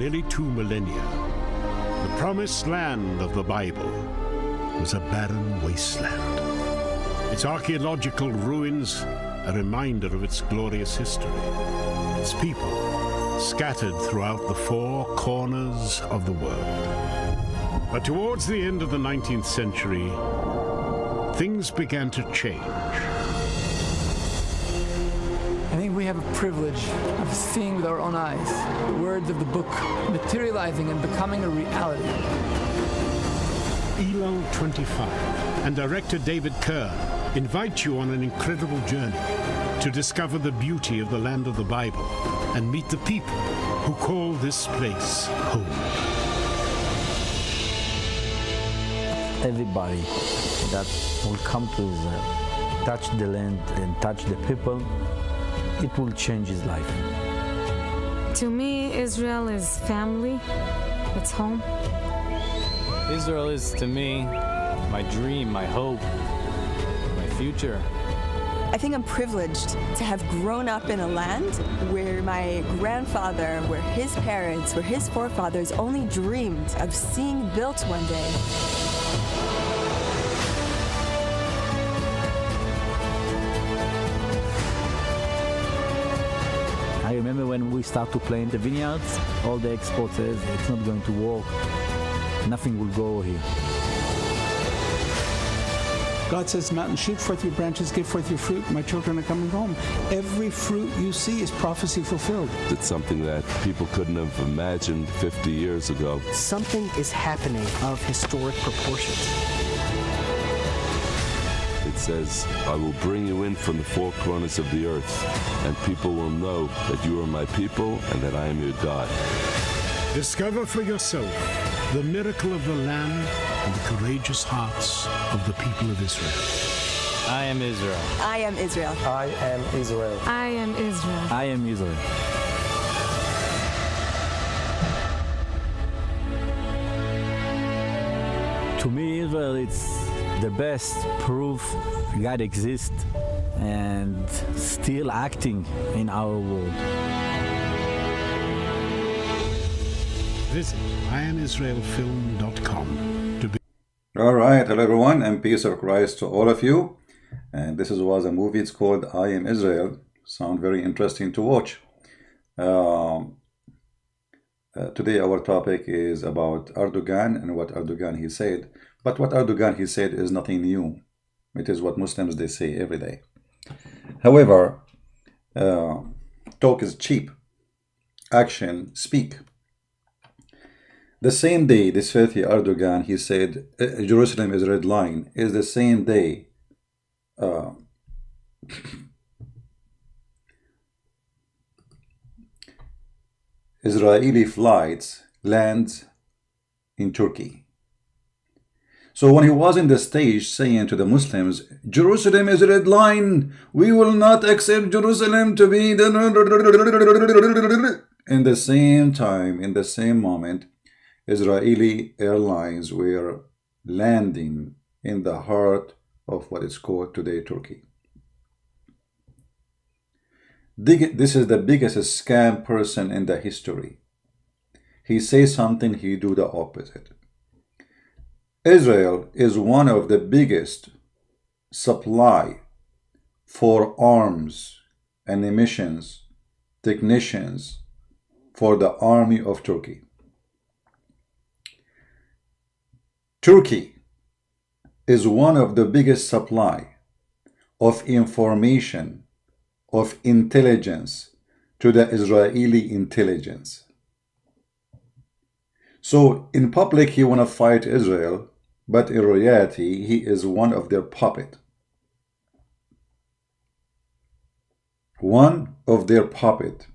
nearly 2 millennia, the promised land of the Bible was a barren wasteland. Its archaeological ruins, a reminder of its glorious history. Its people, scattered throughout the 4 corners of the world. But towards the end of the 19th century, things began to change. I think we have a privilege of seeing with our own eyes the words of the book materializing and becoming a reality. ELO 25 and director David Kerr invite you on an incredible journey to discover the beauty of the land of the Bible and meet the people who call this place home. Everybody that will come to Israel, touch the land and touch the people, it will change his life. To me, Israel is family. It's home. Israel is, to me, my dream, my hope, my future. I think I'm privileged to have grown up in a land where my grandfather, where his parents, where his forefathers only dreamed of seeing built one day. I remember when we start to play in the vineyards, all the experts says it's not going to work, nothing will go here. God says, mountain, shoot forth your branches, give forth your fruit, my children are coming home. Every fruit you see is prophecy fulfilled. It's something that people couldn't have imagined 50 years ago. Something is happening of historic proportions. It says, I will bring you in from the 4 corners of the earth, and people will know that you are my people and that I am your God. Discover for yourself the miracle of the land and the courageous hearts of the people of Israel. I am Israel. I am Israel. I am Israel. I am Israel. I am Israel. To me, Israel is the best proof God exists and still acting in our world. Visit IamIsraelFilm.com to be. All right, hello everyone, and peace of Christ to all of you. And this was a movie. It's called I Am Israel. Sound very interesting to watch. Today our topic is about Erdogan and what Erdogan he said. But what Erdogan he said is nothing new. It is what Muslims they say every day. However, talk is cheap. Action speak. The same day, this filthy Erdogan, he said, Jerusalem is red line, is the same day Israeli flights lands in Turkey. So when he was in the stage saying to the Muslims, Jerusalem is a red line, we will not accept Jerusalem to be the... In the same time, in the same moment, Israeli airlines were landing in the heart of what is called today Turkey. This is the biggest scam person in the history. He says something, he do the opposite. Israel is one of the biggest supply for arms and ammunitions, technicians for the army of Turkey. Turkey is one of the biggest supply of information, of intelligence to the Israeli intelligence. So in public he want to fight Israel, but in reality he is one of their puppet. One of their puppet.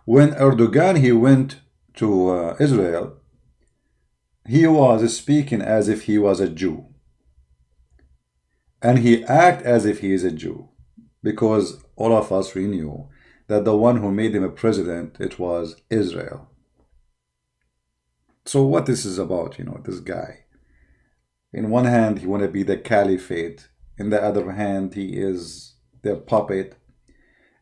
When Erdogan he went to Israel, he was speaking as if he was a Jew. And he acted as if he is a Jew. Because all of us we knew that the one who made him a president, it was Israel. So what this is about, this guy. In one hand, he want to be the caliphate. In the other hand, he is their puppet.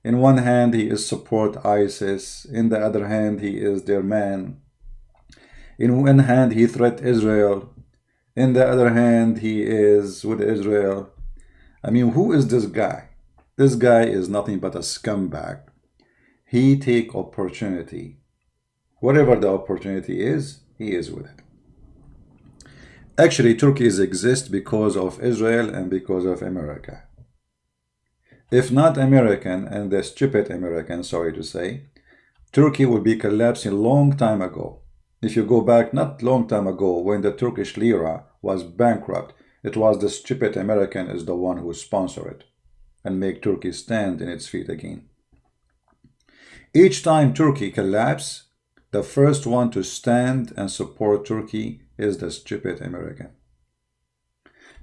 In one hand, he is support ISIS. In the other hand, he is their man. In one hand, he threat Israel. In the other hand, he is with Israel. I mean, who is this guy? This guy is nothing but a scumbag. He take opportunity. Whatever the opportunity is, he is with it. Actually, Turkey exists because of Israel and because of America. If not American, and the stupid American, sorry to say, Turkey would be collapsing a long time ago. If you go back not long time ago, when the Turkish lira was bankrupt, it was the stupid American is the one who sponsored it and make Turkey stand in its feet again. Each time Turkey collapses, the first one to stand and support Turkey is the stupid American.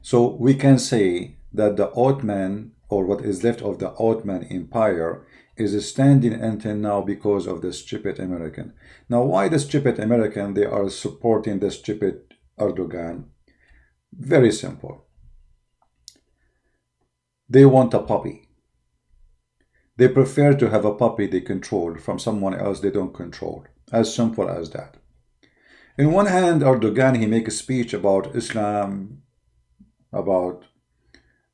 So we can say that the Ottoman, or what is left of the Ottoman Empire, is standing until now because of the stupid American. Now, why the stupid American? They are supporting the stupid Erdogan. Very simple. They want a puppy. They prefer to have a puppy they control from someone else they don't control. As simple as that. In one hand, Erdogan, he makes a speech about Islam, about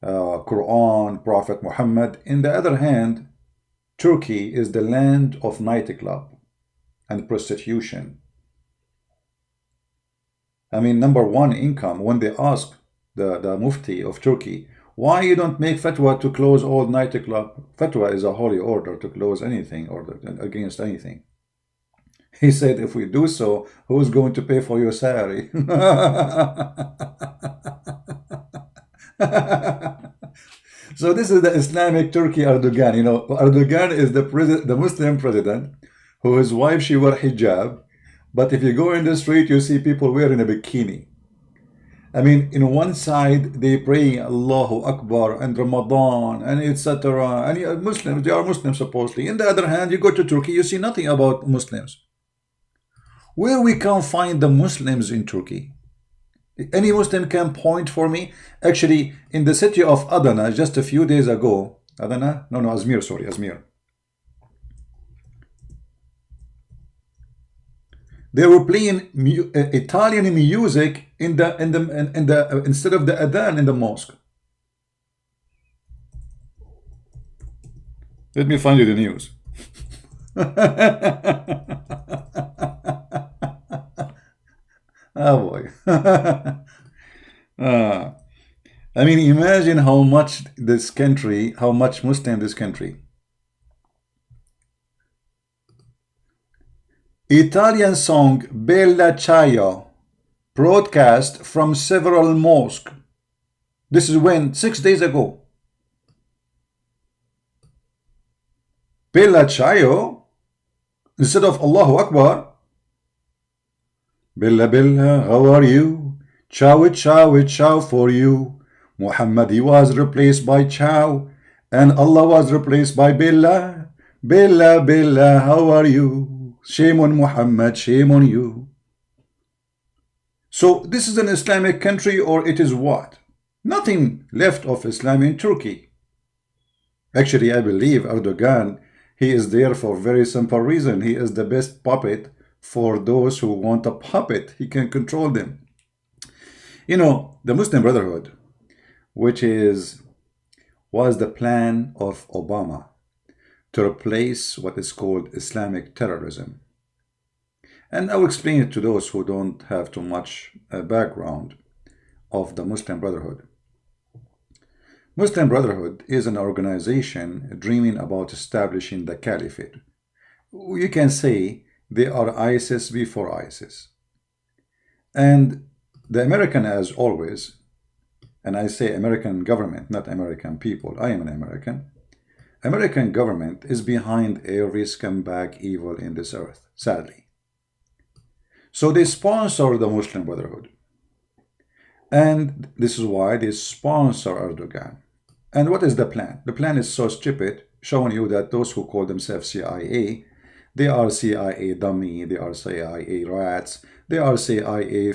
Quran, Prophet Muhammad. In the other hand, Turkey is the land of nightclub and prostitution. I mean, number one income. When they ask the Mufti of Turkey, why you don't make fatwa to close all nightclub? Fatwa is a holy order to close anything or against anything. He said, if we do so, who's going to pay for your salary? So this is the Islamic Turkey Erdogan. You know, Erdogan is the Muslim president who his wife, she wear hijab. But if you go in the street, you see people wearing a bikini. I mean, in one side, they pray Allahu Akbar and Ramadan and etc. And Muslims, they are Muslims supposedly. In the other hand, you go to Turkey, you see nothing about Muslims. Where we can find the Muslims in Turkey? Any Muslim can point for me? Actually, in the city of Adana, just a few days ago, Adana? No, Azmir, sorry, Azmir. They were playing Italian music instead of the adhan in the mosque. Let me find you the news. Oh boy. I mean, imagine how much this country, how much Muslim this country. Italian song Bella Ciao broadcast from several mosques. This is when? 6 days ago. Bella Ciao instead of Allahu Akbar. Bella Bella, how are you? Ciao, ciao, ciao for you. Muhammad, he was replaced by Ciao, and Allah was replaced by Bella. Bella, Bella, how are you? Shame on Muhammad, shame on you. So this is an Islamic country, or it is what? Nothing left of Islam in Turkey. Actually, I believe Erdogan, he is there for a very simple reason. He is the best puppet for those who want a puppet. He can control them. You know, the Muslim Brotherhood, which was the plan of Obama to replace what is called Islamic terrorism. And I'll explain it to those who don't have too much background of the Muslim Brotherhood. Muslim Brotherhood is an organization dreaming about establishing the caliphate. You can say they are ISIS before ISIS. And the American, as always, and I say American government, not American people, I am an American. American government is behind every scumbag evil in this earth, sadly. So they sponsor the Muslim Brotherhood. And this is why they sponsor Erdogan. And what is the plan? The plan is so stupid, showing you that those who call themselves CIA, they are CIA dummy, they are CIA rats, they are CIA,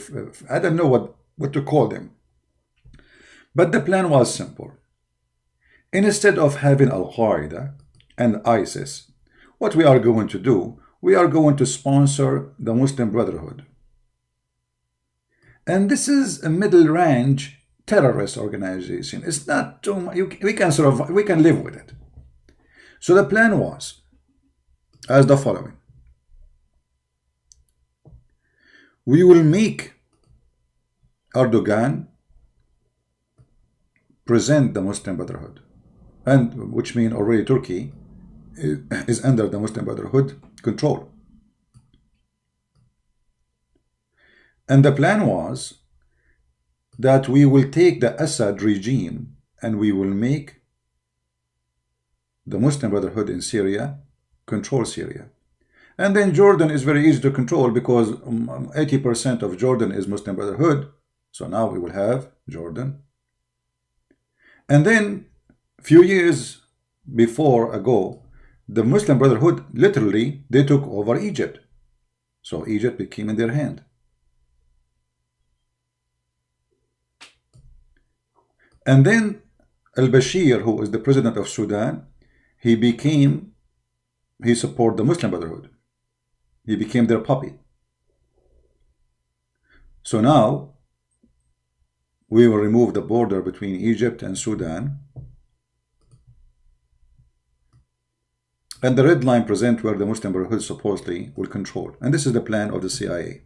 I don't know what to call them. But the plan was simple. Instead of having Al-Qaeda and ISIS. What we are going to do, we are going to sponsor the Muslim Brotherhood. And this is a middle range terrorist organization. It's not too much. We can live with it. So the plan was as the following. We will make Erdogan present the Muslim Brotherhood, and which means already Turkey is under the Muslim Brotherhood control. And the plan was that we will take the Assad regime and we will make the Muslim Brotherhood in Syria control Syria. And then Jordan is very easy to control because 80% of Jordan is Muslim Brotherhood. So now we will have Jordan. And then a few years ago, the Muslim Brotherhood, literally, they took over Egypt. So Egypt became in their hand. And then al-Bashir, who is the president of Sudan, he supported the Muslim Brotherhood. He became their puppet. So now we will remove the border between Egypt and Sudan, and the red line present where the Muslim Brotherhood supposedly will control. And this is the plan of the CIA.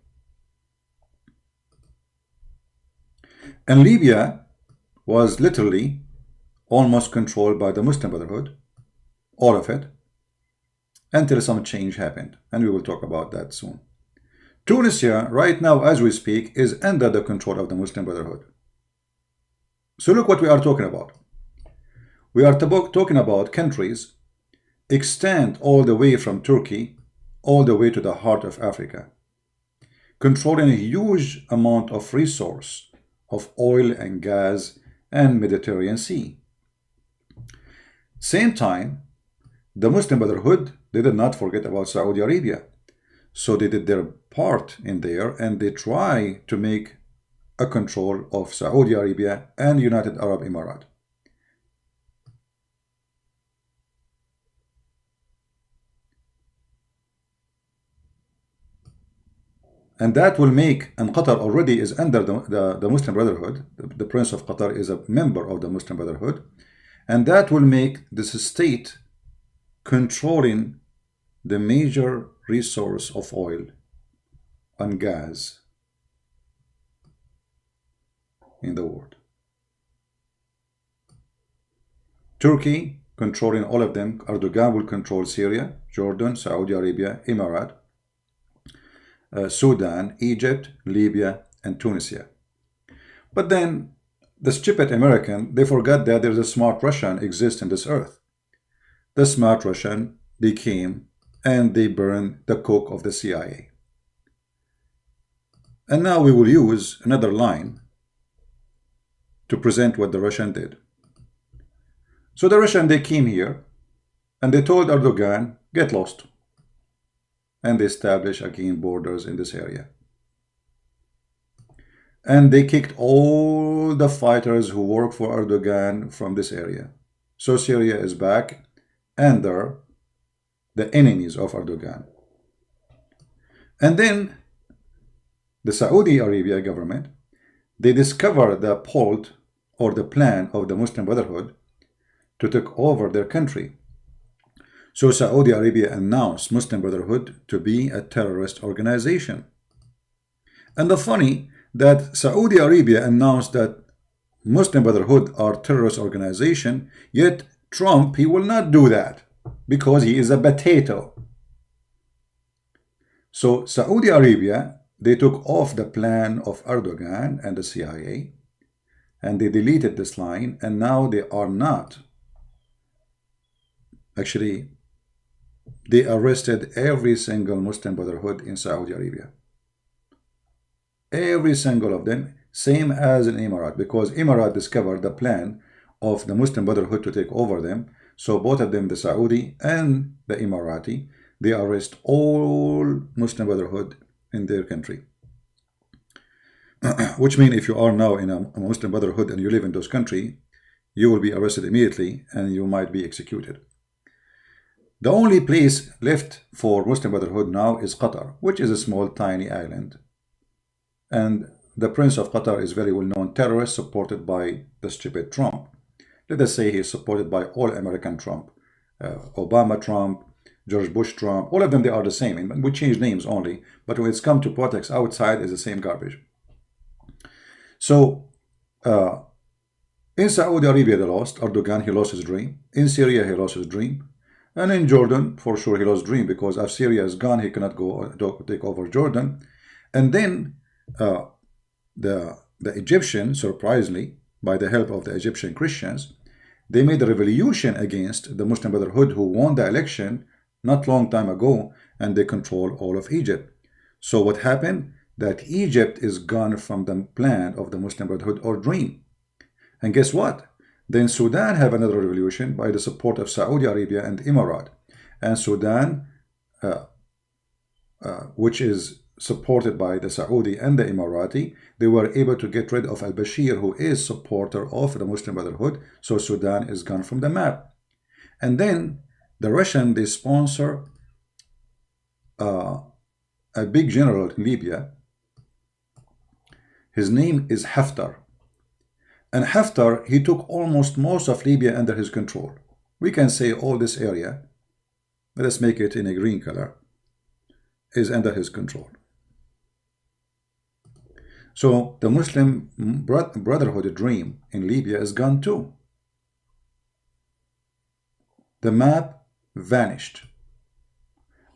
And Libya was literally almost controlled by the Muslim Brotherhood, all of it, until some change happened, and we will talk about that soon. Tunisia, right now as we speak, is under the control of the Muslim Brotherhood. So look what we are talking about. We are talking about countries extend all the way from Turkey all the way to the heart of Africa, controlling a huge amount of resource of oil and gas and Mediterranean Sea. Same time, the Muslim Brotherhood, they did not forget about Saudi Arabia. So they did their part in there, and they try to make a control of Saudi Arabia and United Arab Emirates. And that will make, and Qatar already is under the Muslim Brotherhood. The Prince of Qatar is a member of the Muslim Brotherhood. And that will make this state controlling the major resource of oil and gas in the world. Turkey controlling all of them. Erdogan will control Syria, Jordan, Saudi Arabia, Emirates, Sudan, Egypt, Libya, and Tunisia. But then the stupid American, they forgot that there's a smart Russian exists in this earth. The smart Russian, they came and they burned the coke of the CIA. And now we will use another line to present what the Russian did. So the Russian, they came here and they told Erdogan, get lost. And they established again borders in this area. And they kicked all the fighters who work for Erdogan from this area. So Syria is back under the enemies of Erdogan. And then the Saudi Arabia government, they discovered the plot or the plan of the Muslim Brotherhood to take over their country. So Saudi Arabia announced Muslim Brotherhood to be a terrorist organization. And the funny that Saudi Arabia announced that Muslim Brotherhood are terrorist organization, yet Trump, he will not do that because he is a potato. So Saudi Arabia, they took off the plan of Erdogan and the CIA, and they deleted this line, and now they are not. Actually, they arrested every single Muslim Brotherhood in Saudi Arabia. Every single of them, same as in Emirates, because Emirates discovered the plan of the Muslim Brotherhood to take over them. So both of them, the Saudi and the Emirati, they arrest all Muslim Brotherhood in their country. Which means if you are now in a Muslim Brotherhood and you live in those countries, you will be arrested immediately and you might be executed. The only place left for Muslim Brotherhood now is Qatar, which is a small, tiny island. And the Prince of Qatar is very well-known terrorist supported by the stupid Trump. Let us say he is supported by all American Trump. Obama Trump, George Bush Trump, all of them, they are the same. And we change names only. But when it's come to politics outside, it's the same garbage. So, in Saudi Arabia, they lost. Erdogan, he lost his dream. In Syria, he lost his dream. And in Jordan, for sure, he lost dream because if Syria is gone, he cannot go take over Jordan. And then the Egyptians, surprisingly, by the help of the Egyptian Christians, they made a revolution against the Muslim Brotherhood who won the election not long time ago, and they control all of Egypt. So what happened? That Egypt is gone from the plan of the Muslim Brotherhood or dream. And guess what? Then Sudan have another revolution by the support of Saudi Arabia and Emirat. And Sudan, which is supported by the Saudi and the Emirati, they were able to get rid of al-Bashir, who is supporter of the Muslim Brotherhood. So Sudan is gone from the map. And then the Russian, they sponsor a big general in Libya. His name is Haftar. And Haftar, he took almost most of Libya under his control. We can say all this area, let us make it in a green color, is under his control. So the Muslim Brotherhood dream in Libya is gone too. The map vanished.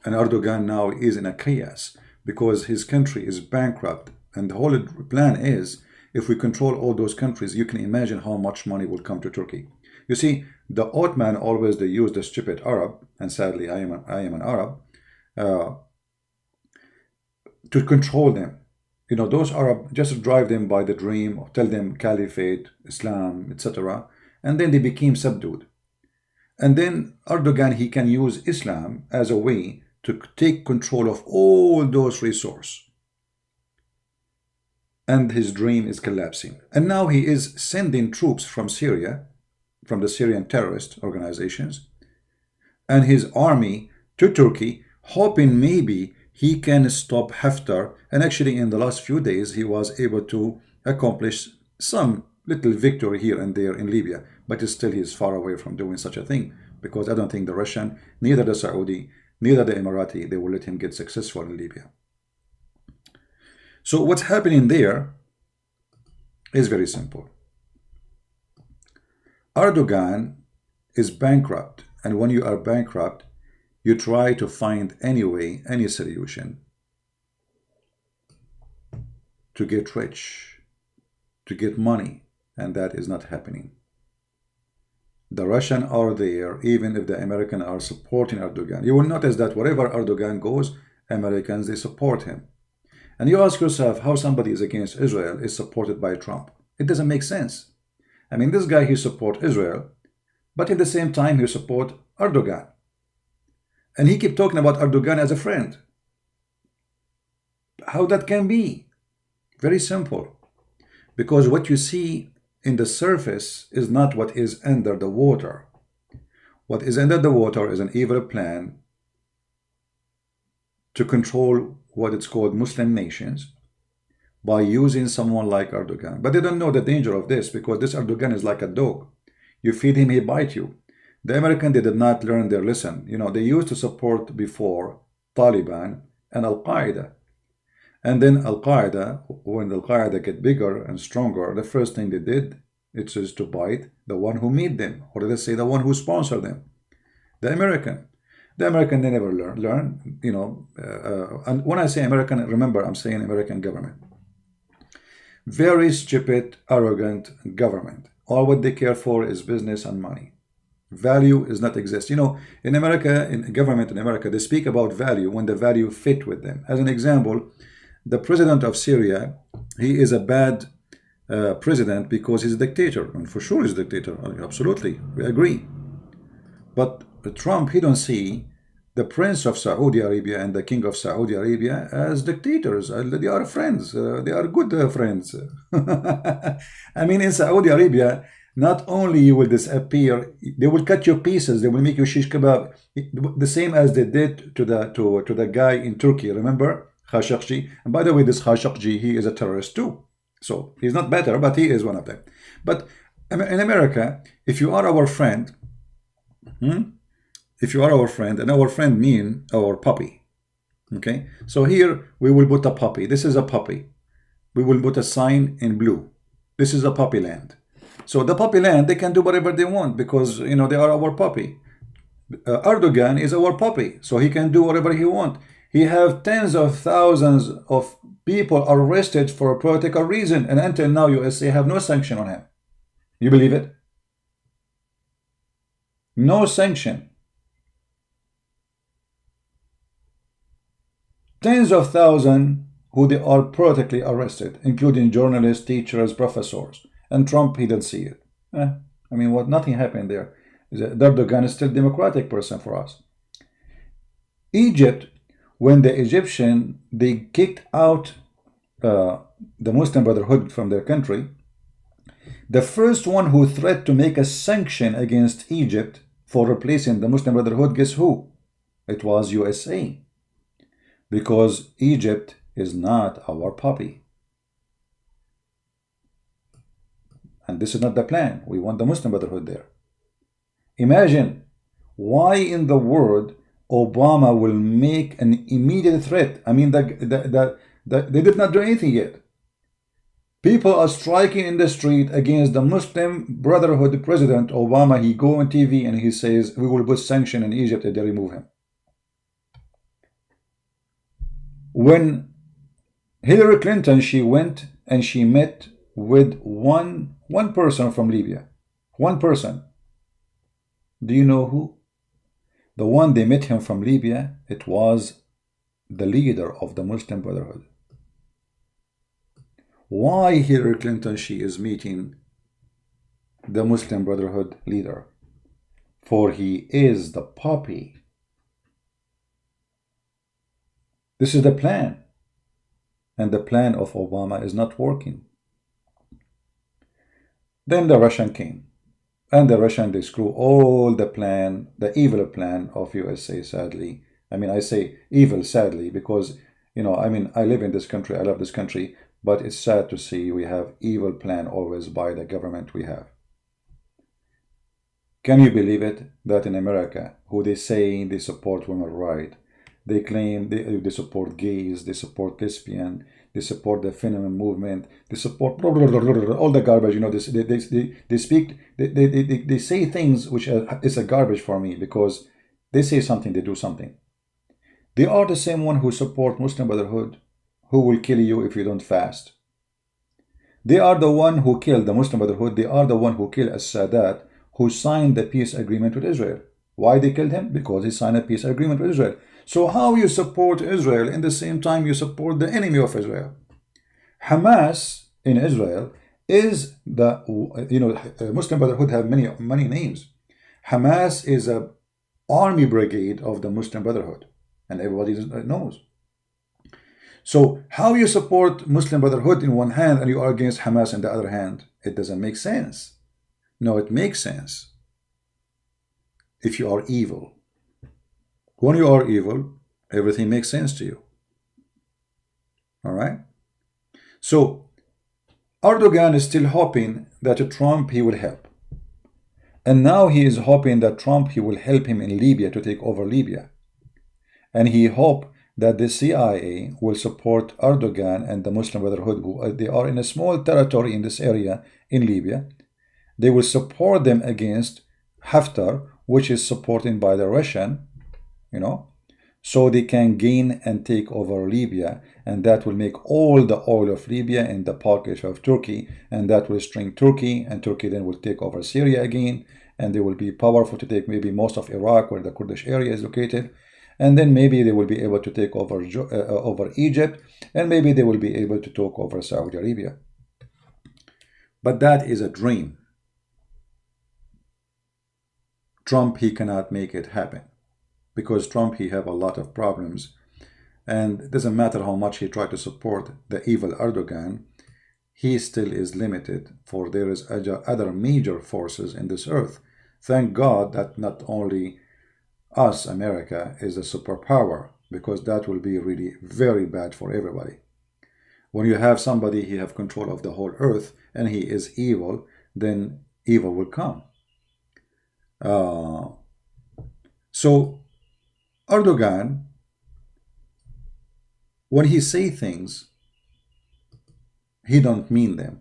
And Erdogan now is in a chaos because his country is bankrupt. And the whole plan is, if we control all those countries, you can imagine how much money will come to Turkey. You see, the Ottoman always, they used the stupid Arab, and sadly I am an Arab, to control them. You know, those Arab, just drive them by the dream, or tell them caliphate, Islam, etc. And then they became subdued. And then Erdogan, he can use Islam as a way to take control of all those resources. And his dream is collapsing. And now he is sending troops from Syria, from the Syrian terrorist organizations, and his army to Turkey, hoping maybe he can stop Haftar. And actually in the last few days, he was able to accomplish some little victory here and there in Libya. But still he is far away from doing such a thing, because I don't think the Russian, neither the Saudi, neither the Emirati, they will let him get successful in Libya. So what's happening there is very simple. Erdogan is bankrupt, and when you are bankrupt, you try to find any way, any solution to get rich, to get money, and that is not happening. The Russians are there, even if the Americans are supporting Erdogan. You will notice that wherever Erdogan goes, Americans, they support him. And you ask yourself how somebody is against Israel is supported by Trump. It doesn't make sense. I mean, this guy, he supports Israel, but at the same time, he supports Erdogan. And he keeps talking about Erdogan as a friend. How that can be? Very simple. Because what you see in the surface is not what is under the water. What is under the water is an evil plan to control what it's called Muslim nations by using someone like Erdogan. But they don't know the danger of this, because this Erdogan is like a dog. You feed him, he bites you. The Americans, they did not learn their lesson. You know, they used to support before Taliban and Al-Qaeda. And then Al-Qaeda, when Al-Qaeda get bigger and stronger, the first thing they did, it is to bite the one who made them, or let's say the one who sponsored them, the American. The American, they never learn, you know, and when I say American, remember, I'm saying American government. Very stupid, arrogant government. All what they care for is business and money. Value is not exist. You know, in America, in government in America, they speak about value when the value fit with them. As an example, the president of Syria, he is a bad president because he's a dictator. And for sure he's a dictator. Absolutely, we agree. But Trump, he don't see the Prince of Saudi Arabia and the King of Saudi Arabia as dictators. They are friends. They are good friends. I mean, in Saudi Arabia, not only you will disappear, they will cut you pieces, they will make you shish kebab, the same as they did to the guy in Turkey, remember, Khashoggi. And by the way, this Khashoggi, he is a terrorist too, so he's not better, but he is one of them. But in America, if you are our friend, if you are our friend, and our friend mean our puppy, okay, so here we will put a puppy. This is a puppy. We will put a sign in blue. This is a puppy land. So the puppy land, they can do whatever they want because, you know, they are our puppy. Erdogan is our puppy, so he can do whatever he wants. He have tens of thousands of people arrested for a political reason, and until now USA have no sanction on him. You believe it? No sanction. Tens of thousands who they are politically arrested, including journalists, teachers, professors. And Trump, he didn't see it. I mean, what? Nothing happened there. Erdogan is still a democratic person for us. Egypt, when the Egyptian, they kicked out the Muslim Brotherhood from their country, the first one who threatened to make a sanction against Egypt for replacing the Muslim Brotherhood, guess who? It was USA. Because Egypt is not our puppy. And this is not the plan. We want the Muslim Brotherhood there. Imagine why in the world Obama will make an immediate threat. I mean, they did not do anything yet. People are striking in the street against the Muslim Brotherhood president Obama. He go on TV and he says, we will put sanction in Egypt if they remove him. When Hillary Clinton, she went and she met with one person from Libya. One person. Do you know who? The one they met him from Libya, it was the leader of the Muslim Brotherhood. Why Hillary Clinton, she is meeting the Muslim Brotherhood leader? For he is the puppy. This is the plan. And the plan of Obama is not working. Then the Russian came. And the Russian, they screw all the plan, the evil plan of USA, sadly. I mean, I say evil, sadly, because, you know, I mean, I live in this country, I love this country, but it's sad to see we have evil plan always by the government we have. Can you believe it that in America, who they say they support women's rights, they claim they support gays, they support lesbian, they support the feminine movement, they support blah, blah, blah, blah, blah, all the garbage, you know, they say things which is a garbage for me because they say something, they do something. They are the same one who support Muslim Brotherhood, who will kill you if you don't fast. They are the one who killed the Muslim Brotherhood. They are the one who killed Sadat, who signed the peace agreement with Israel. Why they killed him? Because he signed a peace agreement with Israel. So how you support Israel in the same time you support the enemy of Israel? Hamas in Israel is the, you know, Muslim Brotherhood have many names. Hamas is a army brigade of the Muslim Brotherhood, and everybody knows. So how you support Muslim Brotherhood in one hand and you are against Hamas in the other hand? It doesn't make sense. No, it makes sense if you are evil. When you are evil, everything makes sense to you. All right? So Erdogan is still hoping that Trump, he will help. And now he is hoping that Trump, he will help him in Libya to take over Libya. And he hopes that the CIA will support Erdogan and the Muslim Brotherhood, who they are in a small territory in this area in Libya. They will support them against Haftar, which is supported by the Russian, you know, so they can gain and take over Libya, and that will make all the oil of Libya in the pocket of Turkey, and that will string Turkey, and Turkey then will take over Syria again, and they will be powerful to take maybe most of Iraq where the Kurdish area is located, and then maybe they will be able to take over Egypt, and maybe they will be able to take over Saudi Arabia. But that is a dream. Trump, he cannot make it happen. Because Trump, he have a lot of problems, and it doesn't matter how much he tried to support the evil Erdogan, he still is limited, for there is other major forces in this earth. Thank God that not only us, America, is a superpower, because that will be really very bad for everybody. When you have somebody, he have control of the whole earth, and he is evil, then evil will come. So Erdogan, when he say things, he don't mean them.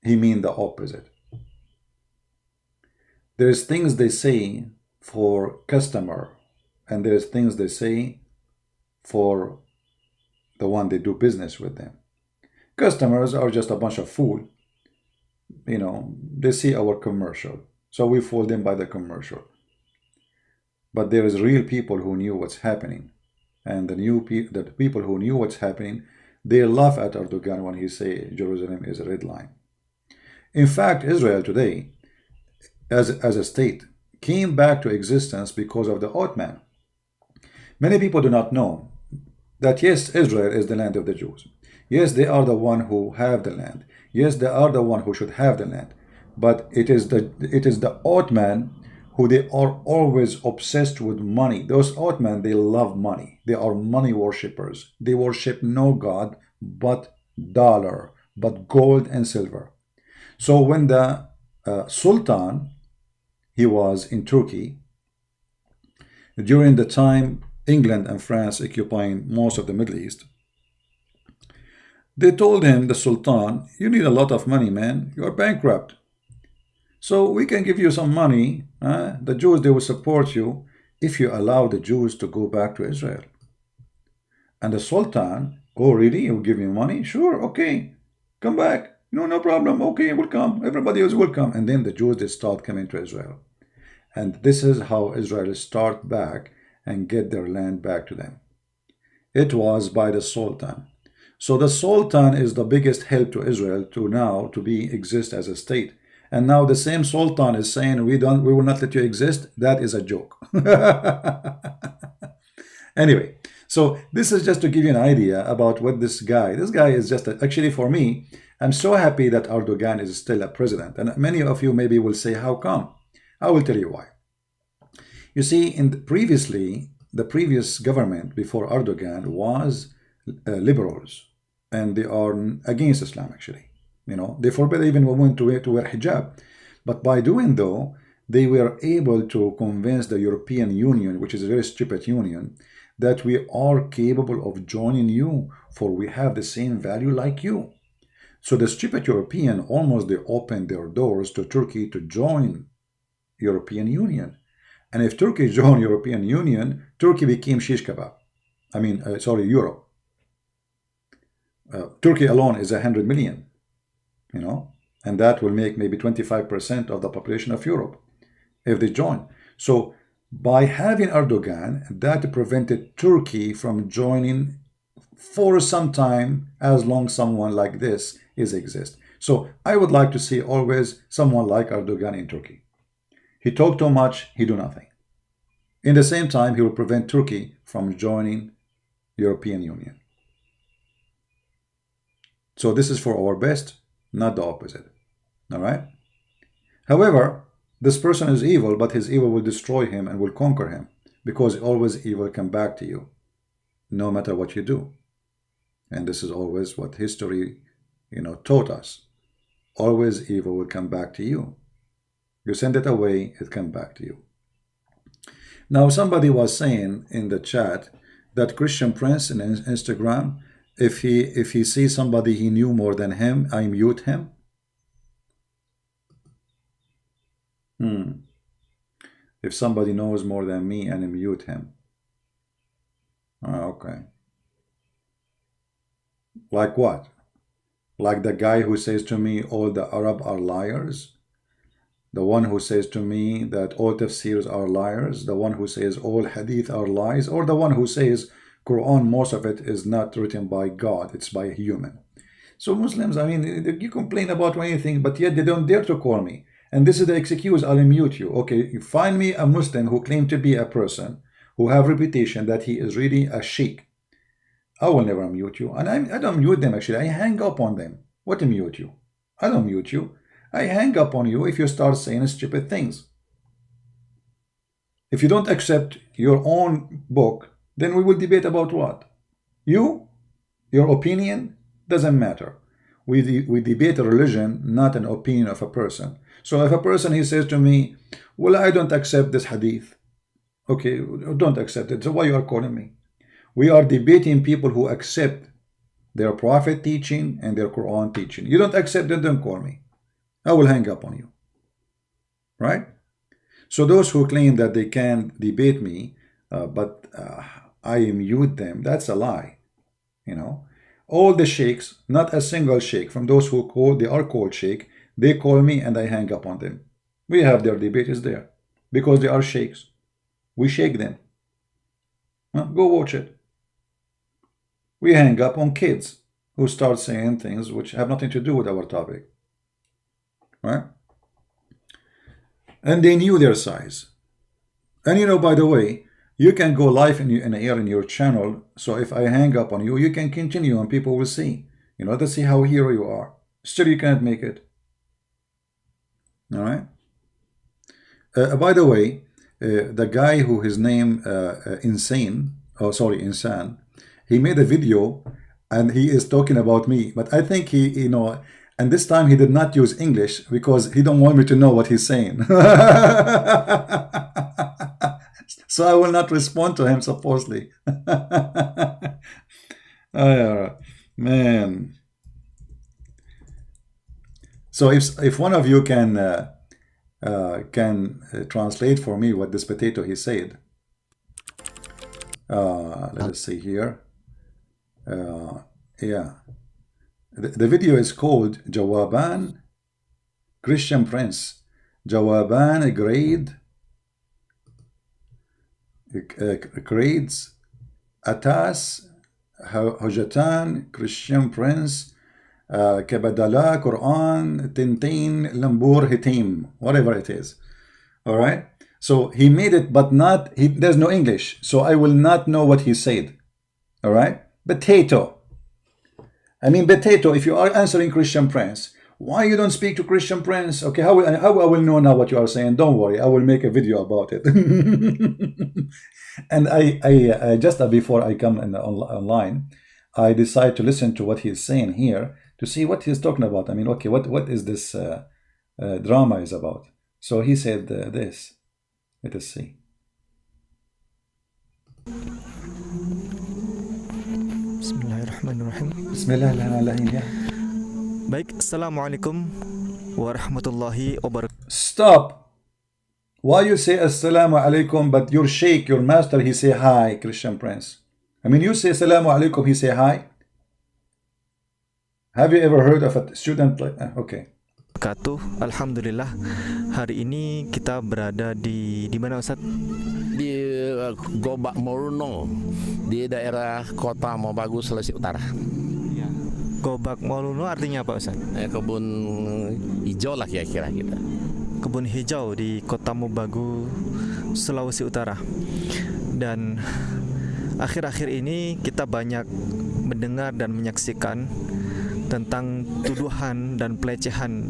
He mean the opposite. There's things they say for customer, and there's things they say for the one they do business with them. Customers are just a bunch of fool. You know, they see our commercial, so we fool them by the commercial. But there is real people who knew what's happening, and the people who knew what's happening, they laugh at Erdogan when he say Jerusalem is a red line. In fact, Israel today, as a state, came back to existence because of the Ottoman. Many people do not know that yes, Israel is the land of the Jews. Yes, they are the one who have the land. Yes, they are the one who should have the land. But it is the Ottoman who they are always obsessed with money. Those Ottoman, they love money. They are money worshippers. They worship no God but dollar, but gold and silver. So when the Sultan, he was in Turkey, during the time England and France occupying most of the Middle East, they told him, the Sultan, you need a lot of money, man. You are bankrupt. So we can give you some money. The Jews, they will support you if you allow the Jews to go back to Israel. And the Sultan, oh really? You will give me money? Sure, okay. Come back. No problem. Okay, we'll come. Everybody is welcome. And then the Jews, they start coming to Israel. And this is how Israel start back and get their land back to them. It was by the Sultan. So the Sultan is the biggest help to Israel to exist as a state. And now the same Sultan is saying, we will not let you exist. That is a joke. Anyway, so this is just to give you an idea about what this guy is just, actually for me, I'm so happy that Erdogan is still a president. And many of you maybe will say, how come? I will tell you why. You see, the previous government before Erdogan was liberals, and they are against Islam actually. You know, they forbid even women to wear hijab. But by doing though, they were able to convince the European Union, which is a very stupid union, that we are capable of joining you, for we have the same value like you. So the stupid European, almost they opened their doors to Turkey to join European Union. And if Turkey joined European Union, Turkey became shish kebab. Europe. Turkey alone is 100 million. You know, and that will make maybe 25% of the population of Europe if they join. So by having Erdogan, that prevented Turkey from joining for some time, as long as someone like this exists. So I would like to see always someone like Erdogan in Turkey. He talk too much, he do nothing. In the same time, he will prevent Turkey from joining European Union. So this is for our best, not the opposite. All right? However, this person is evil, but his evil will destroy him and will conquer him, because always evil come back to you, no matter what you do. And this is always what history, taught us. Always evil will come back to you. You send it away, it come back to you. Now, somebody was saying in the chat that Christian Prince in Instagram, if he sees somebody he knew more than him, I mute him. If somebody knows more than me, and I mute him. Okay. Like what? Like the guy who says to me all the Arab are liars? The one who says to me that all tafsirs are liars? The one who says all hadith are lies? Or the one who says Quran, most of it is not written by God, it's by a human? So Muslims, you complain about anything, but yet they don't dare to call me. And this is the excuse, I'll mute you. Okay, you find me a Muslim who claims to be a person who have reputation that he is really a sheikh. I will never mute you. And I don't mute them actually, I hang up on them. What mute you? I don't mute you. I hang up on you if you start saying stupid things. If you don't accept your own book, then we will debate about what? You? Your opinion? Doesn't matter. We debate a religion, not an opinion of a person. So if a person, he says to me, well, I don't accept this hadith. Okay, don't accept it. So why you are calling me? We are debating people who accept their prophet teaching and their Quran teaching. You don't accept it, don't call me. I will hang up on you. Right? So those who claim that they can debate me, but I mute them, that's a lie. You know, all the sheikhs, not a single sheikh from those who they are called sheikh, they call me and I hang up on them. We have their debate is there because they are sheikhs. We shake them. Go watch it. We hang up on kids who start saying things which have nothing to do with our topic. Right? And they knew their size. And you know, by the way, you can go live in air in your channel. So if I hang up on you, you can continue and people will see. You know, let's see how hero you are. Still, you can't make it. All right. By the way, the guy who his name Insan, he made a video and he is talking about me. But I think he, you know, and this time he did not use English because he don't want me to know what he's saying. So I will not respond to him, supposedly. Oh, man. So if one of you can translate for me what this potato he said. Let us see here. Yeah. The video is called Jawaban Christian Prince. Jawaban grades Atas Hujatan Christian Prince Kabadala Quran Tintin Lambur Hitim, whatever it is. All right. So he made it, but not there's no English, so I will not know what he said. All right. Potato. I mean, potato. If you are answering Christian Prince, why you don't speak to Christian Prince? Okay, how I will know now what you are saying? Don't worry, I will make a video about it. And I just before I come online, I decide to listen to what he's saying here to see what he's talking about. I mean, okay, what is this drama is about? So he said this. Let us see. Bismillahirrahmanirrahim. Bismillahirrahmanirrahim. Baik, Assalamualaikum warahmatullahi wabarakatuh. Stop. Why you say Assalamu alaikum, but your sheikh, your master, he say hi, Christian Prince? I mean, you say Assalamu alaikum, he say hi. Have you ever heard of a student like okay. Alhamdulillah, hari ini kita berada di mana, Ustaz? Di Gobak Moruno, di daerah Kota Mobagu, Sulawesi Utara. Gobak Moruno artinya apa, Ustaz? Kebun hijau lah kira-kira kita. Kebun hijau di Kota Mobagu, Sulawesi Utara. Dan akhir-akhir ini kita banyak mendengar dan menyaksikan tentang tuduhan dan pelecehan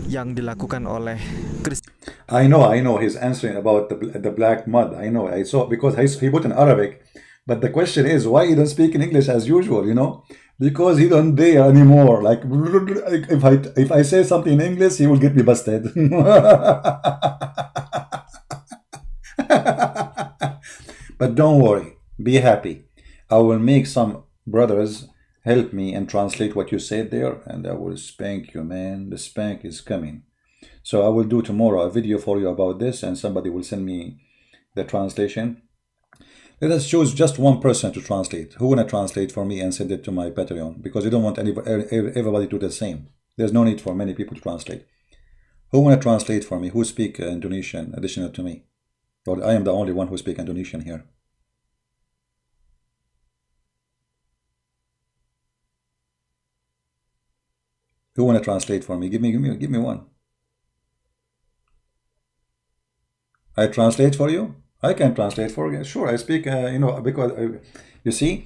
yang dilakukan oleh Kristen. I know he's answering about the black mud. I know, I saw, because he put in Arabic, but the question is why he don't speak in English as usual, you know? Because he don't dare anymore. Like if I say something in English, he will get me busted. But don't worry, be happy. I will make some brothers help me and translate what you said there, and I will spank you, man. The spank is coming. So I will do tomorrow a video for you about this, and somebody will send me the translation. Let us choose just one person to translate. Who wanna translate for me and send it to my Patreon? Because you don't want everybody to do the same. There's no need for many people to translate. Who wanna translate for me? Who speak Indonesian additional to me? Or I am the only one who speak Indonesian here. Who wanna translate for me? Give me one. I translate for you. I can translate for you. Sure, I speak. You know, because you see,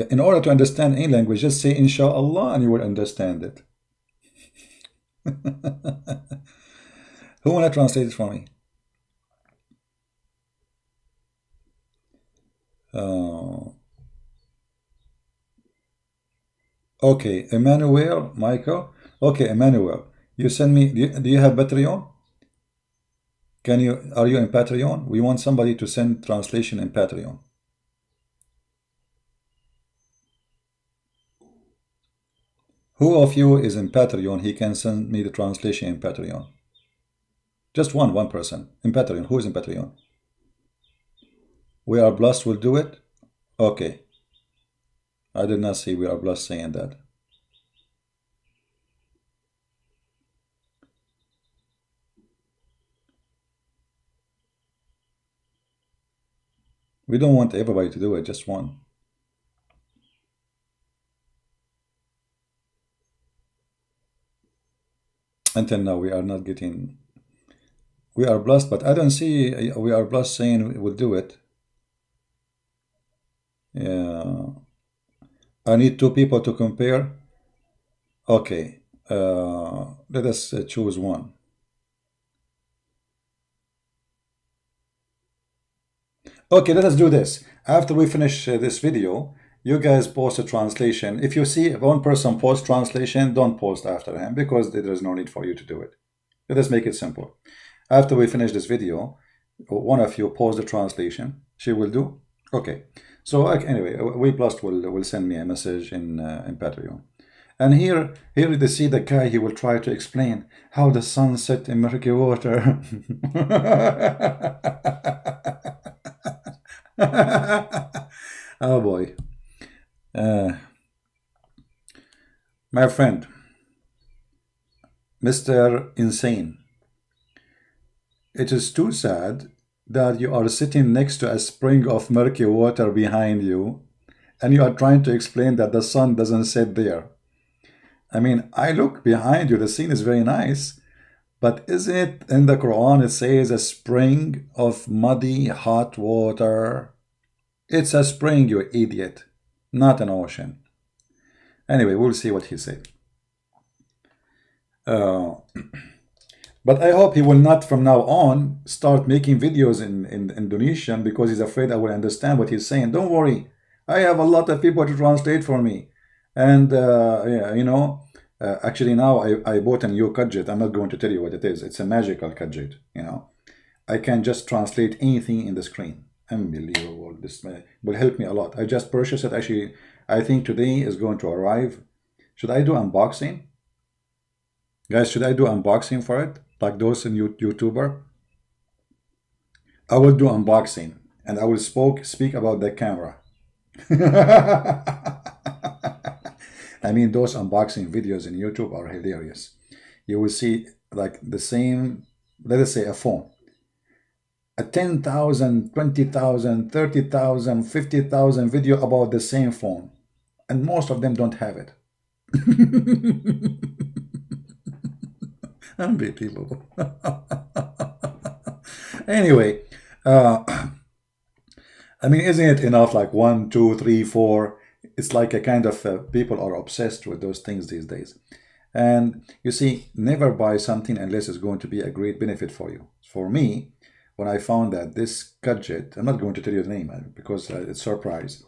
in order to understand any language, just say inshallah and you will understand it. Who want to translate it for me? Okay, Emmanuel, Michael. Okay, Emmanuel, you send me. Do you have Patreon? Are you in Patreon? We want somebody to send translation in Patreon. Who of you is in Patreon? He can send me the translation in Patreon. Just one person in Patreon. Who is in Patreon? We Are Blessed will do it? Okay. I did not see We Are Blessed saying that. We don't want everybody to do it, just one. Until now, we are not getting We Are Blessed, but I don't see We Are Blessed saying we'll do it. Yeah. I need two people to compare. Okay. Let us choose one. Okay, let us do this. After we finish this video, you guys post a translation. If you see one person post translation, don't post after him because there is no need for you to do it. Let us make it simple. After we finish this video, one of you post the translation. She will do. Okay. So anyway, We Blessed will send me a message in Patreon. And here you see the guy. He will try to explain how the sun set in murky water. Oh boy. My friend, Mr. Insane, it is too sad that you are sitting next to a spring of murky water behind you and you are trying to explain that the sun doesn't set there. I mean, I look behind you, the scene is very nice, but isn't it in the Quran it says a spring of muddy hot water? It's a spring, you idiot, not an ocean. Anyway, we'll see what he said. But I hope he will not from now on start making videos in Indonesian because he's afraid I will understand what he's saying. Don't worry, I have a lot of people to translate for me. And yeah, you know, actually now I bought a new gadget. I'm not going to tell you what it is. It's a magical gadget, you know. I can just translate anything in the screen. Unbelievable. This will help me a lot. I just purchased it. Actually, I think today is going to arrive. Should I do unboxing? Guys, should I do unboxing for it? Like those in YouTuber? I will do unboxing and I will speak about the camera. I mean, those unboxing videos in YouTube are hilarious. You will see like the same, let us say a phone. A 10,000, 20,000, 30,000, 50,000 video about the same phone. And most of them don't have it. Unbelievable. Anyway, I mean, isn't it enough like 1, 2, 3, 4? It's like a kind of people are obsessed with those things these days. And you see, never buy something unless it's going to be a great benefit for you. For me, when I found that this gadget, I'm not going to tell you the name because it's a surprise.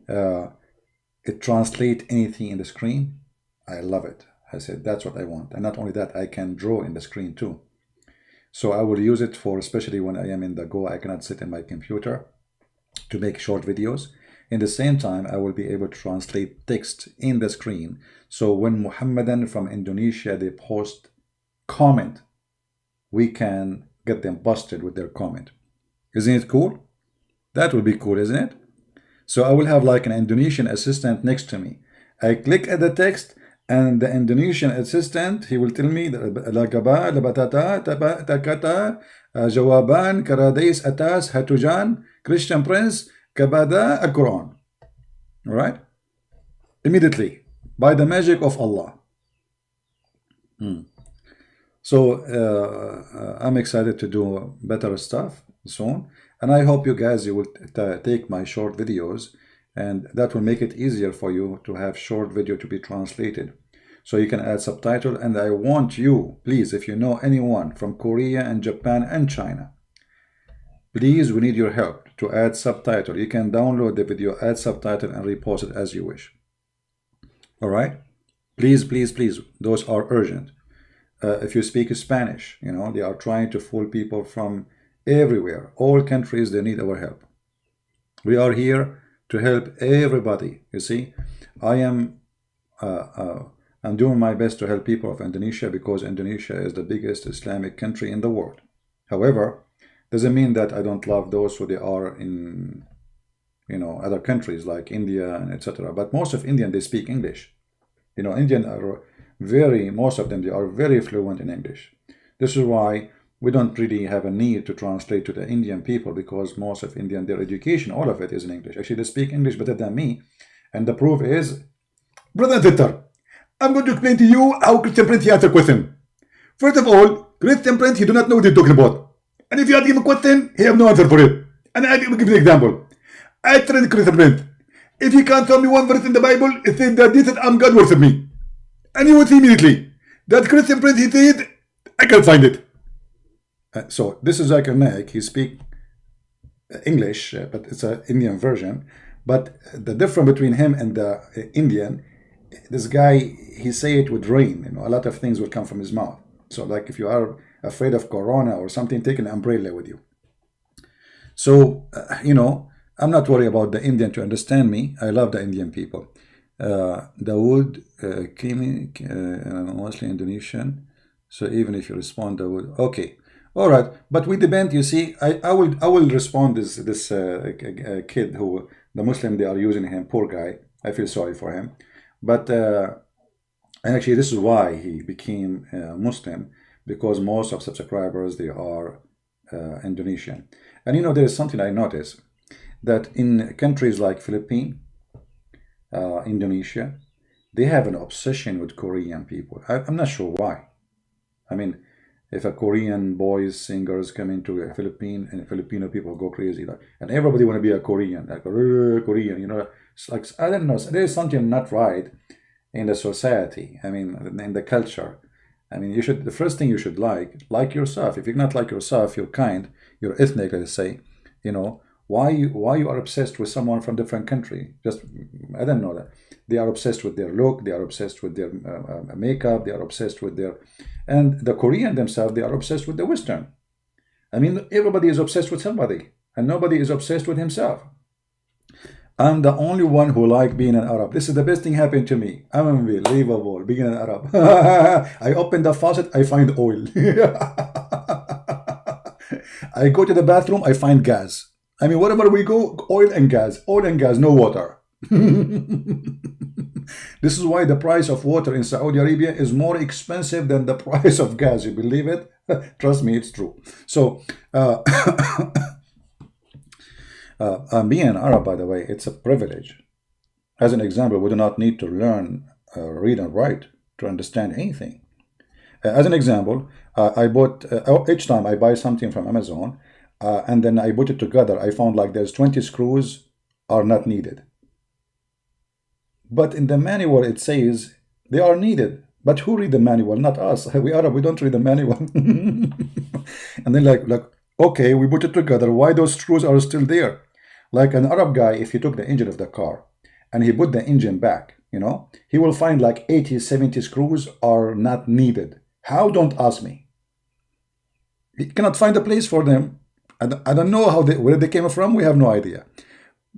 It translates anything in the screen. I love it. I said, that's what I want. And not only that, I can draw in the screen too. So I will use it for, especially when I am in the go, I cannot sit in my computer to make short videos. In the same time, I will be able to translate text in the screen. So when Muhammadan from Indonesia, they post comment, we can get them busted with their comment. Isn't it cool? That would be cool, isn't it? So I will have like an Indonesian assistant next to me. I click at the text and the Indonesian assistant, he will tell me lagaba, labatata, takata, jawaban, karadais, atas, hatujan, Christian Prince, kabada, al-Quran. All right? Immediately, by the magic of Allah. So I'm excited to do better stuff soon. And I hope you guys, you will take my short videos and that will make it easier for you to have short video to be translated. So you can add subtitle, and I want you, please, if you know anyone from Korea and Japan and China, please, we need your help to add subtitle. You can download the video, add subtitle, and repost it as you wish. All right? Please, please, please. Those are urgent. If you speak Spanish, you know, they are trying to fool people from everywhere. All countries, they need our help. We are here to help everybody. You see, I'm doing my best to help people of Indonesia, because Indonesia is the biggest Islamic country in the world. However, doesn't mean that I don't love those who they are in, you know, other countries like India and etc. But most of Indian, they speak English. You know, Indian are most of them, they are very fluent in English. This is why we don't really have a need to translate to the Indian people, because most of Indian, their education, all of it is in English. Actually, they speak English better than me. And the proof is, brother and sister, I'm going to explain to you how Christian Prince answer question. First of all, Christian Prince, he do not know what he's talking about. And if you ask him a question, he have no answer for it. And I will give you an example. I trained Christian Prince. If you can't tell me one verse in the Bible, it says that this is I'm God worship me. And you will see immediately that Christian Prince, he said, I can't find it. So this is like a Naik. He speak English, but it's an Indian version. But the difference between him and the Indian, this guy, he say it with rain. You know, a lot of things will come from his mouth. So like if you are afraid of corona or something, take an umbrella with you. So, you know, I'm not worried about the Indian to understand me. I love the Indian people. Dawood, mostly Indonesian. So even if you respond, Dawood, okay. All right, but we depend. You see, I will respond this kid who the Muslim, they are using him, poor guy. I feel sorry for him, but and actually this is why he became Muslim, because most of subscribers, they are Indonesian. And you know, there is something I noticed, that in countries like Philippines, Indonesia, they have an obsession with Korean people. I'm not sure why. I mean, if a Korean boys singers come into a Philippine, and Filipino people go crazy, like, and everybody want to be a Korean, like Korean, you know. It's like, I don't know, there's something not right in the society. I mean, in the culture. I mean, you should, the first thing you should like yourself. If you're not like yourself, you're kind, you're ethnic, let's say, you know, why you are obsessed with someone from different country? Just, I don't know that. They are obsessed with their look, they are obsessed with their makeup, they are obsessed with their, and the Korean themselves, they are obsessed with the Western. I mean, everybody is obsessed with somebody, and nobody is obsessed with himself. I'm the only one who like being an Arab. This is the best thing happened to me. I'm unbelievable being an Arab. I open the faucet, I find oil. I go to the bathroom, I find gas. I mean, wherever we go, oil and gas, no water. This is why the price of water in Saudi Arabia is more expensive than the price of gas. You believe it? Trust me, it's true. So, being an Arab, by the way, it's a privilege. As an example, we do not need to learn read and write to understand anything. As an example, I bought, each time I buy something from Amazon, and then I put it together, I found like there's 20 screws are not needed. But in the manual, it says they are needed. But who read the manual? Not us. We Arab, we don't read the manual. And then like, okay, we put it together. Why those screws are still there? Like an Arab guy, if he took the engine of the car and he put the engine back, you know, he will find like 80, 70 screws are not needed. How? Don't ask me. He cannot find a place for them. I don't know how where they came from. We have no idea.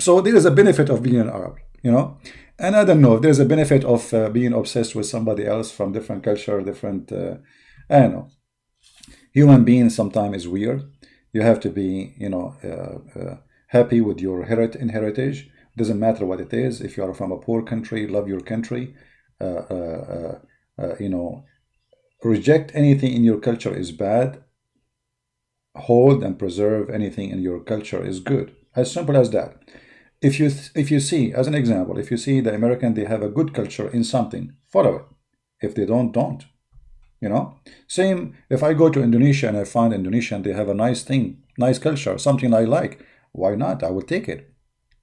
So there is a benefit of being an Arab, you know. And I don't know if there's a benefit of being obsessed with somebody else from different culture, different, I don't know. Human being sometimes is weird. You have to be, you know, happy with your heritage. Doesn't matter what it is. If you are from a poor country, love your country. You know, reject anything in your culture is bad. Hold and preserve anything in your culture is good. As simple as that. If you see, as an example, if you see the American, they have a good culture in something, follow it. If they don't. You know, same if I go to Indonesia and I find Indonesian, they have a nice thing, nice culture, something I like. Why not? I will take it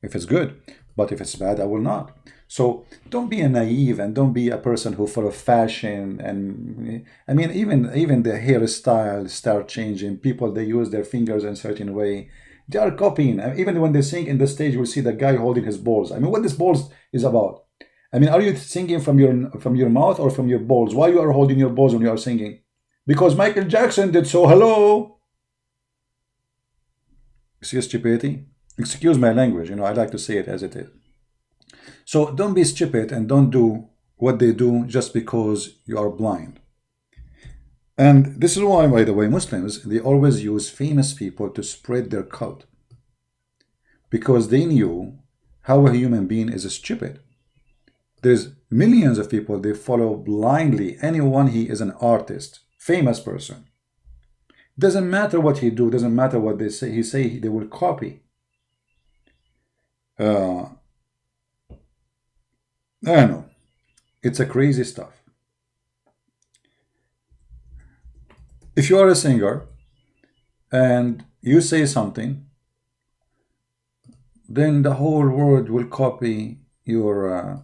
if it's good. But if it's bad, I will not. So don't be a naive and don't be a person who full of fashion. And I mean, even the hairstyle start changing. People, they use their fingers in a certain way. They are copying. Even when they sing in the stage, we'll see the guy holding his balls. I mean, what this balls is about? I mean, are you singing from your mouth or from your balls? Why you are holding your balls when you are singing? Because Michael Jackson did so. Hello. See stupidity? Excuse my language. You know, I like to say it as it is. So don't be stupid and don't do what they do just because you are blind. And this is why, by the way, Muslims, they always use famous people to spread their cult. Because they knew how a human being is stupid. There's millions of people, they follow blindly anyone. He is an artist, famous person. Doesn't matter what he do, doesn't matter what they say, they will copy. I don't know. It's a crazy stuff. If you are a singer and you say something, then the whole world will copy your,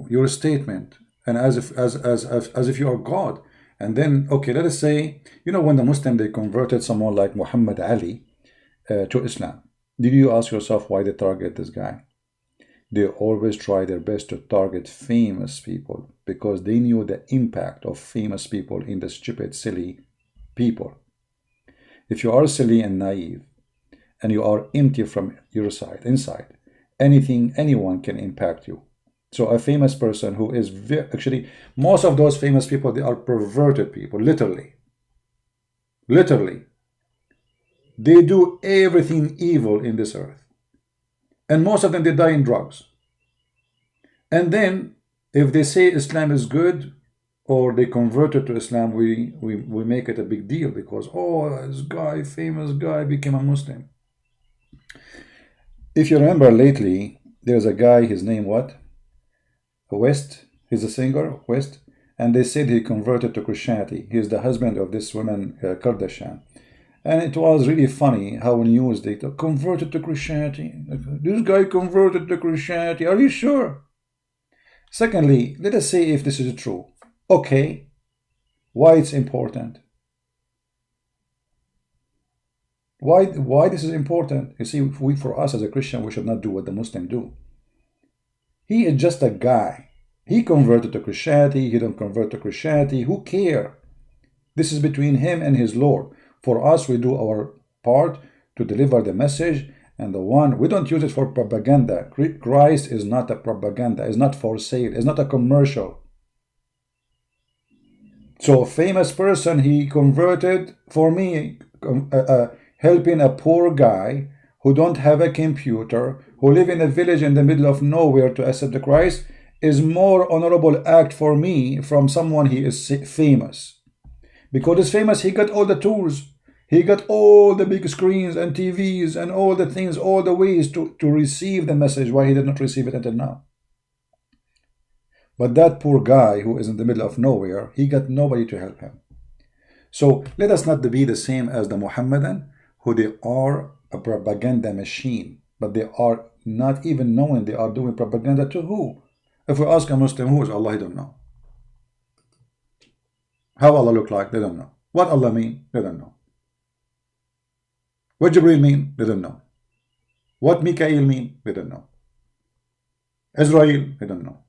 your statement, and as if you are God. And then, okay, let us say, when the Muslim, they converted someone like Muhammad Ali to Islam. Did you ask yourself why they target this guy? They always try their best to target famous people because they knew the impact of famous people in the stupid, silly people. If you are silly and naive and you are empty from your side, inside, anyone can impact you. So a famous person who is actually, most of those famous people, they are perverted people, literally. Literally. They do everything evil in this earth. And most of them, they die in drugs. And then, if they say Islam is good, or they converted to Islam, we make it a big deal because, oh, this guy, famous guy, became a Muslim. If you remember lately, there's a guy, his name what? West. He's a singer, West. And they said he converted to Christianity. He's the husband of this woman, Kardashian. And it was really funny how news they converted to Christianity. This guy converted to Christianity. Are you sure? Secondly, let us say if this is true. Okay, why it's important? Why this is important? You see, for us as a Christian, we should not do what the Muslims do. He is just a guy. He converted to Christianity. He don't convert to Christianity. Who cares? This is between him and his Lord. For us, we do our part to deliver the message, and we don't use it for propaganda. Christ is not a propaganda. It's not for sale. It's not a commercial. So a famous person, he converted, for me, helping a poor guy who don't have a computer, who live in a village in the middle of nowhere to accept the Christ, is more honorable act for me from someone he is famous. Because he's famous, he got all the tools. He got all the big screens and TVs and all the things, all the ways to receive the message. Why he did not receive it until now? But that poor guy who is in the middle of nowhere, he got nobody to help him. So let us not be the same as the Muhammadan, who they are a propaganda machine, but they are not even knowing they are doing propaganda to who? If we ask a Muslim, who is Allah? He don't know. How Allah look like? They don't know. What Allah mean? They don't know. What Jibreel mean? They don't know. What Mikael mean? They don't know. Israel? They don't know.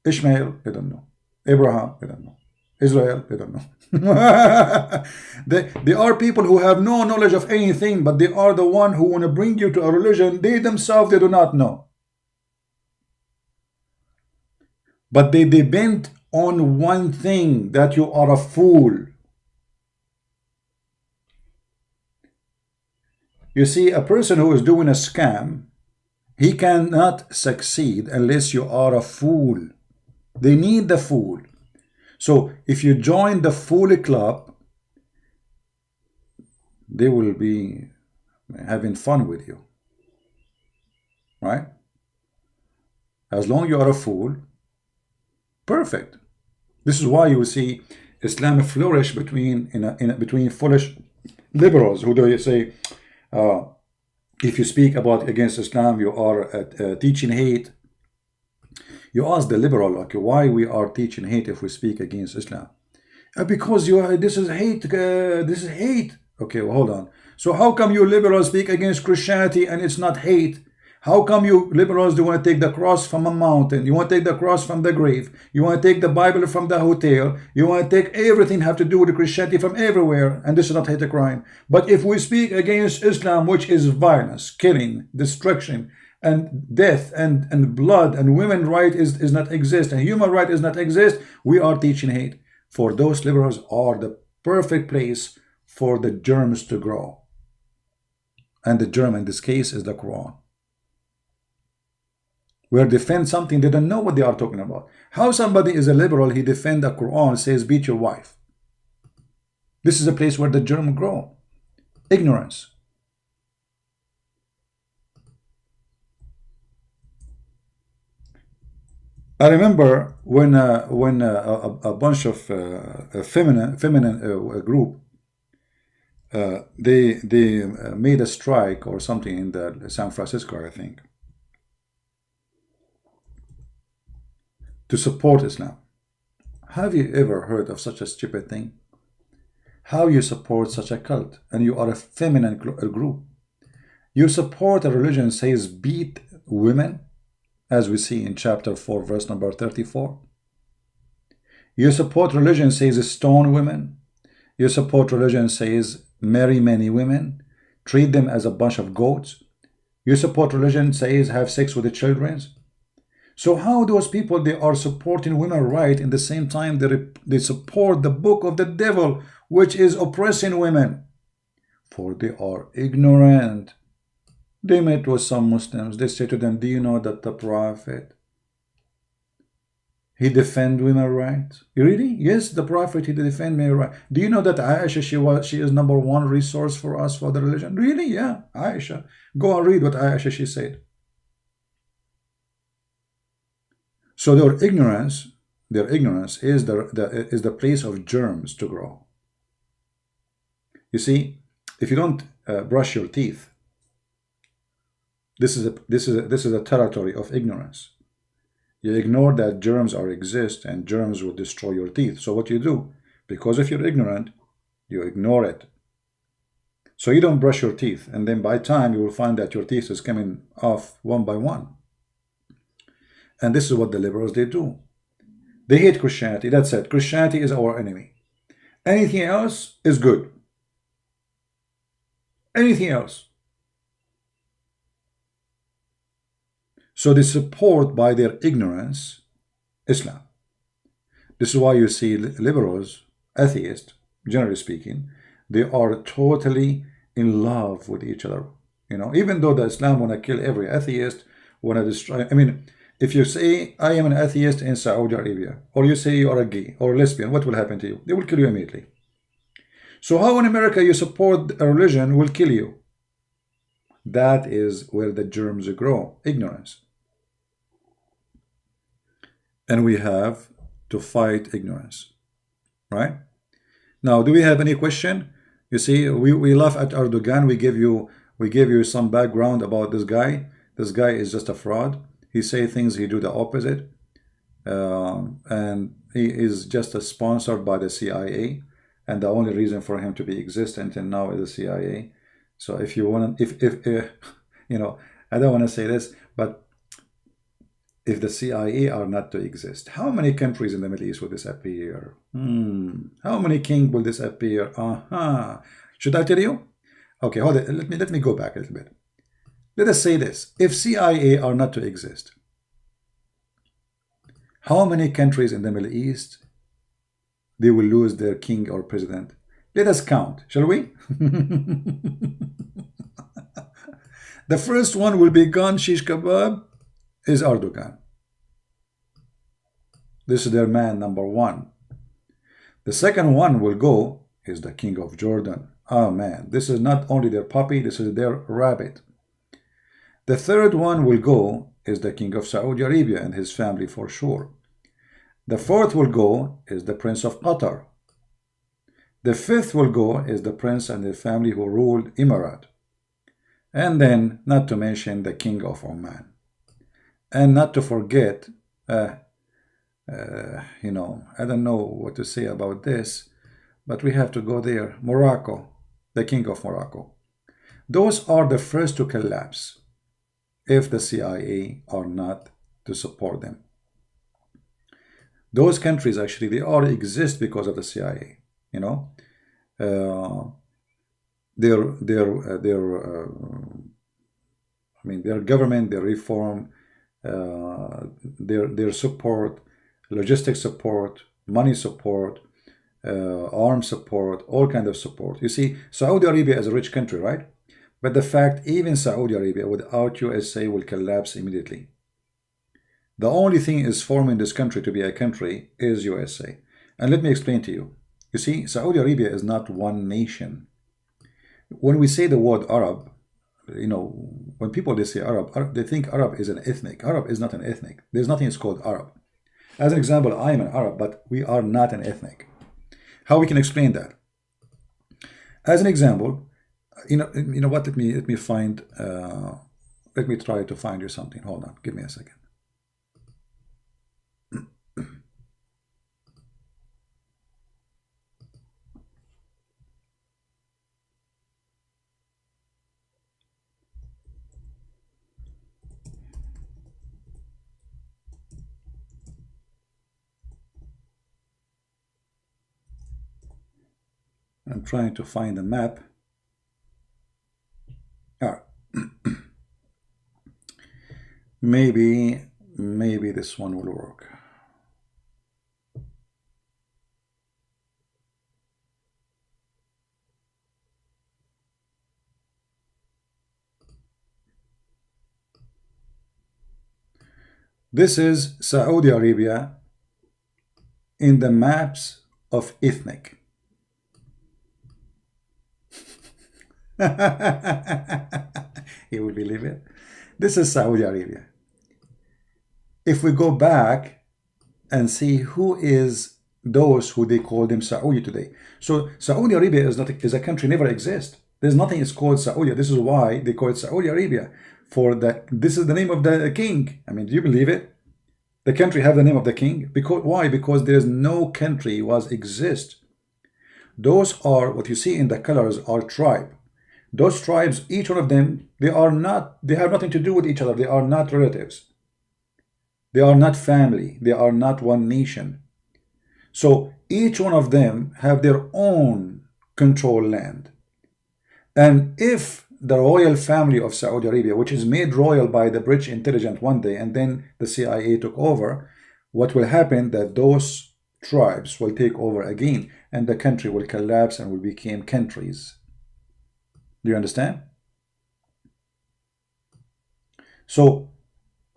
Ishmael? They don't know. Abraham? They don't know. Israel? They don't know. They are people who have no knowledge of anything, but they are the one who want to bring you to a religion they themselves, they do not know. But they depend on one thing, that you are a fool. You see, a person who is doing a scam, he cannot succeed unless you are a fool. They need the fool. So if you join the fool club, they will be having fun with you. Right? As long as you are a fool, perfect. This is why you see Islam flourish between foolish liberals who do say if you speak about against Islam, you are teaching hate. You ask the liberal, okay, why we are teaching hate if we speak against Islam? Because this is hate. This is hate. Okay, well, hold on. So how come you liberals speak against Christianity and it's not hate? How come you liberals do want to take the cross from a mountain? You want to take the cross from the grave. You want to take the Bible from the hotel. You want to take everything have to do with Christianity from everywhere. And this is not hate a crime. But if we speak against Islam, which is violence, killing, destruction, and death, and blood, and women's right is not exist, and human right is not exist, we are teaching hate. For those liberals are the perfect place for the germs to grow. And the germ in this case is the Quran. We are defend something they don't know what they are talking about. How somebody is a liberal, he defend the Quran, says beat your wife. This is a place where the germ grow. Ignorance. I remember when a bunch of feminine group they made a strike or something in the San Francisco, I think, to support Islam. Have you ever heard of such a stupid thing? How you support such a cult and you are a feminine group? You support a religion says beat women, as we see in chapter 4 verse number 34. You support religion says stone women. You support religion says marry many women, treat them as a bunch of goats. You support religion says have sex with the children. So how those people, they are supporting women's right in the same time they support the book of the devil, which is oppressing women? For they are ignorant. They met with some Muslims. They say to them, do you know that the Prophet, he defend women's rights? Really? Yes, the Prophet, he defend women's rights. Do you know that Aisha, she is #1 resource for us for the religion? Really? Yeah, Aisha. Go and read what Aisha, she said. So their ignorance is the place of germs to grow. You see, if you don't brush your teeth, this is a territory of ignorance. You ignore that germs exist and germs will destroy your teeth. So what you do, because if you're ignorant, you ignore it. So you don't brush your teeth, and then by time you will find that your teeth is coming off one by one. And this is what the liberals, they do. They hate Christianity. That's it. Christianity is our enemy. Anything else is good. Anything else. So they support by their ignorance Islam. This is why you see liberals, atheists, generally speaking, they are totally in love with each other. You know, even though the Islam want to kill every atheist, want to destroy. I mean, if you say I am an atheist in Saudi Arabia, or you say you are a gay or a lesbian, what will happen to you? They will kill you immediately. So how in America you support a religion will kill you? That is where the germs grow, ignorance. And we have to fight ignorance, right? Now, do we have any question? You see, we laugh at Erdogan. We give you some background about this guy. This guy is just a fraud. He say things, he do the opposite, and he is just sponsored by the CIA. And the only reason for him to be existent and now is the CIA. So if you want, if you know, I don't want to say this, but if the CIA are not to exist, how many countries in the Middle East will this appear? How many kings will this appear? Should I tell you? Okay, hold it. Let me go back a little bit. Let us say this. If CIA are not to exist, how many countries in the Middle East they will lose their king or president? Let us count, shall we? The first one will be gone, shish kebab, is Erdogan. This is their man #1. The second one will go is the king of Jordan. Oh man, this is not only their puppy, this is their rabbit. The third one will go is the king of Saudi Arabia and his family for sure. The fourth will go is the Prince of Qatar. The fifth will go is the prince and the family who ruled Emirate. And then, not to mention the king of Oman. And not to forget, you know, I don't know what to say about this, but we have to go there. Morocco, the king of Morocco. Those are the first to collapse if the CIA are not to support them. Those countries, actually, they all exist because of the CIA, you know. Their government, their reform, their support, logistic support, money support, arms support, all kind of support. You see, Saudi Arabia is a rich country, right? But the fact, even Saudi Arabia without USA will collapse immediately. The only thing is forming this country to be a country is USA. And let me explain to you. You see, Saudi Arabia is not one nation. When we say the word Arab, you know, when people they say Arab, they think Arab is an ethnic. Arab is not an ethnic. There's nothing that's called Arab. As an example, I am an Arab, but we are not an ethnic. How we can explain that? As an example, you know what? Let me find. Let me try to find you something. Hold on, give me a second. I'm trying to find a map. Maybe this one will work. This is Saudi Arabia in the maps of ethnic. You will believe it. This is Saudi Arabia. If we go back and see who is those who they call them Saudi today. So Saudi Arabia is a country never exists. There's nothing is called Saudi. This is why they call it Saudi Arabia. This is the name of the king. I mean, do you believe it? The country have the name of the king. Because why? Because there is no country was exist. Those are what you see in the colors are tribe. Those tribes, each one of them, they have nothing to do with each other. They are not relatives. They are not family. They are not one nation. So each one of them have their own control land. And if the royal family of Saudi Arabia, which is made royal by the British intelligence one day, and then the CIA took over, what will happen that those tribes will take over again, and the country will collapse and will become countries. Do you understand? So,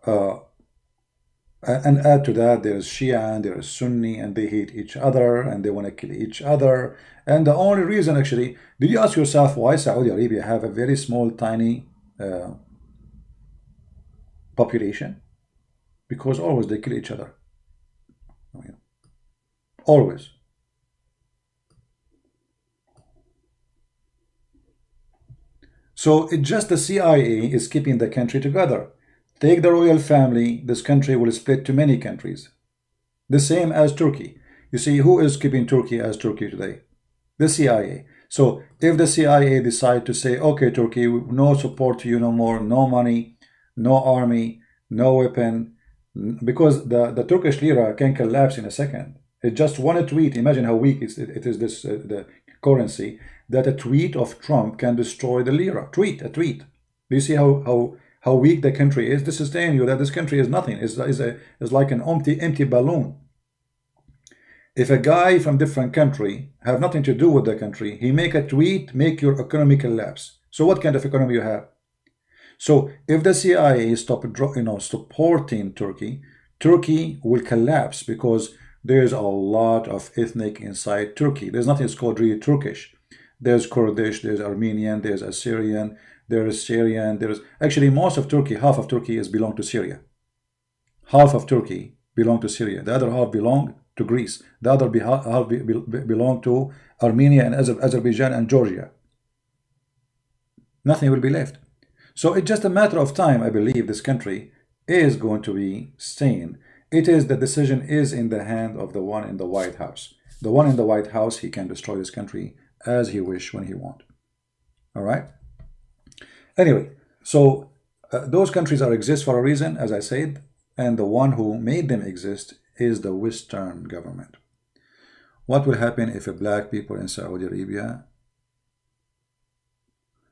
and add to that, there's Shia and there's Sunni, and they hate each other and they want to kill each other. And the only reason, actually, did you ask yourself why Saudi Arabia have a very small, tiny population? Because always they kill each other. Always. So it's just the CIA is keeping the country together. Take the royal family, this country will split to many countries. The same as Turkey. You see, who is keeping Turkey as Turkey today? The CIA. So if the CIA decide to say, okay, Turkey, no support to you no more, no money, no army, no weapon, because the Turkish lira can collapse in a second. It's just one tweet. Imagine how weak it is this the currency, that a tweet of Trump can destroy the lira. A tweet. Do you see how weak the country is? This is telling you that this country is nothing. Is like an empty balloon. If a guy from different country have nothing to do with the country, he make a tweet, make your economy collapse. So what kind of economy you have? So if the CIA stop supporting Turkey, Turkey will collapse because there's a lot of ethnic inside Turkey. There's nothing that's called really Turkish. There's Kurdish, there's Armenian, there's Assyrian, there's Syrian, there's actually most of Turkey, half of Turkey belong to Syria. Half of Turkey belong to Syria. The other half belong to Greece. The other half belong to Armenia and Azerbaijan and Georgia. Nothing will be left. So it's just a matter of time. I believe this country is going to be sane. It is, the decision is in the hand of the one in the White House. The one in the White House, he can destroy this country as he wish, when he want. All right. Anyway, so those countries exist for a reason, as I said, and the one who made them exist is the Western government. What will happen if black people in Saudi Arabia?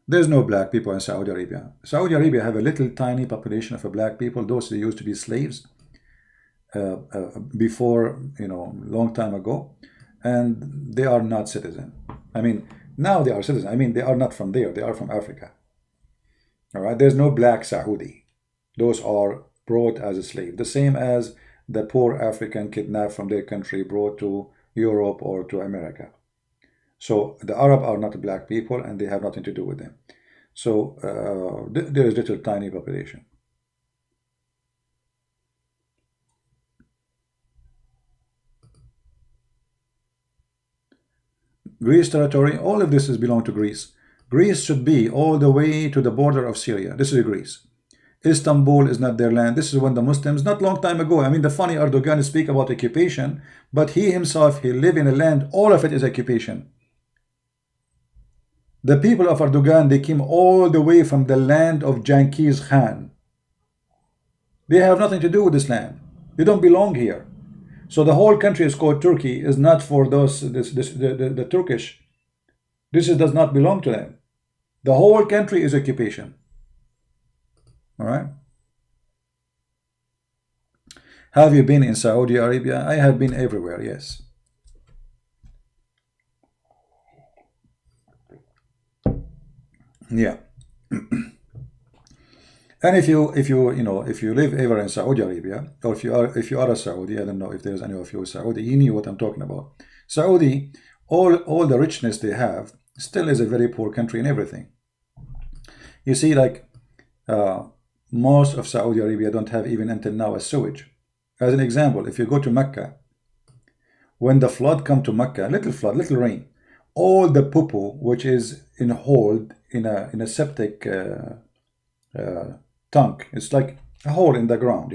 There's no black people in Saudi Arabia. Saudi Arabia have a little tiny population of black people. Those that used to be slaves before, long time ago, and they are not citizen. I mean, now they are citizen. I mean, they are not from there. They are from Africa. All right. There's no black Saudi. Those are brought as a slave. The same as the poor African kidnapped from their country, brought to Europe or to America. So the Arab are not black people, and they have nothing to do with them. So there is little tiny population. Greece territory, all of this is belong to Greece. Greece should be all the way to the border of Syria. This is Greece. Istanbul is not their land. This is when the Muslims, not long time ago, I mean, the funny Erdogan speak about occupation, but he himself, he live in a land, all of it is occupation. The people of Erdogan, they came all the way from the land of Genghis Khan. They have nothing to do with this land. They don't belong here. So the whole country is called Turkey, is not for those, the Turkish. This does not belong to them. The whole country is occupation. All right. Have you been in Saudi Arabia? I have been everywhere, yes. Yeah. And if you live ever in Saudi Arabia, or if you are a Saudi, I don't know if there's any of you Saudi, you knew what I'm talking about. Saudi, all the richness they have, still is a very poor country in everything. You see, like most of Saudi Arabia don't have even until now a sewage. As an example, if you go to Mecca, when the flood come to Mecca, little flood, little rain, all the poo-poo which is hold in a septic tank, it's like a hole in the ground,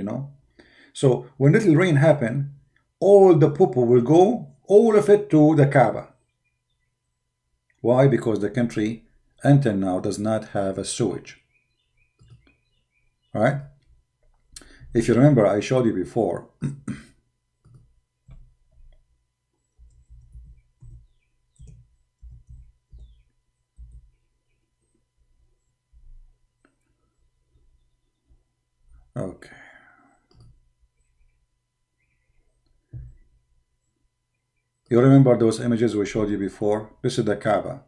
So when little rain happen, all the poo-poo will go, all of it, to the Kaaba. Why? Because the country until now does not have a sewage. All right? If you remember, I showed you before. Okay. You remember those images we showed you before? This is the Kaaba.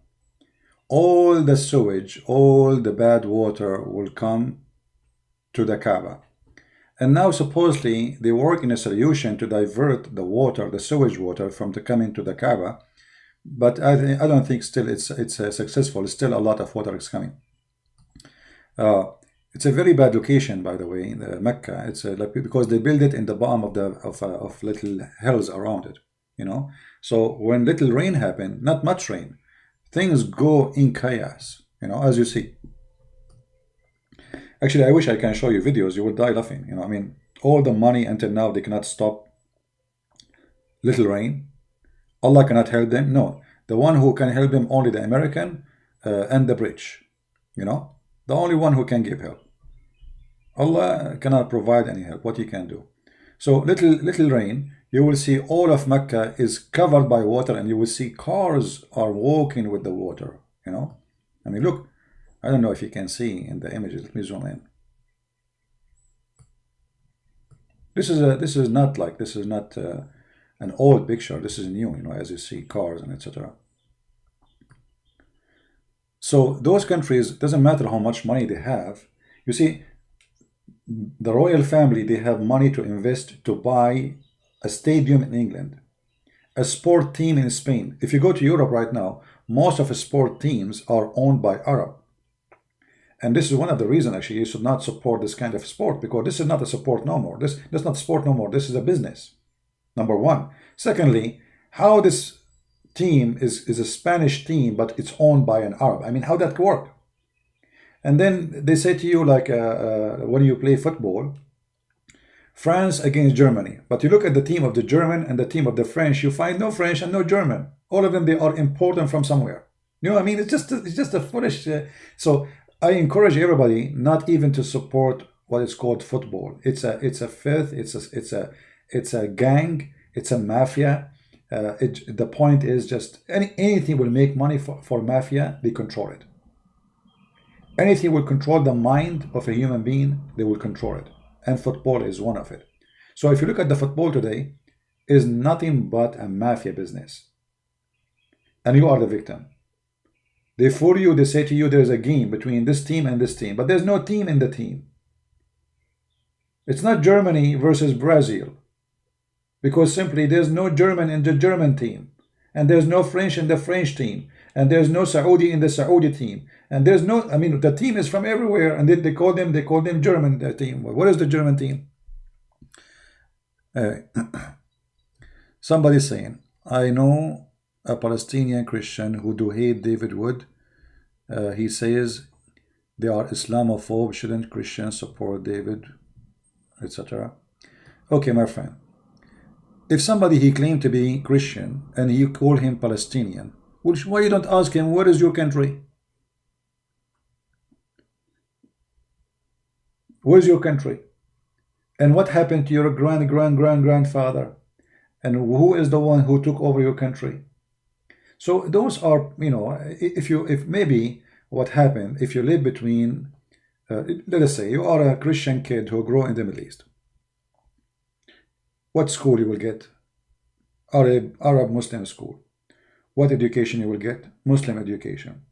All the sewage, all the bad water will come to the Kaaba. And now supposedly they work in a solution to divert the water, the sewage water, from coming to the Kaaba. But I don't think still it's successful. Still a lot of water is coming. It's a very bad location, by the way, in Mecca. It's because they build it in the bottom of little hills around it, So when little rain happen, not much rain, things go in chaos, as you see. Actually, I wish I can show you videos. You will die laughing. I mean, all the money until now, they cannot stop little rain. Allah cannot help them. No, the one who can help them, only the American and the British. The only one who can give help. Allah cannot provide any help. What he can do? So little rain, you will see all of Mecca is covered by water, and you will see cars are walking with the water. I mean, look. I don't know if you can see in the images. Let me zoom in. This is not an old picture. This is new, as you see cars and etc. So those countries, doesn't matter how much money they have. You see, the royal family, they have money to invest to buy a stadium in England, a sport team in Spain. If you go to Europe right now, most of the sport teams are owned by Arab. And this is one of the reasons, actually, you should not support this kind of sport, because this is not a sport no more. That's not sport no more. This is a business, number one. Secondly, how this team is a Spanish team, but it's owned by an Arab. I mean, how that work? And then they say to you, like when you play football, France against Germany, but you look at the team of the German and the team of the French, you find no French and no German. All of them, they are important from somewhere. You know what I mean? It's just a foolish. So I encourage everybody not even to support what is called football. It's a filth. It's a gang. It's a mafia. The point is just anything will make money for mafia. They control it. Anything will control the mind of a human being. They will control it, and football is one of it. So if you look at the football today, is nothing but a mafia business, and you are the victim. They fool you. They say to you, there's a game between this team and this team, but there's no team in the team. It's not Germany versus Brazil, because simply there's no German in the German team, and there's no French in the French team, and there's no Saudi in the Saudi team, and there's no, I mean, the team is from everywhere, and they call them German team. What is the German team? Somebody saying, I know a Palestinian Christian who do hate David Wood. He says they are Islamophobe. Shouldn't Christians support David, etc.? Okay, my friend. If somebody he claimed to be Christian and you call him Palestinian, why you don't ask him, what is your country? Where's your country? And what happened to your grandfather? And who is the one who took over your country? So those are, you know, if maybe what happened, if you live between, let us say you are a Christian kid who grew in the Middle East. What school you will get? Arab Muslim school. What education you will get? Muslim education.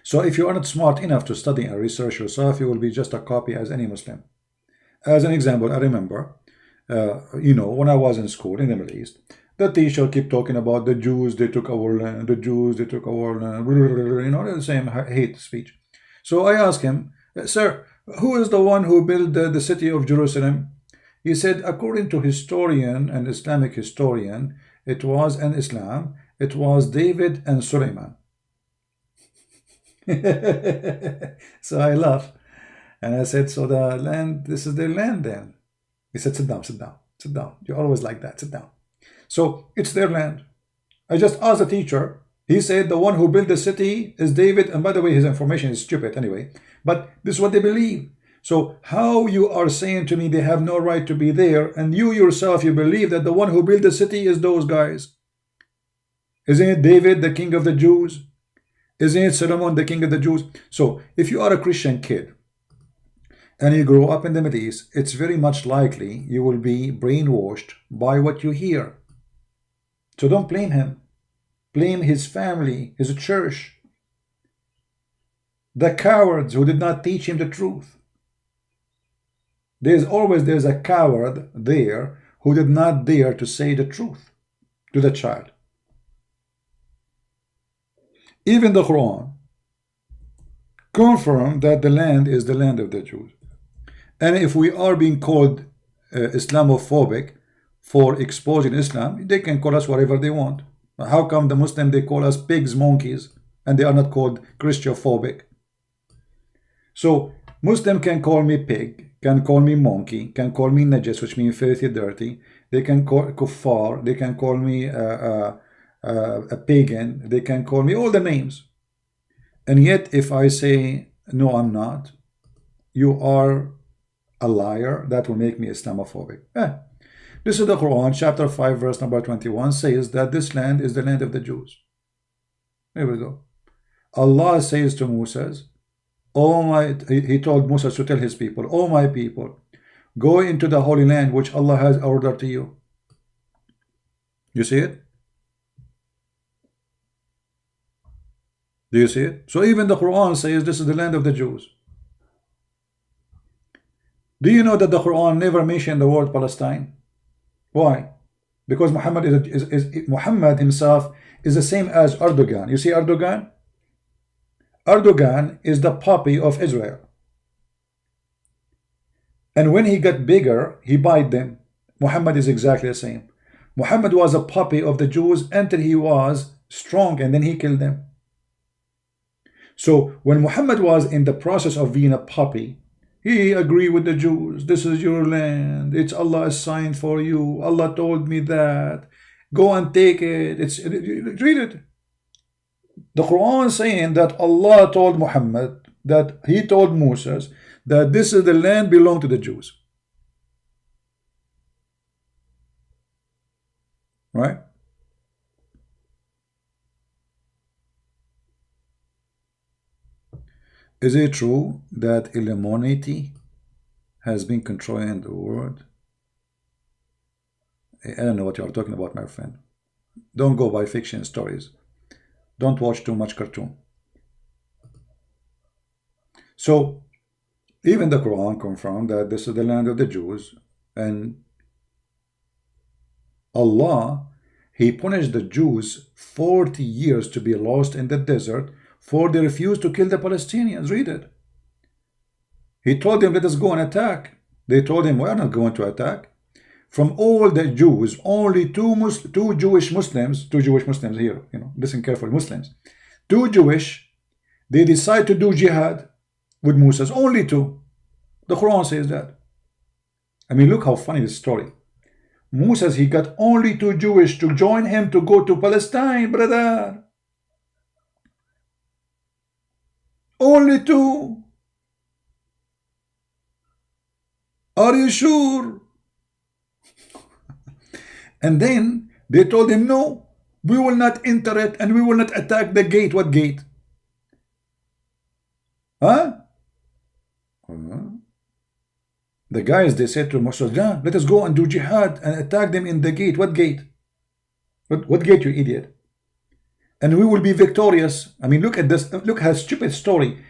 So if you are not smart enough to study and research yourself, you will be just a copy as any Muslim. As an example, I remember, you know, when I was in school in the Middle East, the teacher kept talking about the Jews, they took our land, the Jews, they took our land, you know, the same hate speech. So I asked him, sir, who is the one who built the city of Jerusalem? He said, according to historian, an Islamic historian, it was an Islam, it was David and Sulaiman. So I laughed. And I said, so the land, this is their land then? He said, sit down, sit down, sit down. You're always like that, sit down. So it's their land. I just asked the teacher. He said the one who built the city is David. And by the way, his information is stupid anyway. But this is what they believe. So how you are saying to me they have no right to be there, and you yourself, you believe that the one who built the city is those guys? Isn't it David, the king of the Jews? Isn't it Solomon, the king of the Jews? So if you are a Christian kid and you grow up in the Middle East, it's very much likely you will be brainwashed by what you hear. So don't blame him. Blame his family, his church, the cowards who did not teach him the truth. There's a coward there who did not dare to say the truth to the child. Even the Quran confirmed that the land is the land of the Jews. And if we are being called Islamophobic for exposing Islam, they can call us whatever they want. How come the Muslim, they call us pigs, monkeys, and they are not called Christiophobic? So Muslim can call me pig, can call me monkey, can call me najas, which means filthy, dirty. They can call kuffar, they can call me a pagan, they can call me all the names. And yet if I say, no, I'm not, you are a liar, that will make me Islamophobic. This is the Quran, chapter 5, verse number 21, says that this land is the land of the Jews. There we go. Allah says to Moses, he told Moses to tell his people, oh my people, go into the holy land which Allah has ordered to you. You see it? Do you see it? So even the Quran says this is the land of the Jews. Do you know that the Quran never mentioned the word Palestine? Why? Because Muhammad Muhammad himself is the same as Erdogan. You see Erdogan? Erdogan is the puppy of Israel. And when he got bigger, he bite them. Muhammad is exactly the same. Muhammad was a puppy of the Jews until he was strong, and then he killed them. So when Muhammad was in the process of being a puppy, he agreed with the Jews. This is your land. It's Allah's sign for you. Allah told me that. Go and take it. Read it. The Quran saying that Allah told Muhammad, that he told Moses, that this is the land belong to the Jews. Right? Is it true that Illuminati has been controlling the world? I don't know what you are talking about, my friend. Don't go by fiction stories. Don't watch too much cartoon. So, even the Quran confirmed that this is the land of the Jews, and Allah, He punished the Jews 40 years to be lost in the desert, for they refused to kill the Palestinians. Read it. He told them, let us go and attack. They told him, we are not going to attack. From all the Jews, only two Jewish Muslims here, listen carefully, Muslims, two Jewish, they decide to do jihad with Moses. Only two. The Quran says that. I mean, look how funny this story. Moses, he got only two Jewish to join him to go to Palestine, brother. Only two. Are you sure? And then they told him, no, we will not enter it and we will not attack the gate. What gate? Huh? The guys, they said to Moses, let us go and do jihad and attack them in the gate. What gate? What gate, you idiot? And we will be victorious. I mean, look at this. Look how stupid story.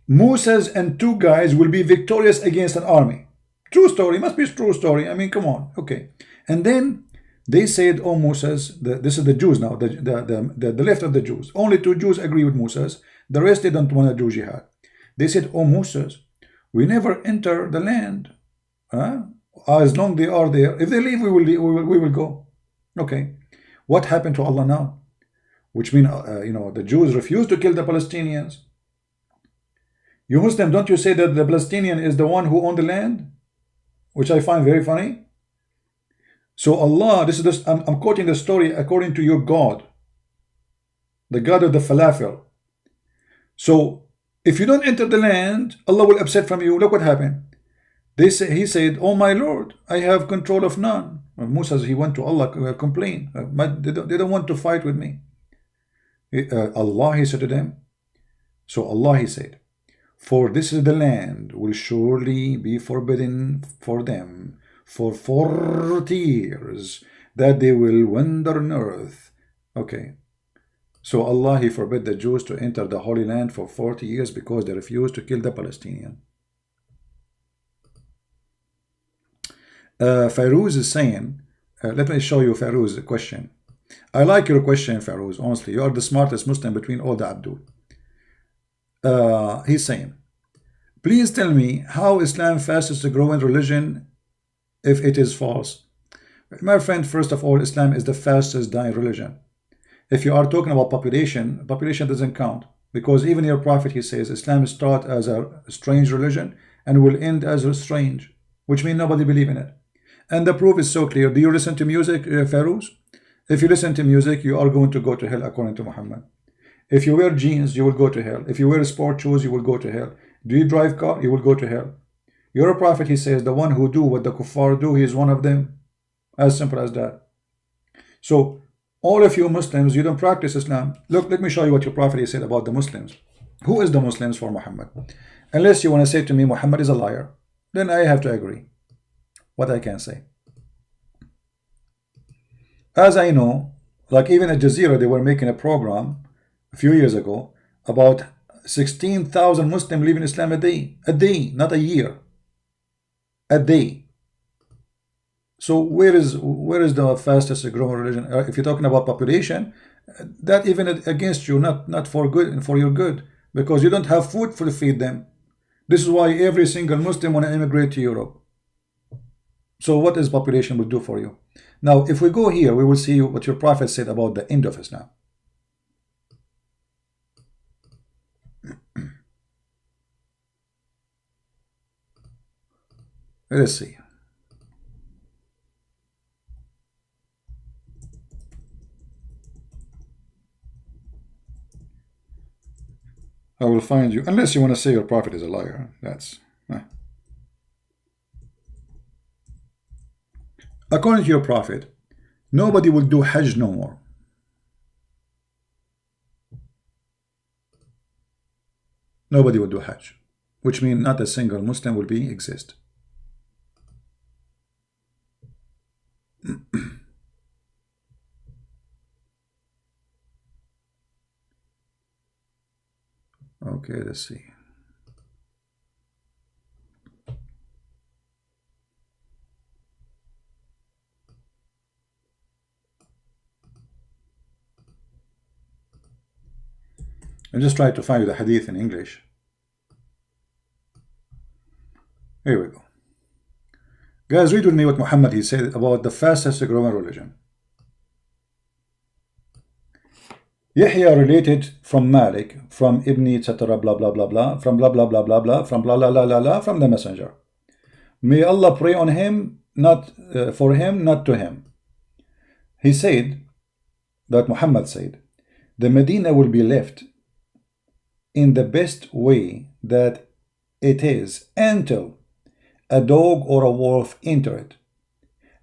Moses and two guys will be victorious against an army. True story. Must be a true story. I mean, come on. Okay. And then they said, oh, Moses, this is the Jews now, the left of the Jews. Only two Jews agree with Moses. The rest, they don't want to do jihad. They said, oh, Moses, we never enter the land. As long they are there. If they leave, we will go. Okay. What happened to Allah now? Which means, the Jews refuse to kill the Palestinians. You Muslim, don't you say that the Palestinian is the one who owned the land? Which I find very funny. So Allah, I'm quoting the story according to your God, the God of the falafel. So if you don't enter the land, Allah will upset from you. Look what happened. He said, oh my Lord, I have control of none. Musa, he went to Allah, complain. They don't want to fight with me. Allah, he said to them. So Allah, he said, for this is the land will surely be forbidden for them for 40 years, that they will wander on earth. Okay. So Allah, he forbid the Jews to enter the Holy Land for 40 years because they refused to kill the Palestinian. Fairuz is saying, let me show you Fairuz's question. I like your question, Fairuz, honestly. You are the smartest Muslim between all the Abdul. He's saying, please tell me how Islam fastest to grow in religion if it is false. My friend, first of all, Islam is the fastest dying religion. If you are talking about population, population doesn't count, because even your prophet, he says Islam is taught as a strange religion and will end as a strange, which means nobody believes in it. And the proof is so clear. Do you listen to music, Fairuz? If you listen to music, you are going to go to hell according to Muhammad. If you wear jeans, you will go to hell. If you wear sport shoes, you will go to hell. Do you drive car? You will go to hell. Your prophet, he says, the one who do what the kuffar do, he is one of them. As simple as that. So, all of you Muslims, you don't practice Islam. Look, let me show you what your prophet, he said about the Muslims. Who is the Muslims for Muhammad? Unless you want to say to me, Muhammad is a liar, then I have to agree. What I can say. As I know, like even at Jazeera, they were making a program a few years ago about 16,000 Muslims leaving Islam a day, not a year, a day. So where is the fastest growing religion? If you're talking about population, that even against you, not for good, for your good, because you don't have food to feed them. This is why every single Muslim want to immigrate to Europe. So what is population will do for you? Now, if we go here, we will see what your prophet said about the end of Islam. Let's see. I will find you, unless you want to say your prophet is a liar. That's according to your prophet, nobody will do Hajj no more. Nobody will do Hajj, which means not a single Muslim will exist. Okay, let's see. I just tried to find the hadith in English. Here we go. Guys, read with me what Muhammad he said about the fastest growing religion. Yahya related from Malik, from Ibn etc. blah blah blah blah, from blah blah blah blah blah, from blah blah blah blah blah, from the messenger. May Allah pray on him, not for him, not to him. He said that Muhammad said, the Medina will be left in the best way that it is until a dog or a wolf enter it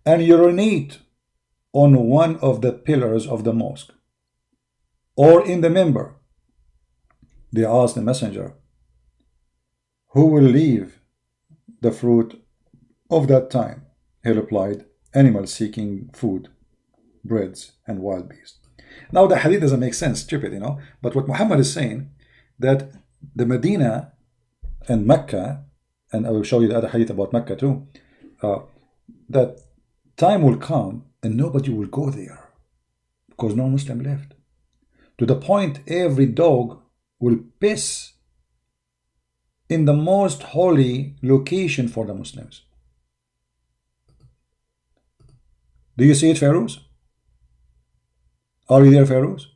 and urinate on one of the pillars of the mosque or in the member. They asked the messenger, who will leave the fruit of that time? He replied, animals seeking food, birds and wild beasts. Now the hadith doesn't make sense, stupid, you know, but what Muhammad is saying, that the Medina and Mecca, and I will show you the other hadith about Mecca too, that time will come and nobody will go there because no Muslim left. To the point every dog will piss in the most holy location for the Muslims. Do you see it, Pharaohs? Are you there, Pharaohs?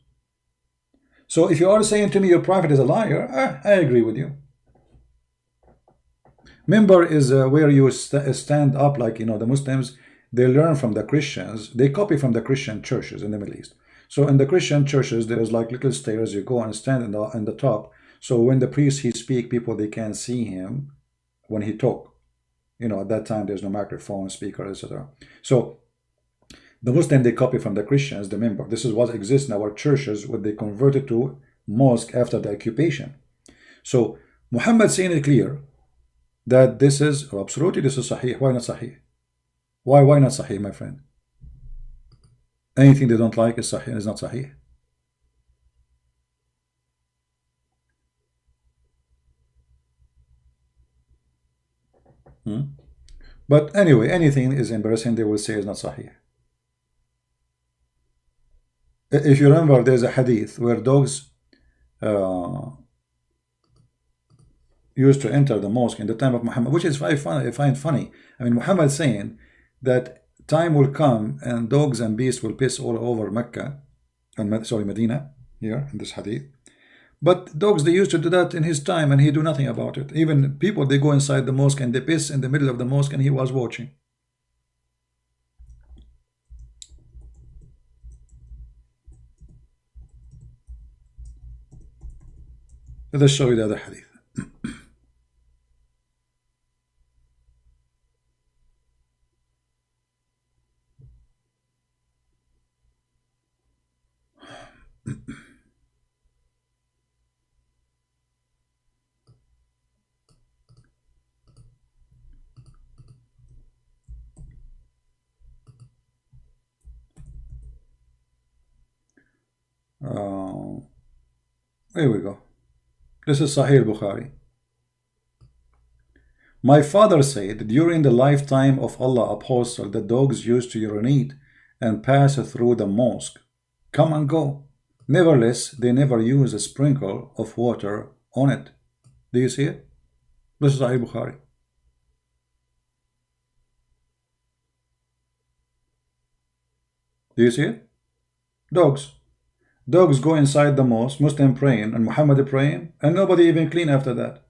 So if you are saying to me your prophet is a liar, I agree with you. Member is where you stand up, like, you know, the Muslims, they learn from the Christians, they copy from the Christian churches in the Middle East. So in the Christian churches, there is like little stairs, you go and stand in the top. So when the priest he speak, people they can see him when he talk. You know, at that time there's no microphone, speaker, etc. So the Muslim they copy from the Christians, the member. This is what exists in our churches, what they converted to mosque after the occupation. So Muhammad saying it clear that this is absolutely this is Sahih. Why not Sahih? Why not Sahih, my friend? Anything they don't like is Sahih, is not Sahih. But anyway, anything is embarrassing, they will say is not Sahih. If you remember, there's a hadith where dogs used to enter the mosque in the time of Muhammad, which is I find funny. I mean, Muhammad saying that time will come and dogs and beasts will piss all over Mecca, and sorry, Medina, here in this hadith. But dogs, they used to do that in his time and he do nothing about it. Even people, they go inside the mosque and they piss in the middle of the mosque and he was watching. Let us show you the other hadith. Here we go. This is Sahih al-Bukhari. My father said, during the lifetime of Allah Apostle, the dogs used to urinate and pass through the mosque, come and go. Nevertheless, they never use a sprinkle of water on it. Do you see it? This is Sahih Bukhari. Do you see it? Dogs. Dogs go inside the mosque, Muslim praying and Muhammad praying, and nobody even clean after that.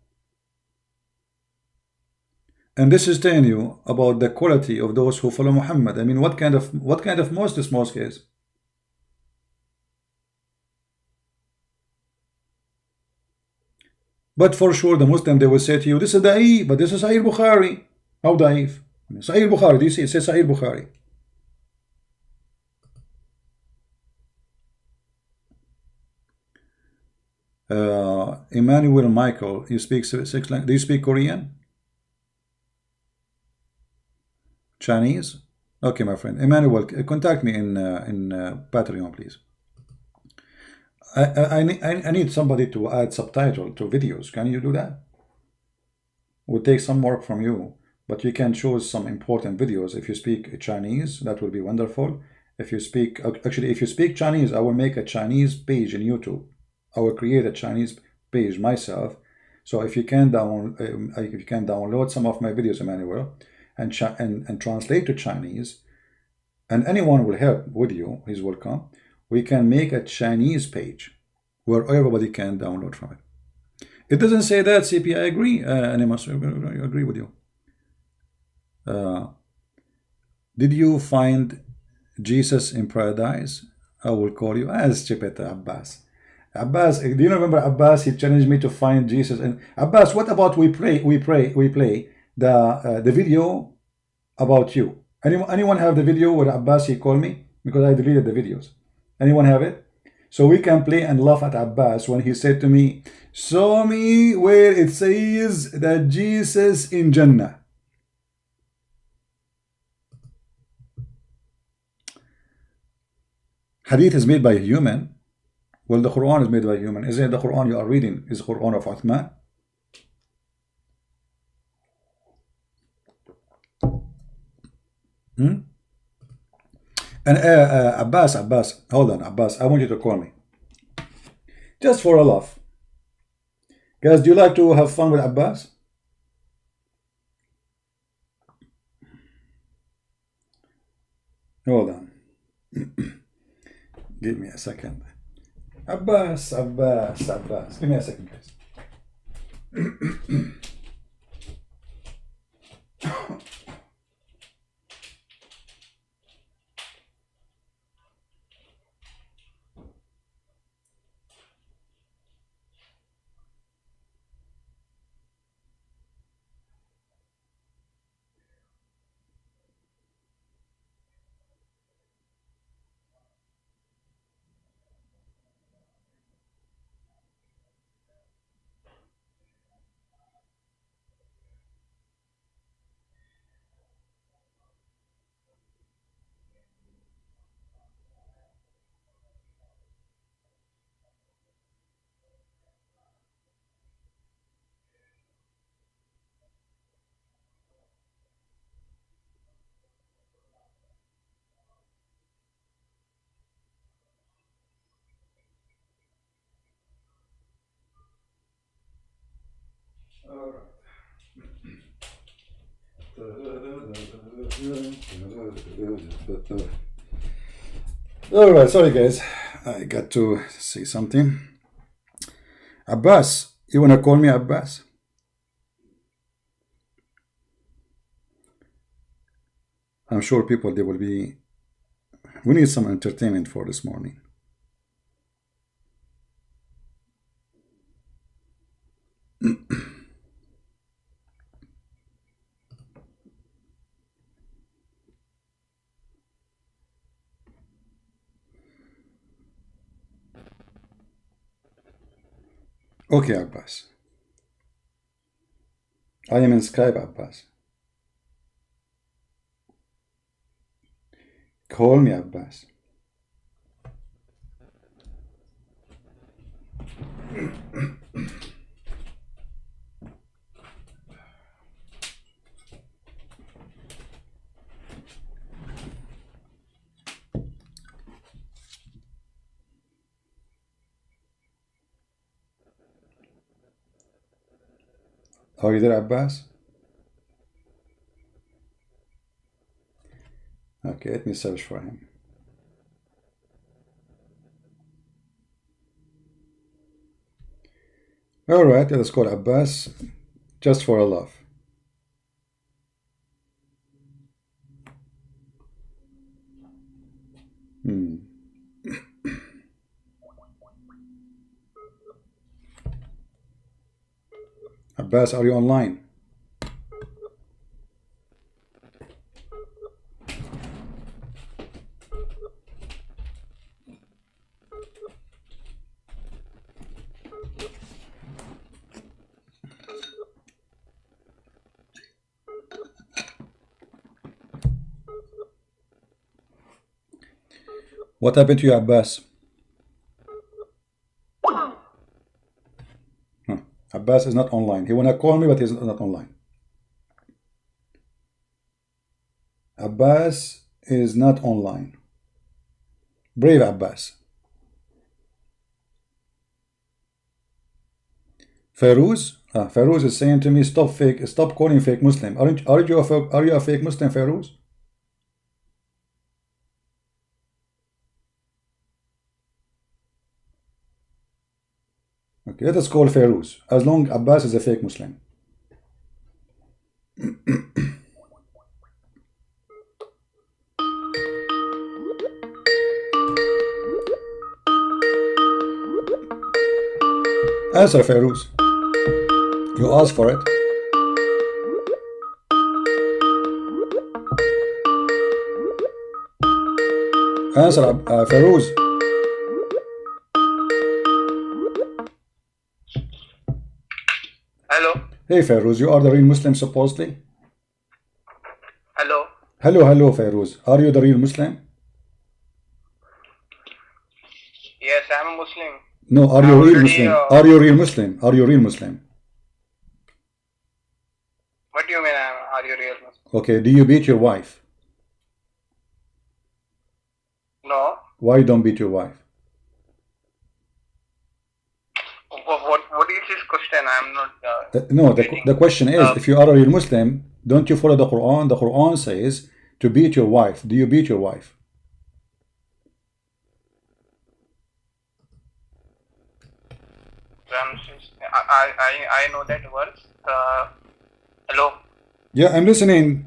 And this is telling you about the quality of those who follow Muhammad. I mean, what kind of mosque this mosque is? But for sure, the Muslim, they will say to you, this is da'if, but this is Sahih Bukhari. How da'if? Sahih Bukhari, do you see? It says Sahih Bukhari. Emmanuel Michael, you speak 6 languages. Do you speak Korean? Chinese? Okay, my friend. Emmanuel, contact me in Patreon, please. I need somebody to add subtitle to videos. Can you do that? It would take some work from you, but you can choose some important videos. If you speak Chinese, that would be wonderful. If you speak, actually, if you speak Chinese, I will make a Chinese page in YouTube. I will create a Chinese page myself. So if you can download some of my videos, Emmanuel, and translate to Chinese, and anyone will help with you, he's welcome. We can make a Chinese page where everybody can download from it. It doesn't say that, CP. I agree. And I must agree with you. Did you find Jesus in paradise? I will call you as Chipeta Abbas. Abbas, do you remember Abbas? He challenged me to find Jesus. And Abbas, what about we play the video about you? Anyone have the video where Abbas he called me? Because I deleted the videos. Anyone have it? So we can play and laugh at Abbas when he said to me, show me where it says that Jesus in Jannah. Hadith is made by a human. Well, the Quran is made by a human. Isn't it the Quran you are reading is the Quran of Uthman? And Abbas, hold on, Abbas, I want you to call me. Just for a laugh. Guys, do you like to have fun with Abbas? Hold on. Give me a second. Abbas. Give me a second, guys. Alright, sorry guys, I got to see something. Abbas, you wanna call me Abbas? I'm sure people, they will be, we need some entertainment for this morning. Okay, Abbas. I am in Skype, Abbas. Call me, Abbas. Are you there, Abbas? Okay, let me search for him. Alright, let's call Abbas just for a laugh. Abbas, are you online? What happened to you, Abbas? Abbas is not online. He wanna call me, but he's not online. Abbas is not online. Brave Abbas. Feroz? Feroz is saying to me, stop calling fake Muslim. Are you a fake Muslim, Feroz? Okay, let us call Feroz, as long Abbas is a fake Muslim. Answer, Feroz. You asked for it. Answer, Feroz. Hello. Hey, Feroz, you are the real Muslim, supposedly? Hello. Hello, Feroz. Are you the real Muslim? Yes, I'm a Muslim. No, are you real Muslim? Are you real Muslim? Are you real Muslim? What do you mean, are you real Muslim? Okay, do you beat your wife? No. Why you don't beat your wife? What is this question? I'm not... No, the question is, if you are a real Muslim, don't you follow the Quran? The Quran says to beat your wife. Do you beat your wife? I know that verse. Hello? Yeah, I'm listening.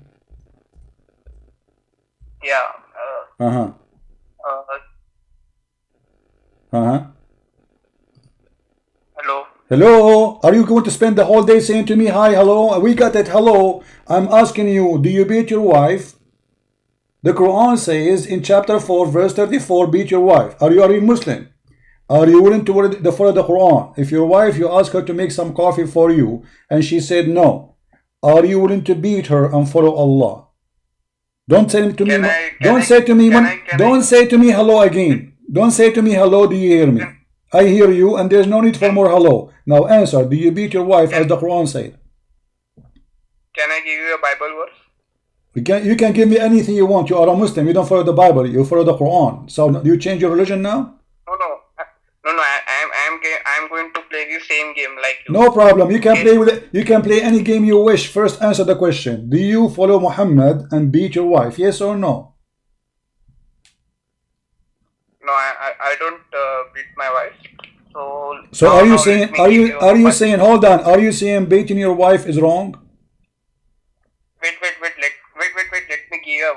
Yeah. Uh-huh. Hello? Hello? Are you going to spend the whole day saying to me, hi, hello? We got it, hello. I'm asking you, do you beat your wife? The Quran says in chapter 4, verse 34, beat your wife. Are you a real Muslim? Are you willing to follow the Quran? If your wife, you ask her to make some coffee for you, and she said no, are you willing to beat her and follow Allah? Don't say to me, don't say to me hello again. Don't say to me hello, do you hear me? I hear you, and there's no need for more hello. Now answer, do you beat your wife as the Quran said? Can I give you a Bible verse? You can give me anything you want. You are a Muslim, you don't follow the Bible, you follow the Quran. So do you change your religion now? No, I'm going to play the same game like you. No problem. You can play with it. You can play any game you wish. First, answer the question. Do you follow Muhammad and beat your wife? Yes or no? No, I don't beat my wife. So are you saying? Are you saying? Hold on. Are you saying beating your wife is wrong? Wait. Let me give you a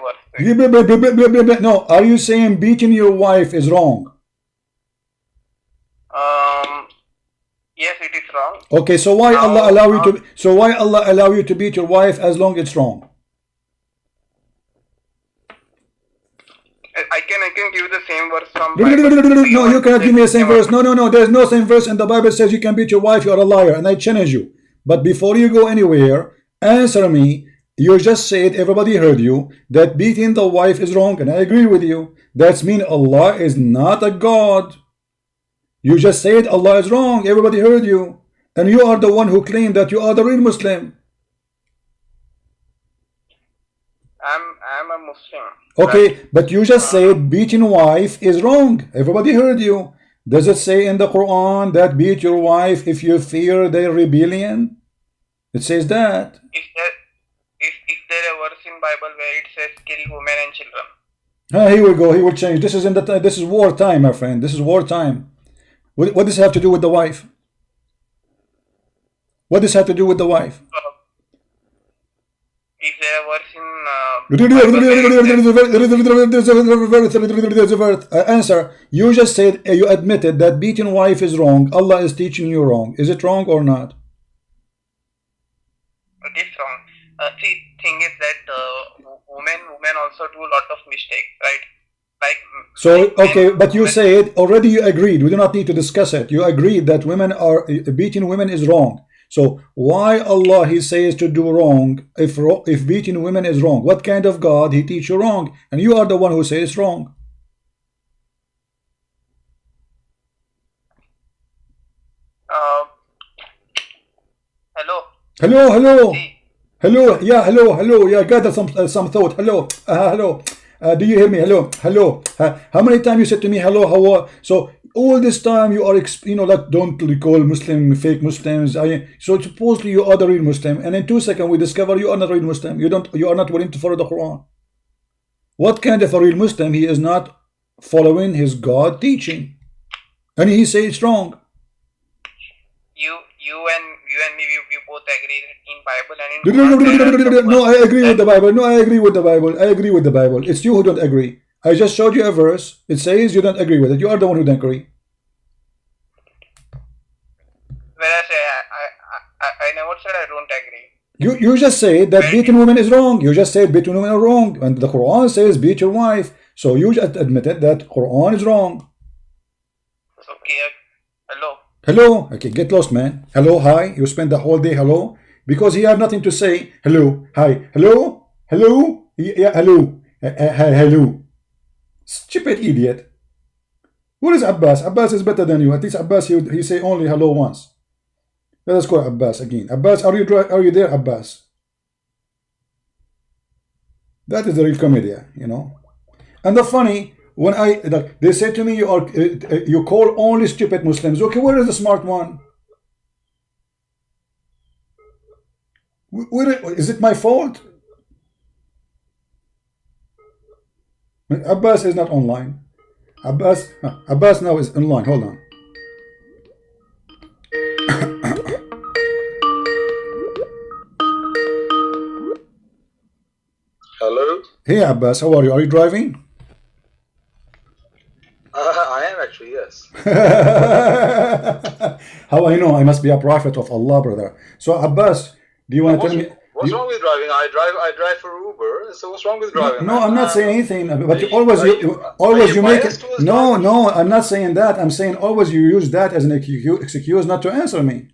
verse. No. Are you saying beating your wife is wrong? Yes, it is wrong. Okay, so why Allah allow you to? So why Allah allow you to beat your wife as long it's wrong? I can give the same verse from. No, you cannot give me the same verse. No. There's no same verse, and the Bible says you can beat your wife. You are a liar, and I challenge you. But before you go anywhere, answer me. You just said, everybody heard you, that beating the wife is wrong, and I agree with you. That means Allah is not a God. You just said Allah is wrong. Everybody heard you. And you are the one who claimed that you are the real Muslim. I'm a Muslim. Okay, but you just said beating wife is wrong. Everybody heard you. Does it say in the Quran that beat your wife if you fear their rebellion? It says that. Is there a verse in Bible where it says kill women and children? Here we go. He will change. This is this is war time, my friend. This is war time. What does this have to do with the wife? What does this have to do with the wife? Is there a verse in answer. You just said, you admitted that beating wife is wrong. Allah is teaching you wrong. Is it wrong or not? also do a lot of mistakes, right? Like so, okay, but you said already you agreed. We do not need to discuss it. You agreed that women are beating women is wrong. So why Allah He says to do wrong if beating women is wrong? What kind of God He teach you wrong? And you are the one who says it's wrong. Hello. Yeah, hello. Yeah, gather some thought. Hello. Do you hear me? Hello. How many times you said to me hello? How are? So all this time you are, like don't recall Muslim, fake Muslims. So supposedly you are the real Muslim, and in 2 seconds we discover you are not a real Muslim. You are not willing to follow the Quran. What kind of a real Muslim? He is not following his God teaching, and he says it's wrong. You and me, we both agree in Bible and in No, I agree with the Bible. I agree with the Bible. It's you who don't agree. I just showed you a verse. It says you don't agree with it. You are the one who don't agree. Whereas I never said I don't agree. You just said that beating women is wrong. You just said beating women are wrong, and the Quran says beat your wife. So you just admitted that Quran is wrong. Okay. Hello. Okay, get lost, man. Hello, hi. You spend the whole day hello because he have nothing to say. Hello, hi, hello. Yeah, hello. Hello. Stupid idiot. Where is Abbas? Abbas is better than you. At least Abbas he say only hello once. Let us call Abbas again. Abbas, are you there, Abbas? That is the real comedy, And the funny. When they say to me, you call only stupid Muslims. Okay, where is the smart one? Is it my fault? Abbas is not online. Abbas now is online. Hold on. Hello. Hey Abbas, how are you? Are you driving? I am actually, yes. How I know? I must be a prophet of Allah, brother. So Abbas, do you want to tell me? What's wrong with driving? I drive for Uber. So what's wrong with driving? No, I'm not saying anything. But you make it. No, I'm not saying that. I'm saying always you use that as an excuse not to answer me.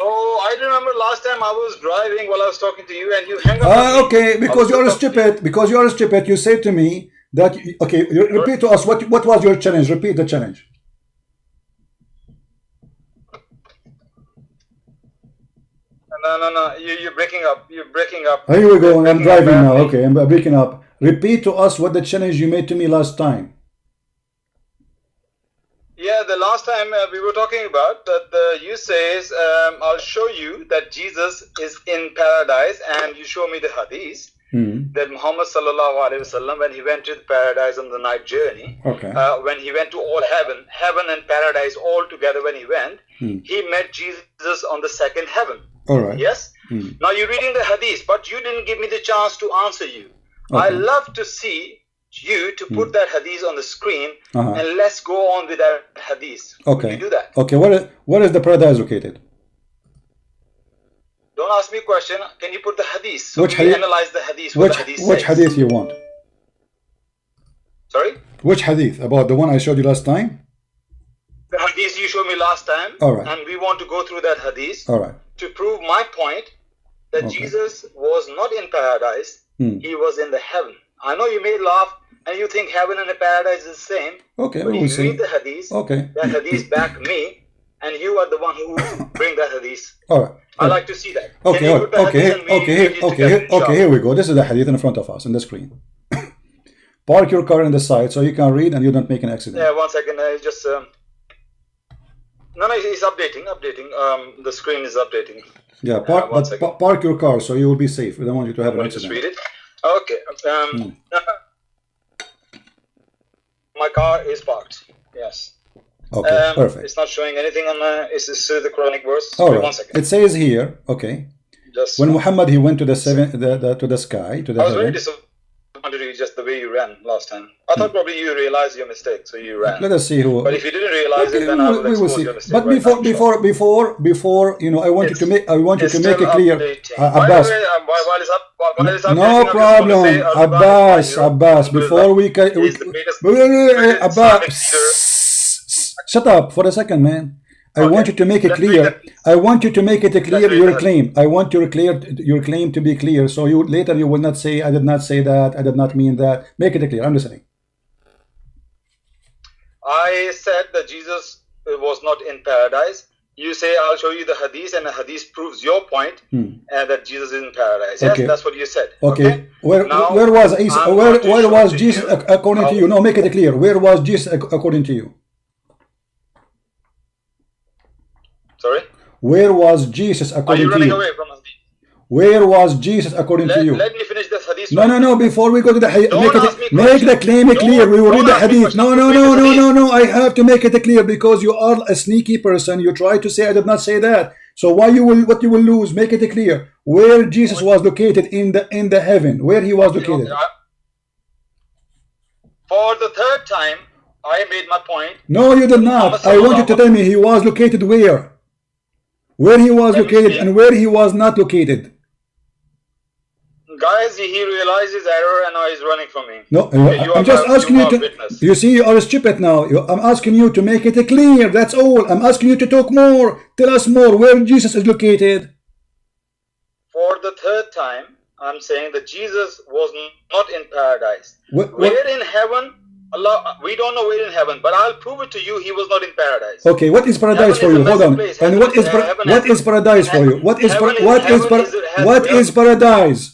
Oh, I remember last time I was driving while I was talking to you, and you hang up. Okay, because you are stupid. Because you are stupid. You say to me. Okay, repeat to us what was your challenge. Repeat the challenge. No. You're breaking up. Here we go. I'm driving now. Okay, I'm breaking up. Repeat to us what the challenge you made to me last time. Yeah, the last time we were talking about that you says I'll show you that Jesus is in paradise, and you show me the hadith. That Muhammad sallallahu alaihi wasallam, when he went to the paradise on the night journey, when he went to all heaven and paradise all together, when he went, he met Jesus on the second heaven. All right. Yes. Now you're reading the hadith, but you didn't give me the chance to answer you. I love to see you to put that hadith on the screen, and let's go on with that hadith. Okay. Will you do that? Okay. Where is the paradise located? Don't ask me a question. Can you put the hadith? So which hadith? Analyze the hadith. Which hadith you want? Sorry? Which hadith? About the one I showed you last time? The hadith you showed me last time. All right. And we want to go through that hadith. All right. To prove my point that Jesus was not in paradise. He was in the heaven. I know you may laugh and you think heaven and the paradise is the same. Okay. But if you read the hadith, that hadith back me, and you are the one who bring that hadith. All right. I like to see that. Okay, here we go. This is the hadith in front of us on the screen. Park your car on the side so you can read and you don't make an accident. Yeah, 1 second. I just no, it's updating. The screen is updating. Yeah, park your car so you will be safe. We don't want you to have an accident. Just read it. Okay. My car is parked. Yes. Okay, perfect. It's not showing anything on it's the Quranic verse. All right. 1 second. It says here, okay. Just when Muhammad he went to the sky, to the I was heaven. very wanted you just the way you ran last time. I thought probably you realized your mistake, so you ran. Let us see who. But if you didn't realize it, then I will expose your mistake. But before, you know, I want you to make it clear. Abbas. No problem, Abbas. Before we can, Abbas, shut up for a second, man. I want you to make it clear. I want you to make it clear your claim. I want your claim to be clear. So you later you will not say I did not say that. I did not mean that. Make it clear. I'm listening. I said that Jesus was not in paradise. You say I'll show you the hadith, and the hadith proves your point, and that Jesus is in paradise. Yes, Okay. that's what you said. Okay. Where was Isa? Where was Jesus according to you? No, make it clear. Where was Jesus according to you? Sorry? Where was Jesus according to you? Are you running away from us? Where was Jesus according to you? Let me finish this hadith. No. Before we go to the hadith, make the claim clear. We will read the hadith. No. I have to make it clear because you are a sneaky person. You try to say I did not say that. So what you will lose? Make it clear. Where Jesus was located in the heaven. Where he was located. For the third time, I made my point. No, you did not. I want you to tell me he was located where. Where he was located and where he was not located. Guys, he realized his error and now he's running from me. No, I'm just asking you to. You see, you are stupid now. I'm asking you to make it clear. That's all. I'm asking you to talk more. Tell us more. Where Jesus is located. For the third time, I'm saying that Jesus was not in paradise. Where in heaven? Allah, we don't know where in heaven, but I'll prove it to you. He was not in paradise. Okay, what is paradise for you? Hold on. And what is paradise for you? What is paradise?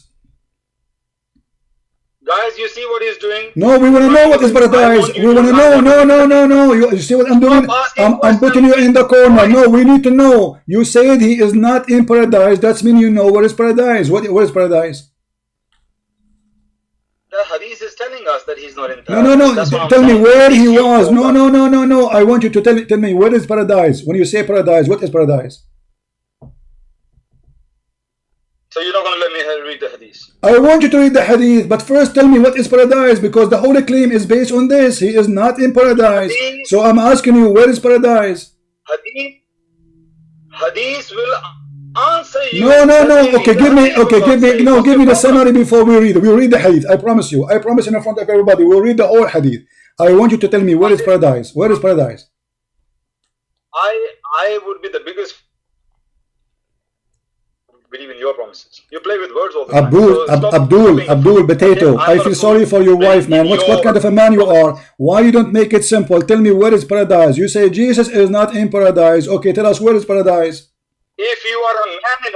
Guys, you see what he's doing? No, we want to know what is paradise. We want to know. No. You see what I'm doing? I'm putting you in the corner. No, we need to know. You said he is not in paradise. That means you know where is paradise. What is paradise? The hadith is telling us that he's not in paradise. No. Tell me where he was. No. I want you to tell me where is paradise. When you say paradise, what is paradise? So you're not going to let me read the hadith? I want you to read the hadith, but first tell me what is paradise, because the whole claim is based on this. He is not in paradise. So I'm asking you, where is paradise? Hadith will answer you. No. Okay, give me the summary before we read it. We'll read the hadith. I promise you. I promise in front of everybody. We'll read the whole hadith. I want you to tell me where is paradise. Where is paradise? I would be the biggest. Believe in your promises. You play with words all the time. Abdul, potato. I feel sorry for your wife, man. What kind of a man you are? Why you don't make it simple? Tell me where is paradise. You say Jesus is not in paradise. Okay, tell us where is paradise. If you are a man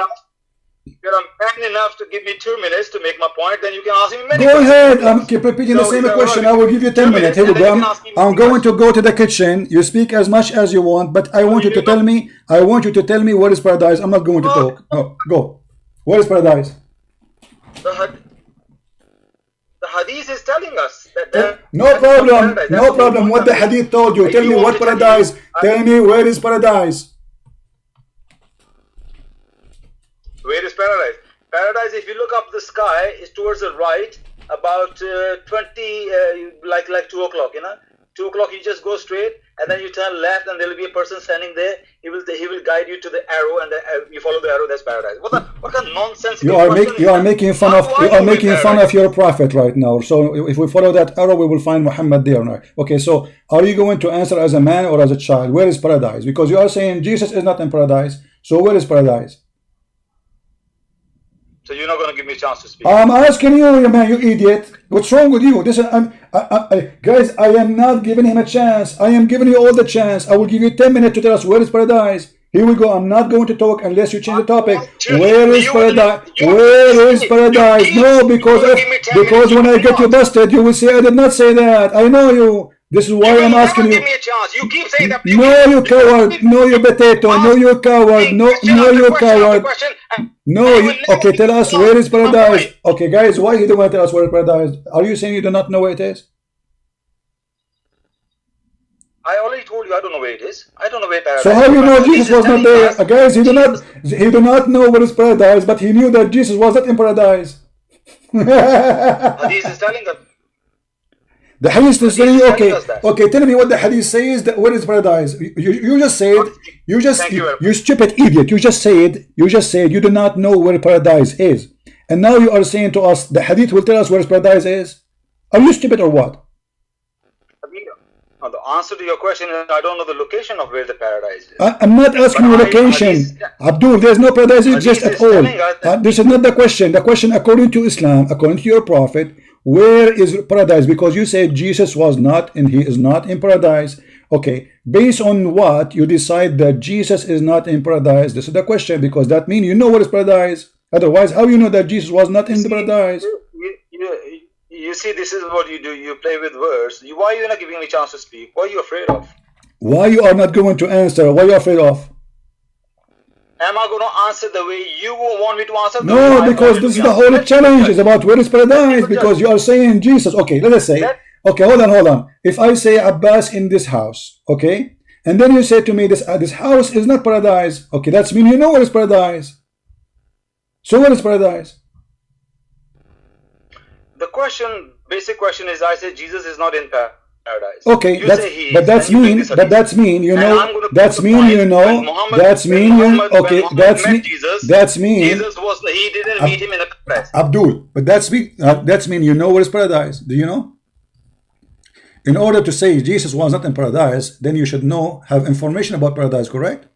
enough to give me 2 minutes to make my point, then you can ask me many questions. Go ahead. Keep repeating the same question. I will give you 10 minutes. Here we go. I'm going to go to the kitchen. You speak as much as you want, but I want you to tell me. I want you to tell me what is paradise. I'm not going to talk. No, go. Where is paradise? The hadith is telling us that. No problem. What the hadith told you. Tell me what paradise. Tell me where is paradise. Where is paradise? Paradise, if you look up the sky, is towards the right, about 20, like 2 o'clock, 2 o'clock, you just go straight, and then you turn left, and there will be a person standing there. He will guide you to the arrow, and you follow the arrow. That's paradise. What kind of nonsense? You are making fun of your prophet right now. So if we follow that arrow, we will find Muhammad there. Now. Okay, so are you going to answer as a man or as a child? Where is paradise? Because you are saying Jesus is not in paradise. So where is paradise? So you're not going to give me a chance to speak. I'm asking you, man, you idiot. What's wrong with you? Guys, I am not giving him a chance. I am giving you all the chance. I will give you 10 minutes to tell us where is paradise. Here we go. I'm not going to talk unless you change the topic. Where is paradise? Where is paradise? No, because when I get you busted, you will say I did not say that. I know you. This is why I'm asking you. Give me a chance. You keep saying that. No, you coward. No, you potato. No, you coward. No, you coward. No, okay, tell us where is paradise. Okay, guys, why you don't want to tell us where is paradise? Are you saying you do not know where it is? I already told you I don't know where it is. I don't know where paradise is. So how you know Jesus was not there? Guys, he do not know where is paradise, but he knew that Jesus was not in paradise. Hadith is telling us. The hadith is telling you, okay, tell me what the hadith says, that where is paradise? You just said, you stupid idiot, you just said you do not know where paradise is. And now you are saying to us, the hadith will tell us where paradise is? Are you stupid or what? The answer to your question is, I don't know the location of where the paradise is. I'm not asking you location. Abdul, there's no paradise exist at all. This is not the question. The question, according to Islam, according to your prophet, where is paradise? Because you said Jesus was not and he is not in paradise. Okay, based on what you decide that Jesus is not in paradise? This is the question, because that means you know what is paradise. Otherwise, how you know that Jesus was not in the paradise? You see, this is what you do. You play with words. Why are you not giving me a chance to speak? What are you afraid of? Why you are not going to answer? What are you afraid of? Am I going to answer the way you want me to answer? No, because this is the whole challenge is about where is paradise, because you are saying Jesus. Okay, let us say, okay, hold on. If I say Abbas in this house, okay, and then you say to me this house is not paradise, okay, that's mean you know what is paradise. So what is paradise? The question, basic question is, I say Jesus is not in paradise. Okay, that's mean you know, that's mean you know, that's mean you, okay, that's mean, Jesus was, he didn't meet him in the paradise. Abdul, but that's mean you know what is paradise. Do you know? In order to say Jesus was not in paradise, then you should have information about paradise, correct?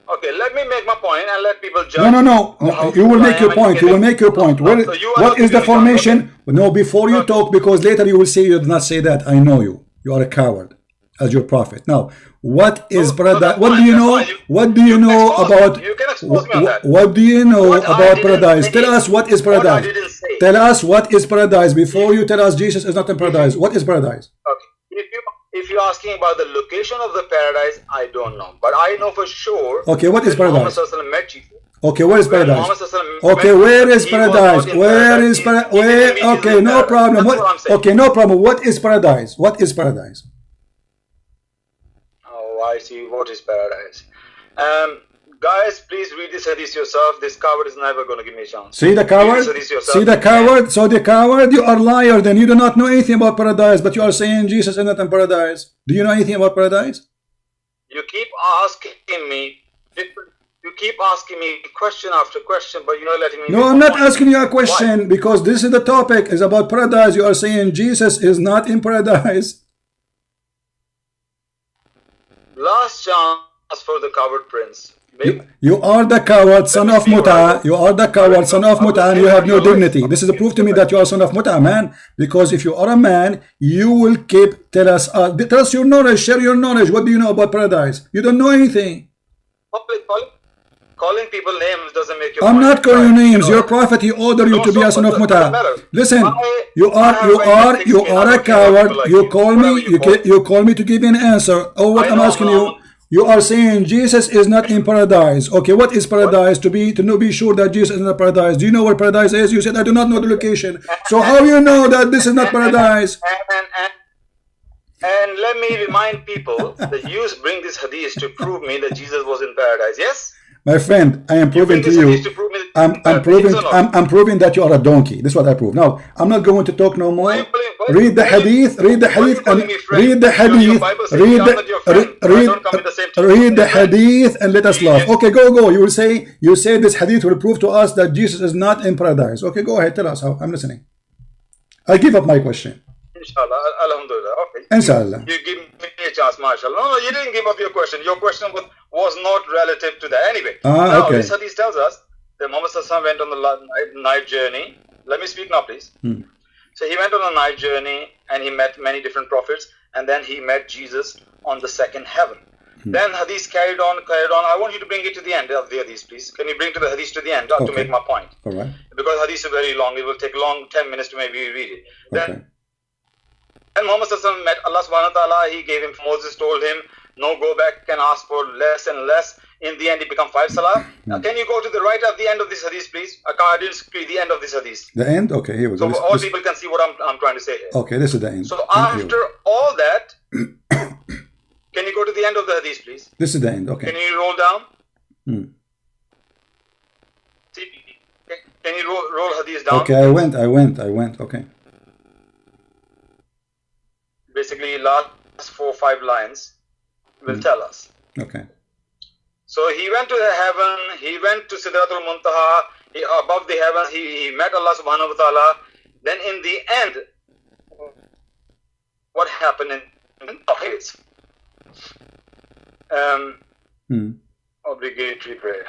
Okay, let me make my point and let people judge. No. You will make your point. You will make your point. What is the formation? No, before you talk, because later you will say you did not say that. I know you. You are a coward, as your prophet. Now, what is paradise? What do you know? What do you know about? You can expose me on that. What do you know about paradise? Tell us what is paradise. Tell us what is paradise before you tell us Jesus is not in paradise. What is paradise? Okay. If you're asking about the location of the paradise, I don't know. But I know for sure. Okay, what is paradise? Muhammad met Jesus. Okay, where is paradise? Okay, where is paradise? Where is paradise? Where? Okay, no problem. Okay, no problem. What is paradise? What is paradise? Oh, I see. What is paradise? Guys, please read this hadith yourself. This coward is never going to give me a chance. See the coward? See the coward? So the coward, you are liar. Then you do not know anything about paradise, but you are saying Jesus is not in paradise. Do you know anything about paradise? You keep asking me. You keep asking me question after question, but you're not letting me. No, I'm not asking you a question because this is the topic. Is about paradise. You are saying Jesus is not in paradise. Last chance for the coward prince. You are the coward son of Muta. You are the coward son of Muta, and you have no dignity. This is a proof to me that you are son of Muta, man. Because if you are a man, you will tell us your knowledge, share your knowledge. What do you know about paradise? You don't know anything. Calling people names doesn't make you. I'm not calling you names. Your prophet, he ordered you to be a son of Muta. Listen, you are a coward. You call me to give you an answer. Oh, what I'm asking you. You are saying Jesus is not in paradise. Okay, what is paradise? To be sure that Jesus is in the paradise. Do you know where paradise is? You said I do not know the location. So how you know that this is not paradise? And let me remind people that you bring this hadith to prove me that Jesus was in paradise. Yes? My friend, I am proving to you. I'm proving that you are a donkey. This is what I prove. Now, I'm not going to talk no more. Read the hadith. Read the hadith and read the hadith. Read the hadith and let us laugh. Okay, go. You say this hadith will prove to us that Jesus is not in paradise. Okay, go ahead. Tell us how. I'm listening. I give up my question. Inshallah, alhamdulillah. Okay. Inshallah. You give me a chance, mashallah. No, you didn't give up your question. Your question was not relative to that. Anyway, now this hadith tells us that Muhammad went on the night journey. Let me speak now, please. So he went on a night journey and he met many different prophets, and then he met Jesus on the second heaven. Then hadith carried on. I want you to bring it to the end of the hadith, please. Can you bring to the hadith to the end to make my point? All right. Because hadith is very long. It will take 10 minutes to maybe read it. Then Muhammad met Allah subhanahu wa ta'ala. He gave him, Moses told him, no, go back and ask for less and less. In the end, it became 5 salah. Now, can you go to the right of the end of this hadith, please? I didn't speak the end of this hadith. The end? Okay, here we go. So all people can see what I'm trying to say here. Okay, this is the end. So after all that, can you go to the end of the hadith, please? This is the end, okay. Can you roll down? See, can you roll hadith down? Okay, I went. Okay. Basically, last 4 or 5 lines will tell us. Okay. So he went to the heaven. He went to Sidratul Muntaha. Above the heaven, he met Allah Subhanahu wa Taala. Then in the end, what happened in Tawheed? Obligatory prayer.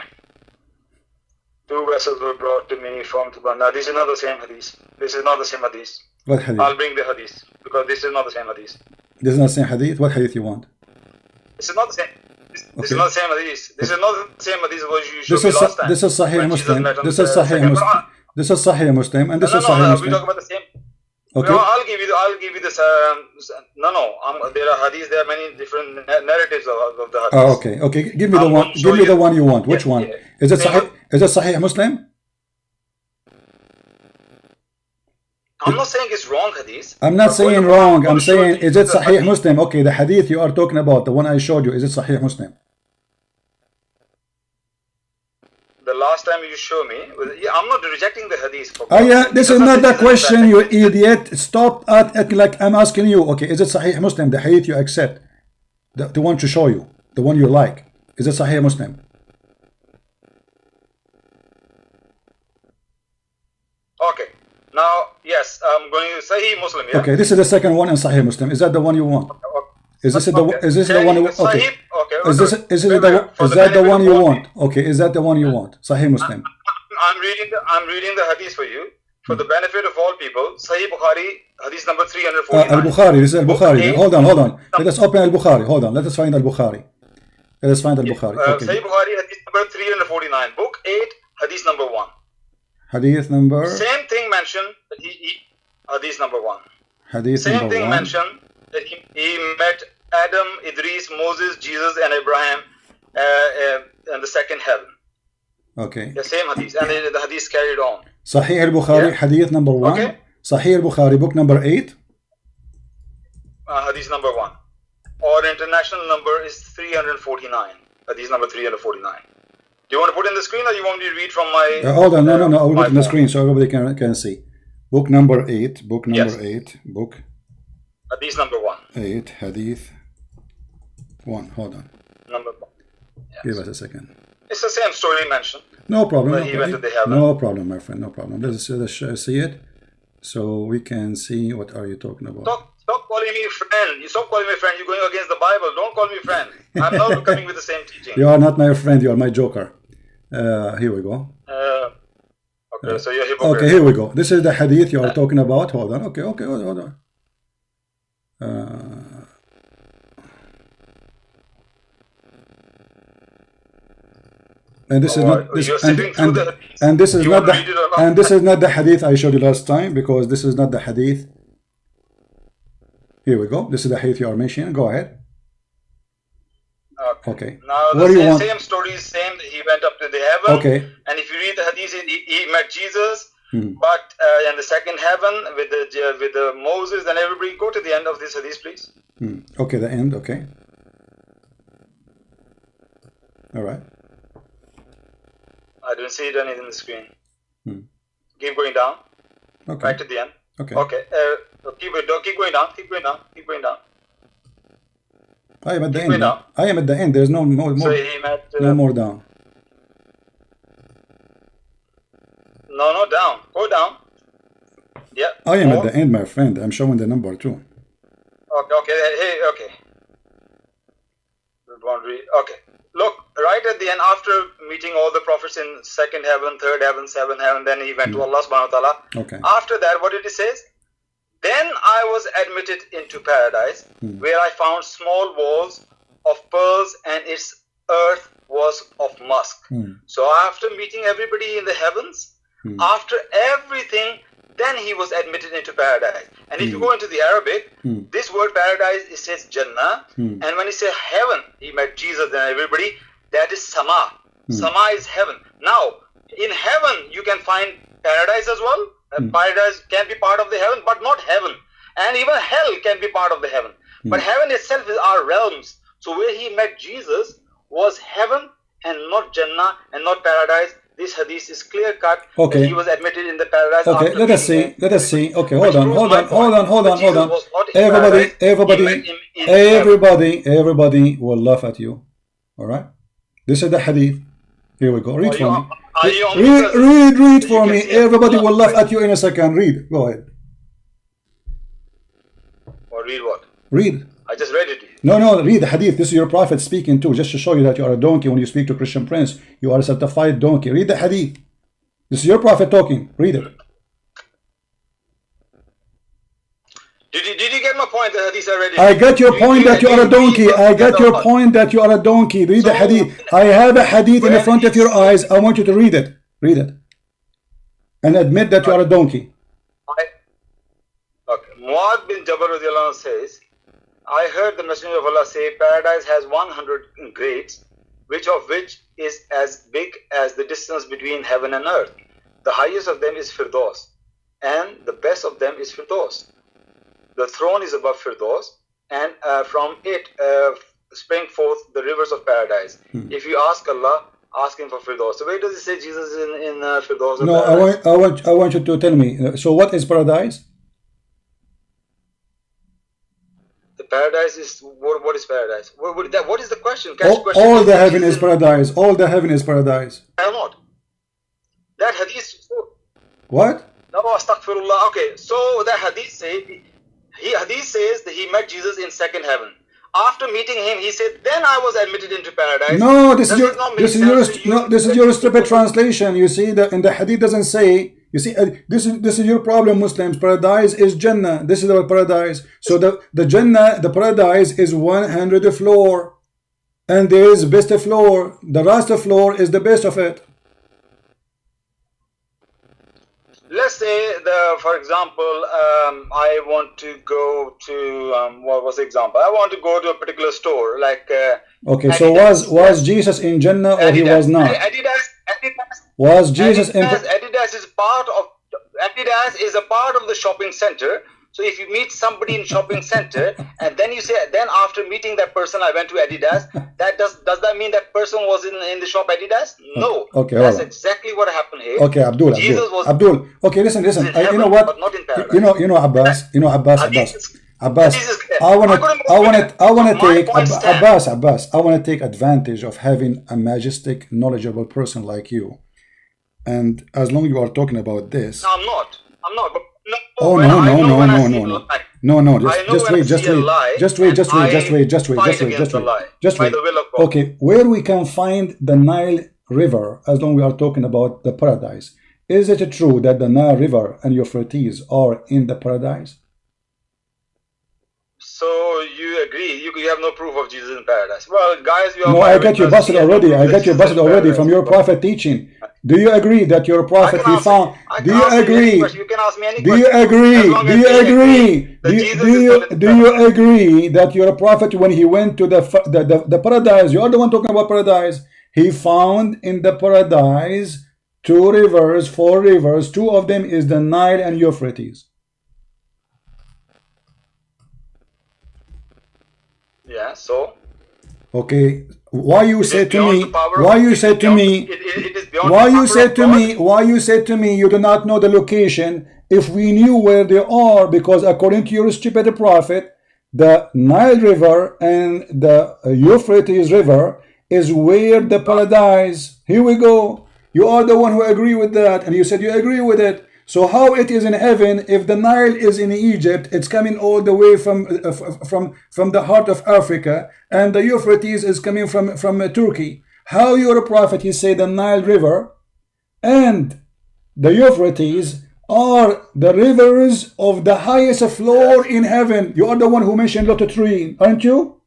2 vessels were brought to me from Tuban. Now, this is not the same hadith. This is not the same hadith. What hadith? I'll bring the hadith because this is not the same hadith. This is not the same hadith? What hadith you want? This is not the same. This is not the same hadith. This is not the same hadith what you showed me last time. This is Sahih Muslim. This is Sahih Muslim. This is Sahih Muslim, and this is Sahih Muslim. We talk about the same. Okay. No, I'll give you this. There are hadiths. There are many different narratives of the hadith. Oh, okay. Okay. Give me the one. Give me the one you want. Which one? Is it Sahih? Is it Sahih Muslim? I'm not saying it's wrong hadith. I'm not saying wrong. I'm saying, is it Sahih Muslim? Okay, the hadith you are talking about, the one I showed you, is it Sahih Muslim? The last time you show me, I'm not rejecting the hadith. Oh yeah, this is not the question, you idiot. Stop acting like I'm asking you. Okay, is it Sahih Muslim, the hadith you accept? The one to show you, the one you like. Is it Sahih Muslim? Okay. Now, yes, I'm going to Sahih Muslim. Yeah? Okay, this is the second one in Sahih Muslim. Is that the one you want? Is this the one? Okay. Is that the one you want? Okay, is that the one you want? Sahih Muslim. I'm reading the hadith for you for the benefit of all people. Sahih Bukhari, hadith number 349. Al-Bukhari. This is Al-Bukhari. Hold on. Let us open Al-Bukhari. Hold on. Let us find Al-Bukhari. Let us find Al-Bukhari. Okay. Sahih Bukhari, hadith number 349. Book 8, hadith number 1. Hadith number. Same thing mentioned that hadith number 1. Hadith Same number thing 1. mentioned that he met Adam, Idris, Moses, Jesus, and Abraham in the second heaven. Okay. The same hadith, and the hadith carried on. Sahih al-Bukhari, hadith number 1. Okay. Sahih al-Bukhari, book number 8. Hadith number 1. Or international number is 349. Hadith number 349. Do you want to put in the screen, or you want me to read from my... hold on, no, I will put in the screen so everybody can see. Book number 8, book number 8, book... Hadith number 1. 8, hadith 1, hold on. Number 1. Yes. Give us a second. It's the same story mentioned. No problem. He went to the heaven. No problem, my friend, no problem. Let's see it so we can see what are you talking about. Stop calling me friend. You stop calling me friend. You're going against the Bible. Don't call me friend. I'm not coming with the same teaching. You are not my friend. You are my joker. Here we go. Okay, so you're a hypocrite. Okay, here we go. This is the hadith you are talking about. Hold on. Okay, hold on. And this is not this, and this is not the hadith I showed you last time, because this is not the hadith. Here we go. This is the hadith you are mentioning. Go ahead. Okay. Now the same story is same. He went up to the heaven. Okay. And if you read the hadith, he met Jesus. But in the second heaven with the Moses and everybody. Go to the end of this hadith, please. Okay, the end. Okay. All right. I don't see it on the screen. Keep going down. Okay. Right to the end. Okay. Okay. Keep going down. Keep going down. I am at the end. I am at the end. There's no more. So he met, no more down. No, down. Go down. Yeah. I am at the end, my friend. I'm showing the number too. Okay. Hey. Okay. Okay. Look, right at the end, after meeting all the prophets in second heaven, third heaven, seventh heaven, then he went to Allah subhanahu wa ta'ala. Okay. After that, what did he say? Then I was admitted into paradise, where I found small walls of pearls, and its earth was of musk. So after meeting everybody in the heavens, after everything, then he was admitted into paradise. And if you go into the Arabic, this word paradise, it says Jannah. And when he says heaven, he met Jesus and everybody, that is Sama. Sama is heaven. Now, in heaven, you can find paradise as well. Paradise can be part of the heaven, but not heaven. And even hell can be part of the heaven. But heaven itself is our realms. So where he met Jesus was heaven and not Jannah and not paradise. this hadith is clear cut. Okay. That he was admitted in the paradise. Okay, after let us see. meeting him. Let us see. Okay, Which hold proves my point. on. That Jesus was not in paradise. Everybody will laugh at you. All right. This is the hadith. Here we go. Read for me. Read for me. Everybody will laugh at you in a second. Read. Go ahead. Or read what? Read. I just read it. No, read the hadith. This is your prophet speaking too, just to show you that you are a donkey when you speak to Christian Prince. You are a certified donkey. Read the hadith. This is your prophet talking. Read it. Did you get my point? The hadith I read it. I got your point that you are a donkey. I got your point that you are a donkey. Read the hadith. I have a hadith in the front of your eyes. I want you to read it. Read it. And admit that you are a donkey. Okay. Muad bin Jabal radiallahu anhu says, I heard the Messenger of Allah say, paradise has 100 grades, which is as big as the distance between heaven and earth. The highest of them is Firdaus, and the best of them is Firdaus. The throne is above Firdaus, and from it spring forth the rivers of paradise. If you ask Allah, ask Him for Firdaus. So where does it say Jesus is in Firdaus? No, I want you to tell me. So what is paradise? Paradise is what is paradise? What is the question? All the heaven is paradise. All the heaven is paradise. I not. That hadith. What? No, astaghfirullah. Okay, so the hadith says that he met Jesus in second heaven. After meeting him, he said, "Then I was admitted into paradise." No, this is your stupid translation. You see that in the hadith doesn't say. You see, this is your problem, Muslims. Paradise is Jannah. This is our paradise. So the Jannah, the paradise is 100 floor, and there is best floor. The last floor is the best of it. Let's say, for example, I want to go to what was the example? I want to go to a particular store, like. Okay, so was Jesus in Jannah or Adidas. He was not? Adidas. Was Jesus in? Adidas is a part of the shopping center. So if you meet somebody in shopping center and then you say, then after meeting that person, I went to Adidas. That does that mean that person was in the shop Adidas? No. Okay, that's exactly what happened here. Okay, Abdul. Okay, listen. You know what? You know Abbas. Abbas, I want to take advantage of having a majestic, knowledgeable person like you. And as long as you are talking about this, no, I'm not. But oh no! Just wait. Okay, where we can find the Nile River? As long as we are talking about the paradise, is it true that the Nile River and Euphrates are in the paradise? So you agree? You have no proof of Jesus in paradise. Well, guys, I got you busted already. From your prophet teaching. Do you agree that your prophet he found? Do you agree? You can ask me any Do you agree? Do you agree that your prophet, when he went to the paradise, you are the one talking about paradise, he found in the paradise 4 rivers. 2 of them is the Nile and Euphrates. Yeah, so okay, why you said to me you do not know the location if we knew where they are? Because according to your stupid prophet, the Nile River and the Euphrates River is where the paradise. Here we go. You are the one who agree with that, and you said you agree with it. So how it is in heaven if the Nile is in Egypt? It's coming all the way from the heart of Africa, and the Euphrates is coming from Turkey. How your prophet, he said the Nile River and the Euphrates are the rivers of the highest floor in heaven. You are the one who mentioned Lot tree, aren't you?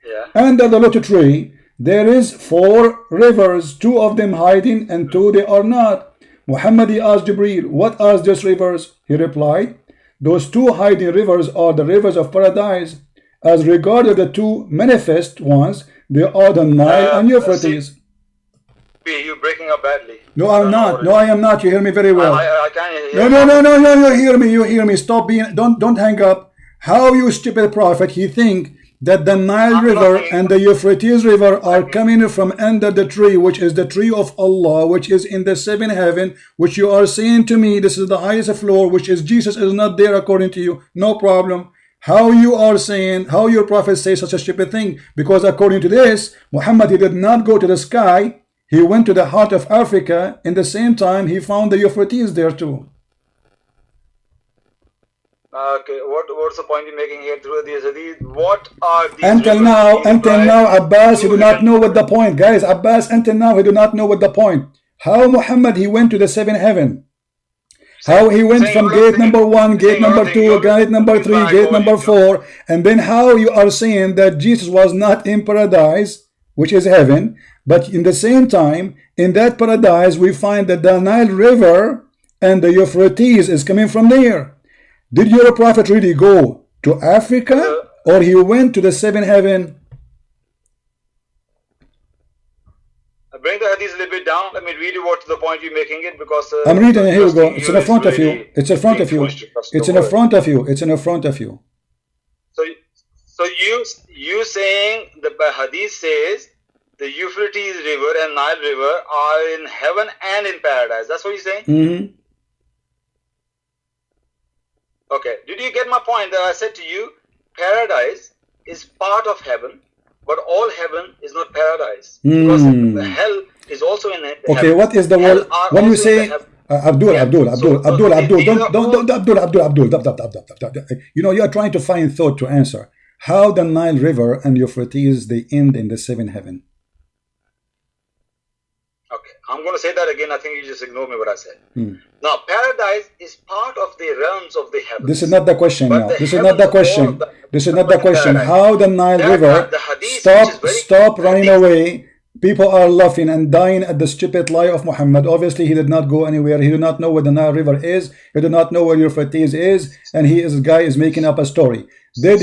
Yeah. Under the Lot tree, there is 4 rivers, 2 of them hiding and 2 they are not. Muhammad asked Jibreel, what are these rivers? He replied, those 2 hiding rivers are the rivers of paradise. As regarded the 2 manifest ones, they are the Nile and Euphrates. You're breaking up badly. No, I'm not. No, I am not. You hear me very well. I can't hear No, you hear me. Stop being, don't hang up. How you stupid prophet, he think that the Nile River and the Euphrates River are coming from under the tree, which is the tree of Allah, which is in the seventh heaven, which you are saying to me, this is the highest floor, which is Jesus is not there according to you. No problem. How you are saying, how your prophet says such a stupid thing? Because according to this, Muhammad, he did not go to the sky. He went to the heart of Africa. In the same time, he found the Euphrates there too. Okay, what's the point you're making here through these hadith? What are these? Until now, Abbas, you do not know what the point, guys. Abbas, until now, he do not know what the point. How Muhammad he went to the seventh heaven? How he went from gate number 1, gate number 2, gate number 3, gate number 4, and then how you are saying that Jesus was not in paradise, which is heaven, but in the same time, in that paradise, we find that the Nile River and the Euphrates is coming from there. Did your prophet really go to Africa, or he went to the seventh heaven? Bring the hadith a little bit down. Let me read you what the point you're making it, because I'm reading it. Here we go. It's in front of you. It's in front of you. It's in front of you. It's in front of you. So you saying the hadith says the Euphrates River and Nile River are in heaven and in paradise. That's what you're saying? Mm-hmm. Okay. Did you get my point that I said to you, paradise is part of heaven, but all heaven is not paradise. Because the hell is also in heaven. Okay, what is the word? When you say Abdul, you know, you are trying to find thought to answer. How the Nile River and Euphrates, they end in the seventh heaven? Okay, I'm going to say that again. I think you just ignore me what I said. Now, paradise is part of the realms of the heavens. This is not the question now. This is not the question. This is not the question. How the Nile River stop running away? People are laughing and dying at the stupid lie of Muhammad. Obviously, he did not go anywhere. He did not know where the Nile River is. He did not know where Euphrates is, and this guy is making up a story. Did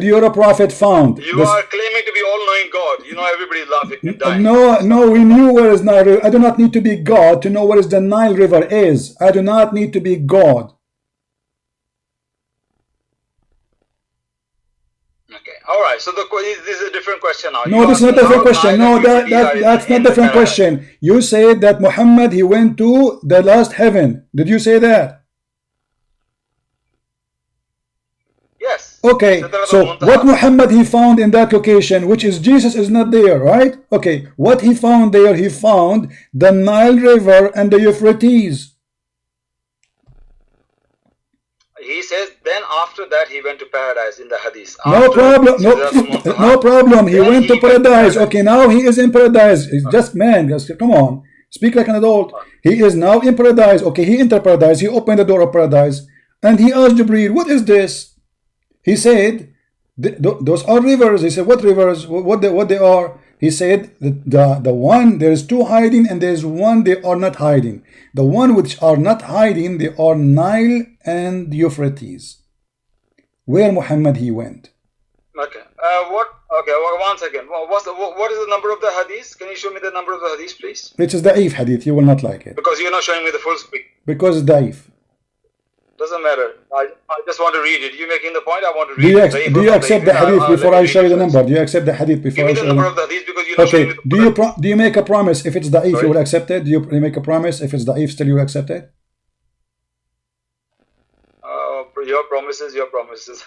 your prophet found? You are claiming to be all-knowing God. You know everybody's laughing and dying. No, we knew where is Nile River. I do not need to be God to know where is the Nile River is. I do not need to be God. All right, so this is a different question now. No, this is not a different question. No, that's not a different question. You said that Muhammad, he went to the last heaven. Did you say that? Yes. Okay, so what Muhammad he found in that location, which is Jesus is not there, right? Okay, what he found there, he found the Nile River and the Euphrates. He says then after that he went to paradise in the hadith. No problem. No problem. He went to paradise. Okay, now he is in paradise. Just come on. Speak like an adult. He is now in paradise. Okay, he entered paradise. He opened the door of paradise. And he asked Jibreel, what is this? He said, those are rivers. He said, what rivers? What they are? He said, the one, there is two hiding and there is one they are not hiding. The one which are not hiding, they are Nile and Euphrates. Where Muhammad he went. Okay. Okay, one second. What is the number of the hadith? Can you show me the number of the hadith, please? It is da'if hadith. You will not like it. Because you're not showing me the full screen. Because it's da'if. Doesn't matter. I just want to read it. You making the point? I want to read it. Do you accept the hadith before I show you the number? Do you accept the hadith before I show you the number? Of the hadith because you're not showing me the do you make a promise if it's da'if you will accept it? Do you make a promise if it's da'if still you will accept it? Your promises, your promises.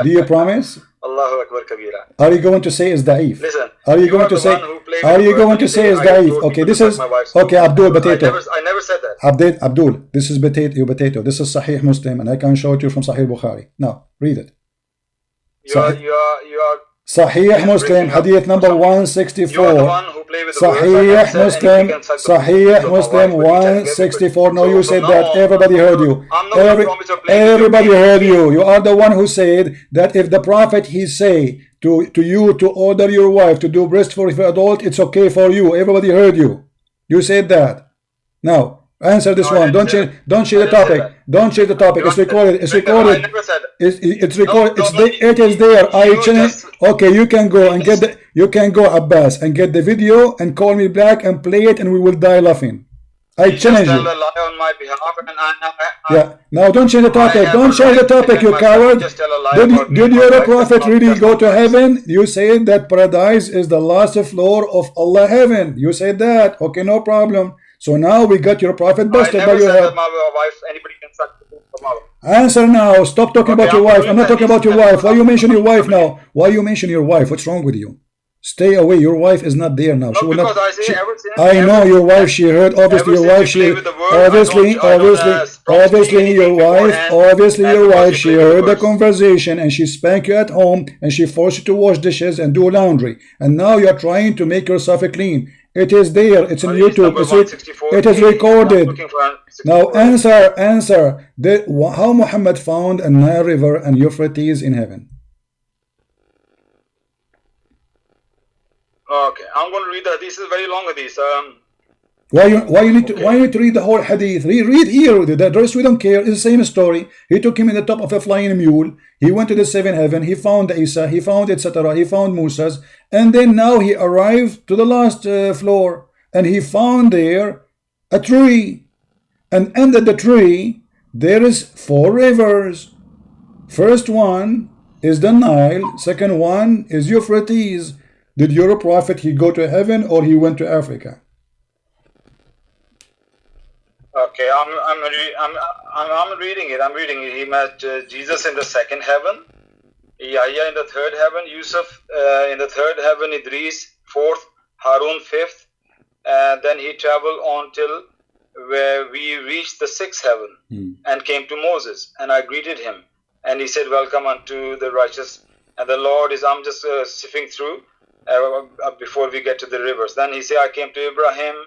Do you promise? Allahu Akbar Kabira. Are you going to say it's da'if? Listen. Are you going to say? Are you going to say it's da'if? Okay, this is okay. Abdul Potato. I never said that. Abdul, this is potato. This is Sahih Muslim, and I can show it to you from Sahih Bukhari. Now read it. You are Sahih Muslim, hadith number 164. Sahih Muslim 164. No, you said that. Everybody heard you. Everybody heard you. You are the one who said that if the Prophet he say to you to order your wife to do breastfeeding for adult, it's okay for you. Everybody heard you. You said that. Now answer this one. Don't change the topic. Don't change the topic. It's recorded. It's recorded. It's recorded. It is there. I change. Okay, you can go and get the. You can go Abbas and get the video and call me back and play it, and we will die laughing. I challenge you. Tell a lie on my behalf, and yeah. Now don't change the topic. Don't change the topic, you coward. Did your prophet really go to heaven? You said that paradise is the last floor of Allah heaven. You said that. Okay, no problem. So now we got your prophet busted by your head. Anybody can suck the from Allah. Answer now. Stop talking about your wife. I'm not talking about your wife. Why you mention your wife now? Why you mention your wife? What's wrong with you? Stay away. Your wife is not there now. She will not. I know your wife. She heard. Obviously, your wife. She obviously your wife. She heard the conversation and she spanked you at home and she forced you to wash dishes and do laundry. And now you are trying to make yourself clean. It is there. It's on YouTube. It is recorded. Now answer. How Muhammad found a Nile River and Euphrates in heaven? Okay, I'm going to read the hadith. This is very long hadith. Why you need to read the whole hadith? Read here. The rest we don't care. It's the same story. He took him in the top of a flying mule. He went to the seventh heaven. He found Isa. He found etc. He found Musa's. And then now he arrived to the last floor. And he found there a tree. And under the tree there is 4 rivers. First one is the Nile. Second one is Euphrates. Did your prophet he go to heaven or he went to Africa? Okay, I'm reading it. I'm reading it. He met Jesus in the 2nd heaven, Yahya in the 3rd heaven, Yusuf in the 3rd heaven, Idris 4th, Harun 5th, and then he traveled on till where we reached the 6th heaven and came to Moses, and I greeted him, and he said, "Welcome unto the righteous." And the Lord is, I'm just sifting through before we get to the rivers. Then he said, I came to Ibrahim.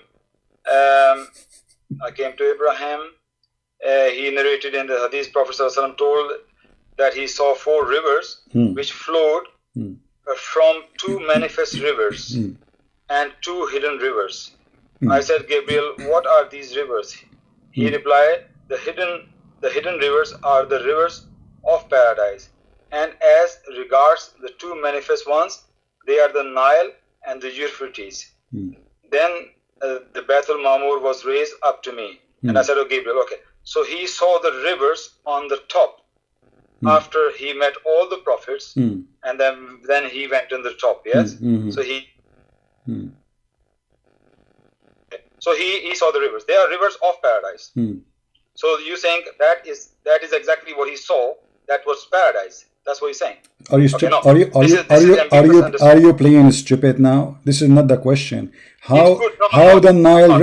He narrated in the hadith, Prophet ﷺ told that he saw 4 rivers which flowed from 2 manifest rivers and 2 hidden rivers. I said, Gabriel, what are these rivers? He replied, the hidden rivers are the rivers of paradise. And as regards the 2 manifest ones, they are the Nile and the Euphrates. Then the Baitul Mamur was raised up to me. And I said, oh Gabriel, okay. So he saw the rivers on the top after he met all the prophets, and then he went on the top, yes? So he saw the rivers. They are rivers of paradise. So you saying that is exactly what he saw, that was paradise. That's what he's saying. Are you playing stupid now? This is not the question. How the Nile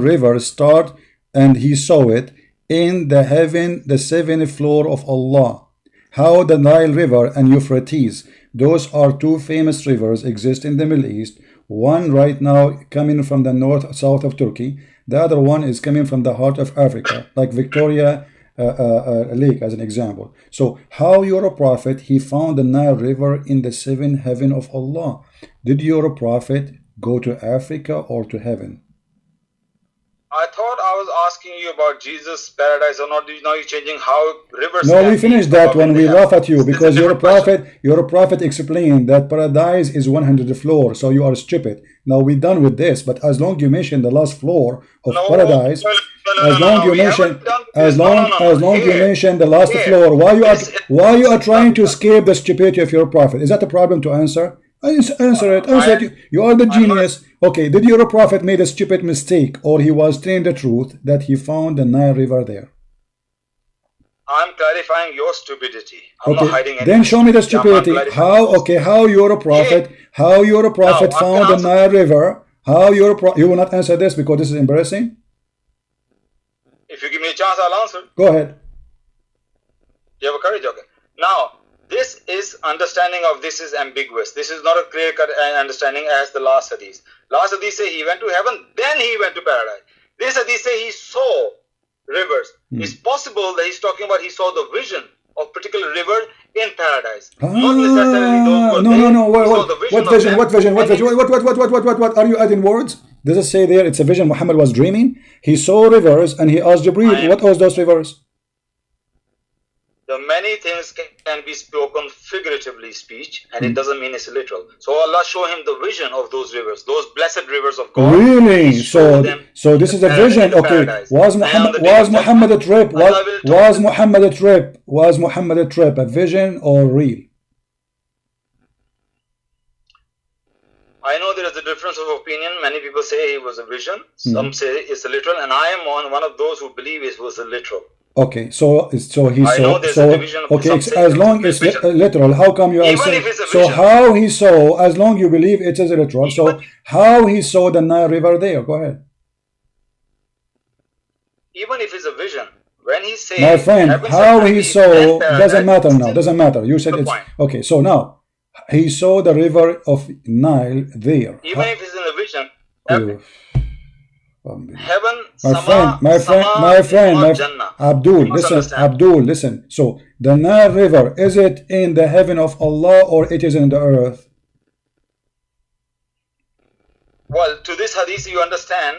River start and he saw it in the heaven, the 7th floor of Allah. How the Nile River and Euphrates, those are 2 famous rivers exist in the Middle East. One right now coming from the south of Turkey. The other one is coming from the heart of Africa, like Victoria Lake as an example. So how your prophet he found the Nile River in the 7th heaven of Allah? Did your prophet go to Africa or to heaven? I thought I was asking you about Jesus' paradise or not. Now you're changing how rivers. No, we finished that when we laugh at you because your prophet explained that paradise is 100 floor, so you are stupid. Now we're done with this, but as long you mention the last floor of paradise, as long you mention the last floor, why you are trying to escape the stupidity of your prophet? Is that a problem to answer? Answer it. You are the genius. Okay, did your prophet made a stupid mistake or he was telling the truth that he found the Nile River there? I'm clarifying your stupidity. I'm not hiding anything. Then show me the stupidity. How your prophet found the Nile River? You will not answer this because this is embarrassing? If you give me a chance, I'll answer. Go ahead. You have a courage, okay. Now, this is understanding of this is ambiguous. This is not a clear-cut understanding as the last hadith. Last hadith say he went to heaven, then he went to paradise. This hadith say he saw rivers. It's possible that he's talking about he saw the vision of particular river in paradise. Not necessarily those were What vision? What are you adding words? Does it say there it's a vision Muhammad was dreaming? He saw rivers and he asked Jibreel, what was those rivers? the many things can be spoken figuratively speech, and it doesn't mean it's literal. So Allah show him the vision of those rivers, those blessed rivers of God. Really? So this is a vision. Okay. Was Muhammad a trip? Was Muhammad a trip? A vision or real? I know there is a difference of opinion. Many people say it was a vision. Some say it's a literal, and I am one of those who believe it was a literal. Okay, so he saw. Okay, as long as it's literal, how come you are saying? So how he saw? As long you believe it is literal. So how he saw the Nile River there? Go ahead. Even if it's a vision, when he says, my friend, how he saw doesn't matter now. Doesn't matter. You said it's okay. So now he saw the river of Nile there. Even if it's in a vision, heaven, my friend, Abdul, listen. So the Nile River, is it in the heaven of Allah or it is in the earth? Well, to this hadith you understand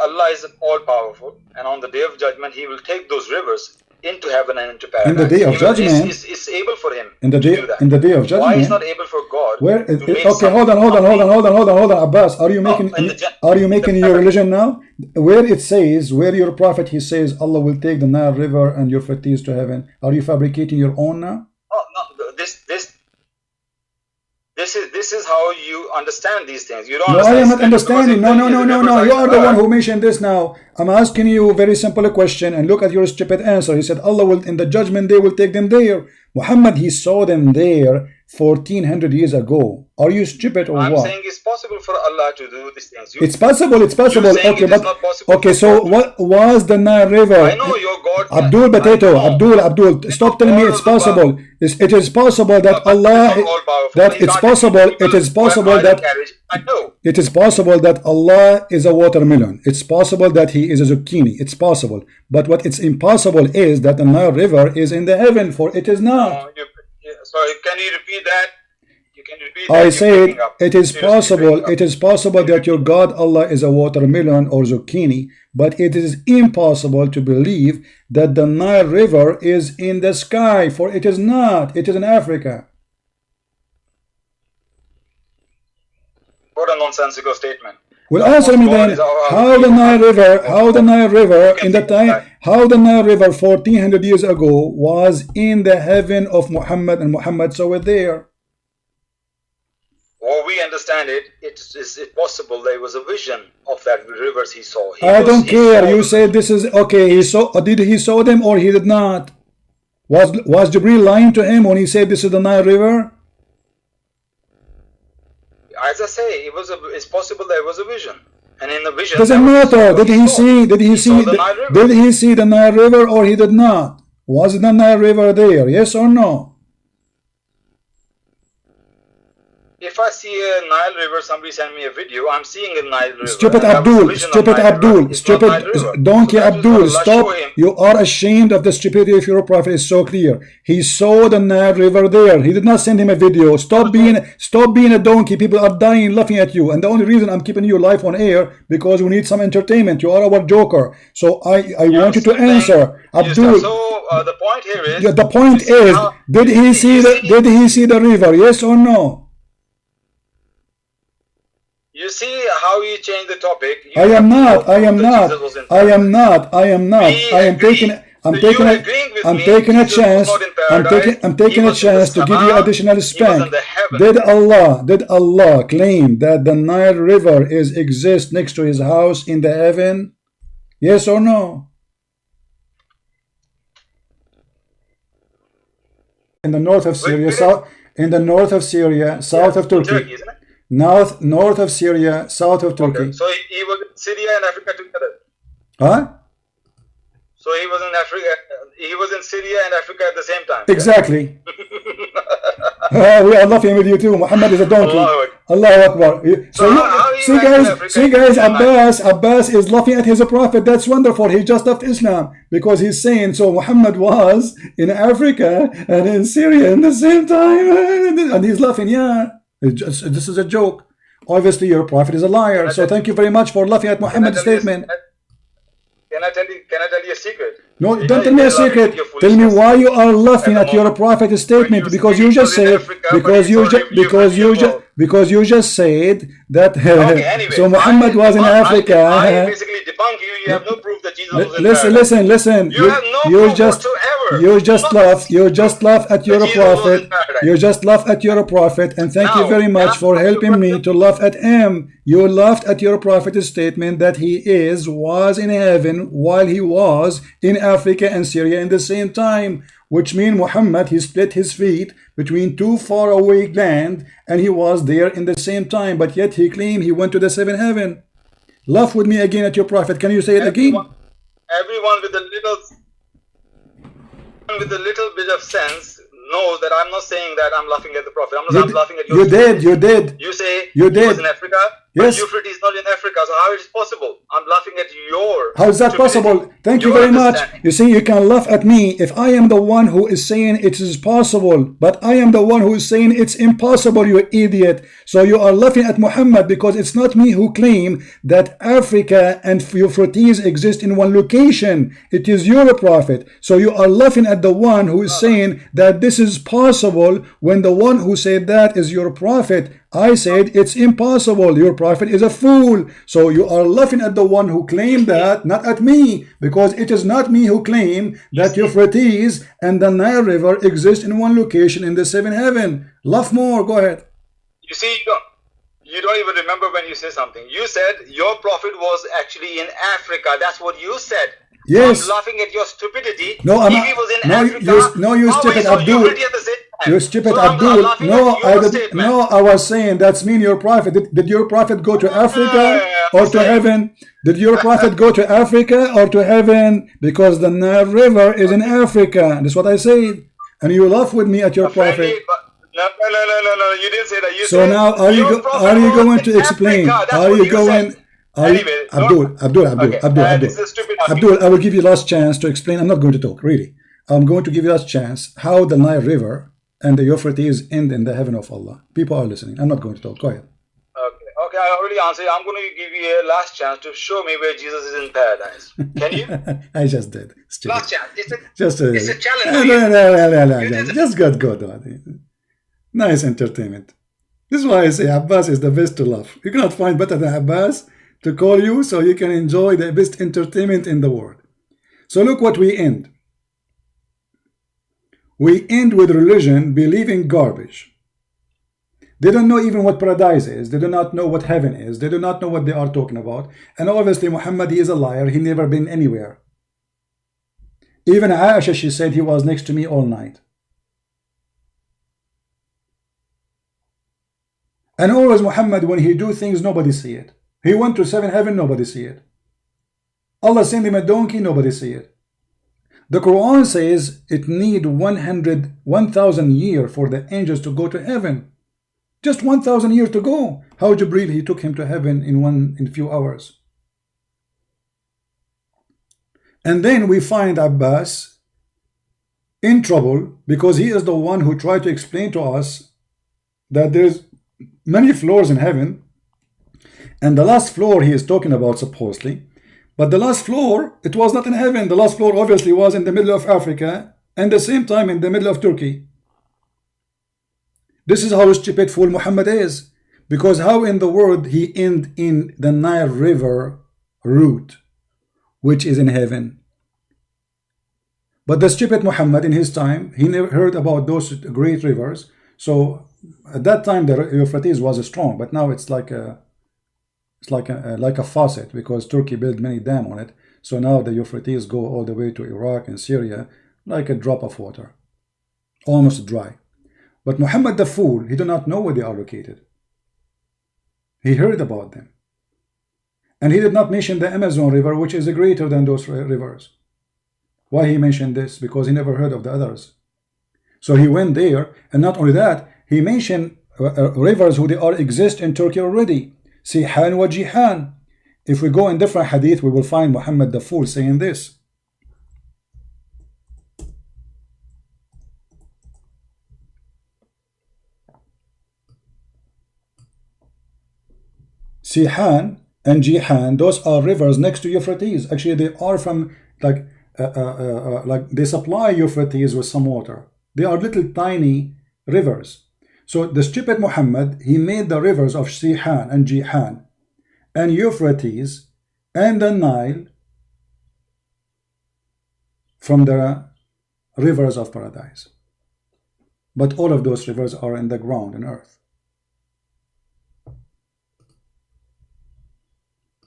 Allah is all powerful, and on the day of judgment He will take those rivers into heaven and into paradise. In the day of judgment, it's able for Him in the day, to do that. In the day of judgment, why is not able for God? Okay, hold on, Abbas. Are you making your religion now? Where it says, where your prophet he says Allah will take the Nile River and Euphrates to heaven. Are you fabricating your own now? Oh no, this is how you understand these things. You don't. No, I am not understanding. No. You are the one who mentioned this now. I'm asking you a very simple question, and look at your stupid answer. He said Allah will, in the judgment day, will take them there. Muhammad, he saw them there 1400 years ago. Are you stupid or what? I'm saying it's possible for Allah to do these things. It's possible. Okay, but so what was the Nile River? I know your God. Abdul, stop telling me it's possible. It is possible that Allah, that it's possible. It is possible that it is possible that Allah is a watermelon. It's possible that He is a zucchini. It's possible. But what it's impossible is that the Nile River is in the heaven, for it is not. Sorry, can you repeat that? I said it is possible. It is possible that your God Allah is a watermelon or zucchini, but it is impossible to believe that the Nile River is in the sky, for it is not. It is in Africa. What a nonsensical statement. Well, answer me then. How the Nile River in the time, how the Nile River 1400 years ago was in the heaven of Muhammad, and Muhammad saw it there. Well, we understand it. Is it possible there was a vision of that rivers he saw? I don't care. You said this is okay. He saw. Did he saw them or he did not? Was Jibril lying to him when he said this is the Nile River? As I say, it's possible there was a vision, and in the vision doesn't matter. Did he see the Nile River or he did not? Was the Nile River there? Yes or no? If I see a Nile River, somebody send me a video, I'm seeing a Nile River. Stupid donkey Abdul, stop. You are ashamed of the stupidity of your prophet. It's so clear. He saw the Nile River there. He did not send him a video. Stop being a donkey. People are dying laughing at you. And the only reason I'm keeping you live on air, because we need some entertainment. You are our joker. So I want you to answer. Abdul. So the point here is. Yeah, the point is, did he see the river? Yes or no? You see how you change the topic. I am not. I am taking a chance to give you additional spank. Did Allah claim that the Nile River exists next to his house in the heaven? Yes or no? In the north of Syria, south of Turkey. North of Syria, south of Turkey. Okay. So he was in Syria and Africa together. Huh? So he was in Africa. He was in Syria and Africa at the same time. Exactly. We are laughing with you too. Muhammad is a donkey. Allahu Akbar. See guys, Abbas is laughing at his prophet. That's wonderful. He just left Islam because he's saying so. Muhammad was in Africa and in Syria at the same time, and he's laughing. Yeah. This is a joke. Obviously, your prophet is a liar. So thank you very much for laughing at Muhammad's statement. Can I tell you a secret? No, don't tell me a secret. Tell me why you are laughing at your prophet's statement, because you just said, because you just said that so Muhammad was in Africa. I basically debunk you. You have no proof that Jesus was in paradise. Listen. You have no proof whatsoever. You just laugh at your prophet. You just laugh at your prophet, and thank you very much for helping me to laugh at him. You laughed at your prophet's statement that he was in heaven while he was in Africa and Syria in the same time, which means Muhammad, he split his feet between two far away land and he was there in the same time, but yet he claimed he went to the seventh heaven. Laugh with me again at your prophet. Can you say it again? Everyone with a little bit of sense knows that I'm not saying that I'm laughing at the prophet. I'm laughing at your You did. You say you he was in Africa. Yes. But Euphrates is not in Africa, so how is it possible? I'm laughing at your How is that possible? Thank you very much. You see, you can laugh at me if I am the one who is saying it is possible, but I am the one who is saying it's impossible, you idiot. So you are laughing at Muhammad because it's not me who claim that Africa and Euphrates exist in one location. It is your prophet. So you are laughing at the one who is saying that this is possible when the one who said that is your prophet. I said it's impossible. Your prophet is a fool. So you are laughing at the one who claimed that, not at me, because it is not me who claim that Euphrates and the Nile River exist in one location in the seventh heaven. Laugh more. Go ahead. You see, you don't even remember when you say something. You said your prophet was actually in Africa. That's what you said. Yes. I'm laughing at your stupidity. No, I'm if he was in Africa, you stupid Abdul. You stupid Abdul. No, I was saying that's mean your prophet. Did your prophet go to Africa or to heaven? Did your prophet go to Africa or to heaven? Because the Nile River is in Africa. That's what I said. And you laugh with me at your prophet. No, you didn't say that. You so now are you going to explain? Are you going? Anyway, Abdul, I will give you last chance to explain. I'm not going to talk, really. I'm going to give you last chance how the Nile River and the Euphrates end in the heaven of Allah. People are listening. I'm not going to talk. Go ahead. Okay, I already answered. I'm going to give you a last chance to show me where Jesus is in paradise. Can you? I just did. Last chance. It's a No. challenge. Just go. Nice entertainment. This is why I say Abbas is the best to love. You cannot find better than Abbas to call you so you can enjoy the best entertainment in the world. So look what we end. We end with religion believing garbage. They don't know even what paradise is. They do not know what heaven is. They do not know what they are talking about. And obviously Muhammad, he is a liar. He never been anywhere. Even Aisha, she said he was next to me all night. And always Muhammad, when he do things, nobody see it. He went to seventh heaven, nobody see it. Allah sent him a donkey, nobody see it. The Quran says it need 1,000 years for the angels to go to heaven. Just 1,000 years to go. How Jibreel, he took him to heaven in a few hours. And then we find Abbas in trouble because he is the one who tried to explain to us that there's many floors in heaven. And the last floor he is talking about supposedly, but the last floor, it was not in heaven. The last floor obviously was in the middle of Africa and the same time in the middle of Turkey. This is how stupid fool Muhammad is, because how in the world he end in the Nile River route, which is in heaven. But the stupid Muhammad in his time, he never heard about those great rivers. So at that time the Euphrates was strong, but now it's like a faucet, because Turkey built many dams on it. So now the Euphrates go all the way to Iraq and Syria like a drop of water, almost dry. But Muhammad the fool, he do not know where they are located. He heard about them. And he did not mention the Amazon River, which is greater than those rivers. Why he mentioned this? Because he never heard of the others. So he went there, and not only that, he mentioned rivers who they are exist in Turkey already. Sihan wa Jihan. If we go in different hadith, we will find Muhammad the fool saying this. Sihan and Jihan, those are rivers next to Euphrates. Actually, they are from, like, like they supply Euphrates with some water. They are little tiny rivers. So the stupid Muhammad, he made the rivers of Sihan and Jihan and Euphrates and the Nile from the rivers of paradise. But all of those rivers are in the ground, in earth.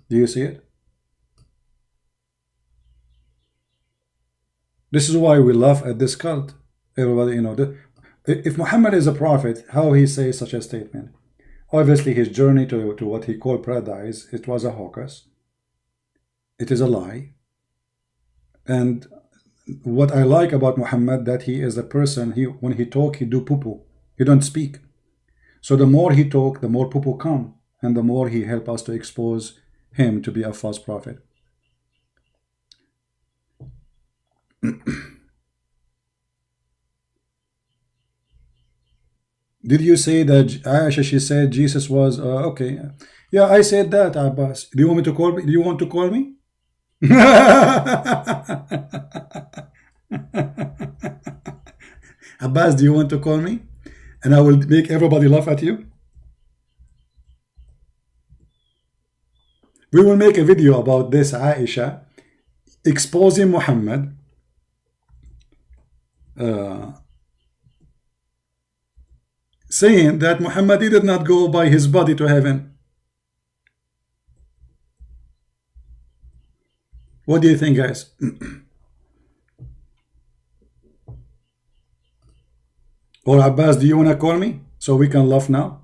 Do you see it? This is why we laugh at this cult. Everybody, you know, if Muhammad is a prophet, how he says such a statement? Obviously, his journey to what he called paradise, it was a hoax. It is a lie. And what I like about Muhammad, that he is a person, when he talk, he do poo-poo. He don't speak. So the more he talk, the more poo-poo come. And the more he help us to expose him to be a false prophet. Did you say that Aisha, she said Jesus was okay? Yeah, I said that, Abbas. Do you want me to call me? Do you want to call me? Abbas, do you want to call me? And I will make everybody laugh at you. We will make a video about this, Aisha exposing Muhammad. Saying that Muhammad did not go by his body to heaven. What do you think, guys? Or Abbas, do you want to call me so we can laugh now?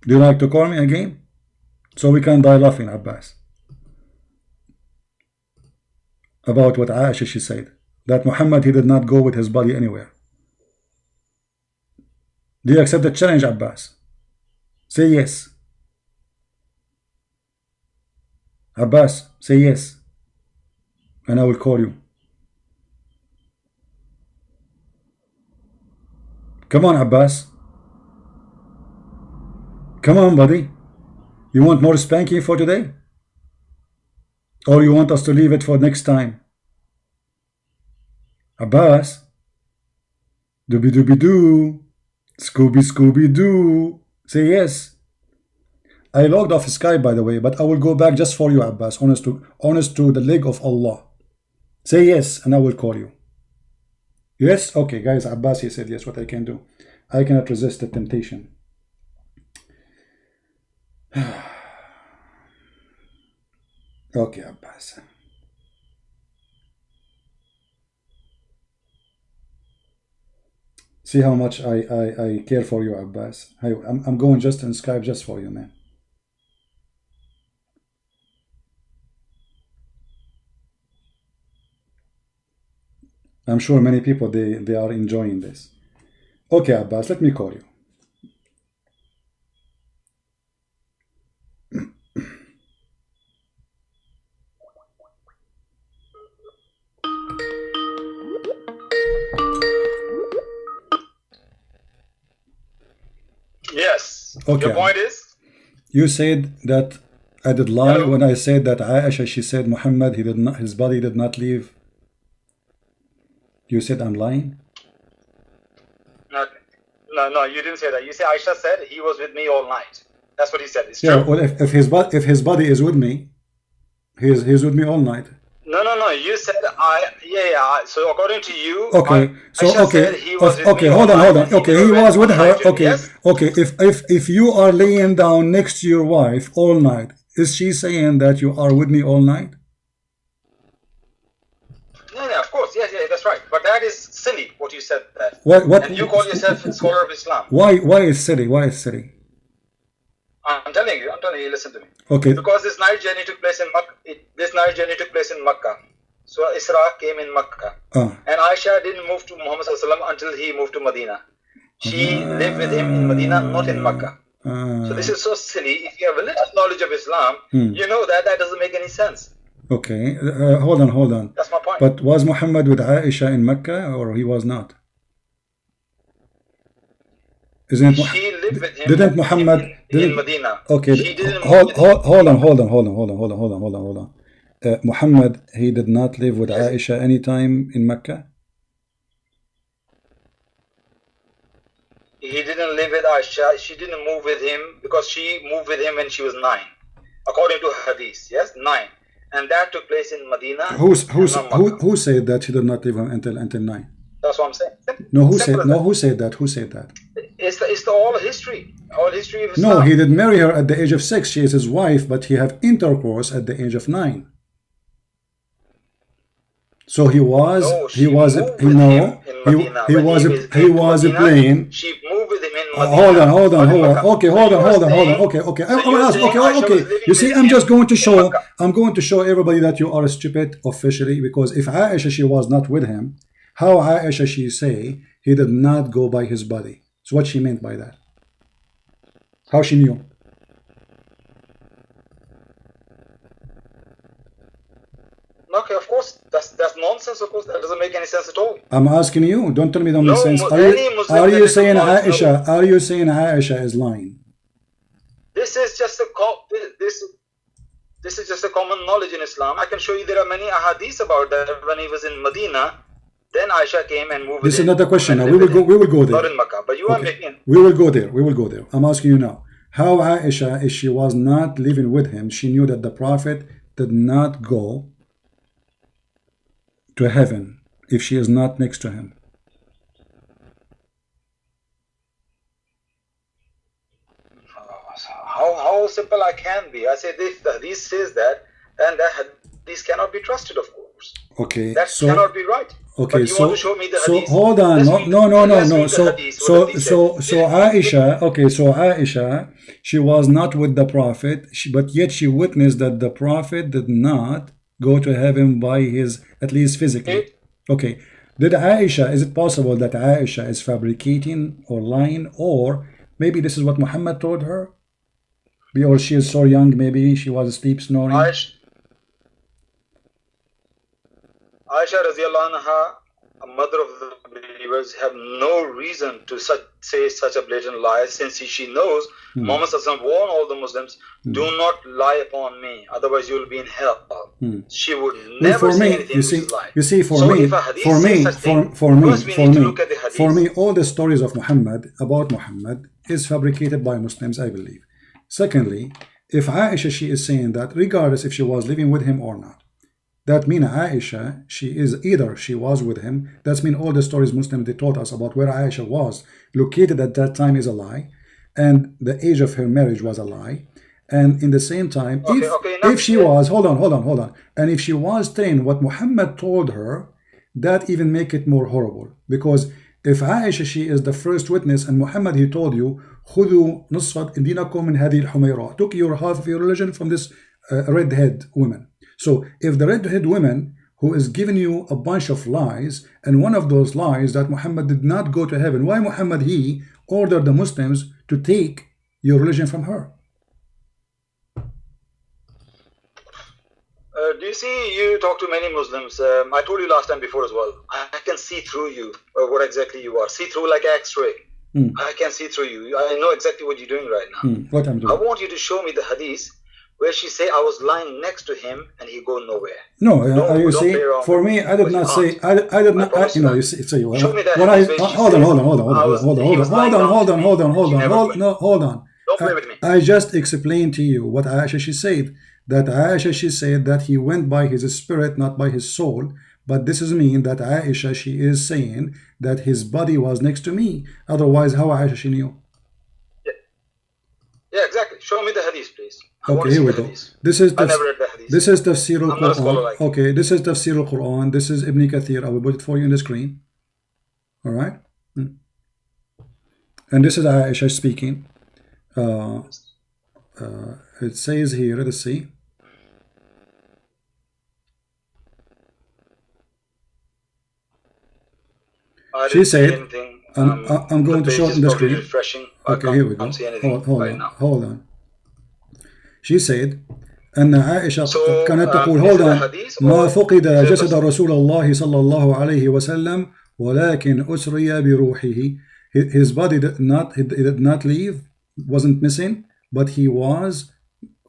Do you like to call me again so we can die laughing, Abbas? About what Aisha, she said, that Muhammad, he did not go with his body anywhere. Do you accept the challenge, Abbas? Say yes. Abbas, say yes, and I will call you. Come on, Abbas. Come on, buddy. You want more spanking for today? Or you want us to leave it for next time? Abbas. Dooby-dooby-doo. Scooby-Scooby-Doo. Say yes. I logged off Skype, by the way, but I will go back just for you, Abbas. Honest to the leg of Allah. Say yes, and I will call you. Yes? Okay, guys, Abbas, he said yes. What I can do? I cannot resist the temptation. Okay, Abbas. See how much I care for you, Abbas. I'm going just in Skype just for you, man. I'm sure many people, they are enjoying this. Okay, Abbas, let me call you. Yes. Okay. Your point is? You said that I did lie when I said that Aisha, she said Muhammad, he did not, his body did not leave. You said I'm lying? No, you didn't say that. You say Aisha said he was with me all night. That's what he said. It's yeah, true. well, if his body is with me, he's with me all night. No. You said yeah. So according to you, okay. So Aisha okay, said he was with okay. me Hold all on. night. Okay, he was with her. Okay, yes? okay. If you are laying down next to your wife all night, is she saying that you are with me all night? Yeah, of course. Yes, that's right. But that is silly. What you said that. What? And you call yourself a scholar of Islam. Why is silly? Why is silly? I'm telling you. Listen to me. Okay. Because this night journey took place in Makkah. So Isra came in Makkah. And Aisha didn't move to Muhammad until he moved to Medina. She lived with him in Medina, not in Makkah. So this is so silly. If you have a little knowledge of Islam, you know that doesn't make any sense. Okay. Hold on. That's my point. But was Muhammad with Aisha in Mecca or he was not? Isn't it? She live with him didn't Muhammad in Medina. Okay, She didn't hold on. Muhammad, he did not live with Aisha anytime in Mecca? He didn't live with Aisha. She didn't move with him because she moved with him when she was 9, according to Hadith. Yes, 9, and that took place in Medina. Who said that she did not live until 9? That's what I'm saying. Who said that? Who said that? It's the all history of Islam. No, he did marry her at the age of 6. She is his wife, but he have intercourse at the age of 9. So he was a plane. She moved with him in Medina. Hold on. Okay. You see, I'm going to show everybody that you are stupid officially, because if Aisha, she was not with him, how Aisha, she say he did not go by his body? So what she meant by that? How she knew? Okay, of course, that's nonsense. Of course, that doesn't make any sense at all. I'm asking you. Don't tell me don't make sense. Are you saying Aisha? Are you saying Aisha is lying? This is just a common knowledge in Islam. I can show you there are many ahadith about that. When he was in Medina, then Aisha came and moved. This is not a question. Now we will go there. Not in Makkah, but you are making. We will go there. I'm asking you now. How Aisha, if she was not living with him, she knew that the Prophet did not go to heaven if she is not next to him? How simple I can be. I say this, the hadith says that, and that hadith cannot be trusted, of course. Okay, that cannot be right. Okay, but you want to show me the hadith? Hold on, no. So Aisha, okay, so Aisha, she was not with the Prophet, but yet she witnessed that the Prophet did not go to heaven by his, at least physically. Okay, did Aisha, is it possible that Aisha is fabricating or lying, or maybe this is what Muhammad told her? Or she is so young, maybe she was asleep snoring? Aisha radiallahu anha, a mother of the believers, have no reason to say such a blatant lie, since she knows Muhammad warned all the Muslims, do not lie upon me, otherwise you will be in hell. She would never say anything which is lie. You see, for me, all the stories of Muhammad, about Muhammad, is fabricated by Muslims, I believe. Secondly, if Aisha, she is saying that regardless if she was living with him or not, that means Aisha, she is either she was with him, that means all the stories Muslims they told us about where Aisha was located at that time is a lie, and the age of her marriage was a lie, and in the same time, if she was, hold on, and if she was saying what Muhammad told her, that even make it more horrible, because if Aisha, she is the first witness, and Muhammad, he told you, خذوا نصف دينكم من هذه الحميراء, took your half of your religion from this red-head woman. So if the red-head woman who is giving you a bunch of lies, and one of those lies that Muhammad did not go to heaven, why Muhammad, he ordered the Muslims to take your religion from her? Do you see, you talk to many Muslims, I told you last time before as well, I can see through you, what exactly you are, see through like X-ray. I can see through you. I know exactly what you're doing right now. What I'm doing. I want you to show me the hadith where she say I was lying next to him and he go nowhere. No, you see, for me, I did not say, I did not, you know, you see, hold on. Don't play with me. I just explained to you what Aisha, she said, that Aisha, she said that he went by his spirit, not by his soul. But this is mean that Aisha, she is saying that his body was next to me. Otherwise, how Aisha, she knew? Yeah, exactly. Show me the hadith, please. Okay, here we go. This is I never read the hadith. This is Tafsir al-Quran. Okay, this is Tafsir al-Quran. This is Ibn Kathir. I will put it for you on the screen. All right. And this is Aisha speaking. It says here, let's see. She said, I'm going to show it in the screen. Okay, here we go. Hold on. She said, أن عائشة كانت تقول hold on ما فقد جسد رسول الله صلى الله عليه وسلم ولكن أسري بروحه. his body did not leave, wasn't missing, but he was.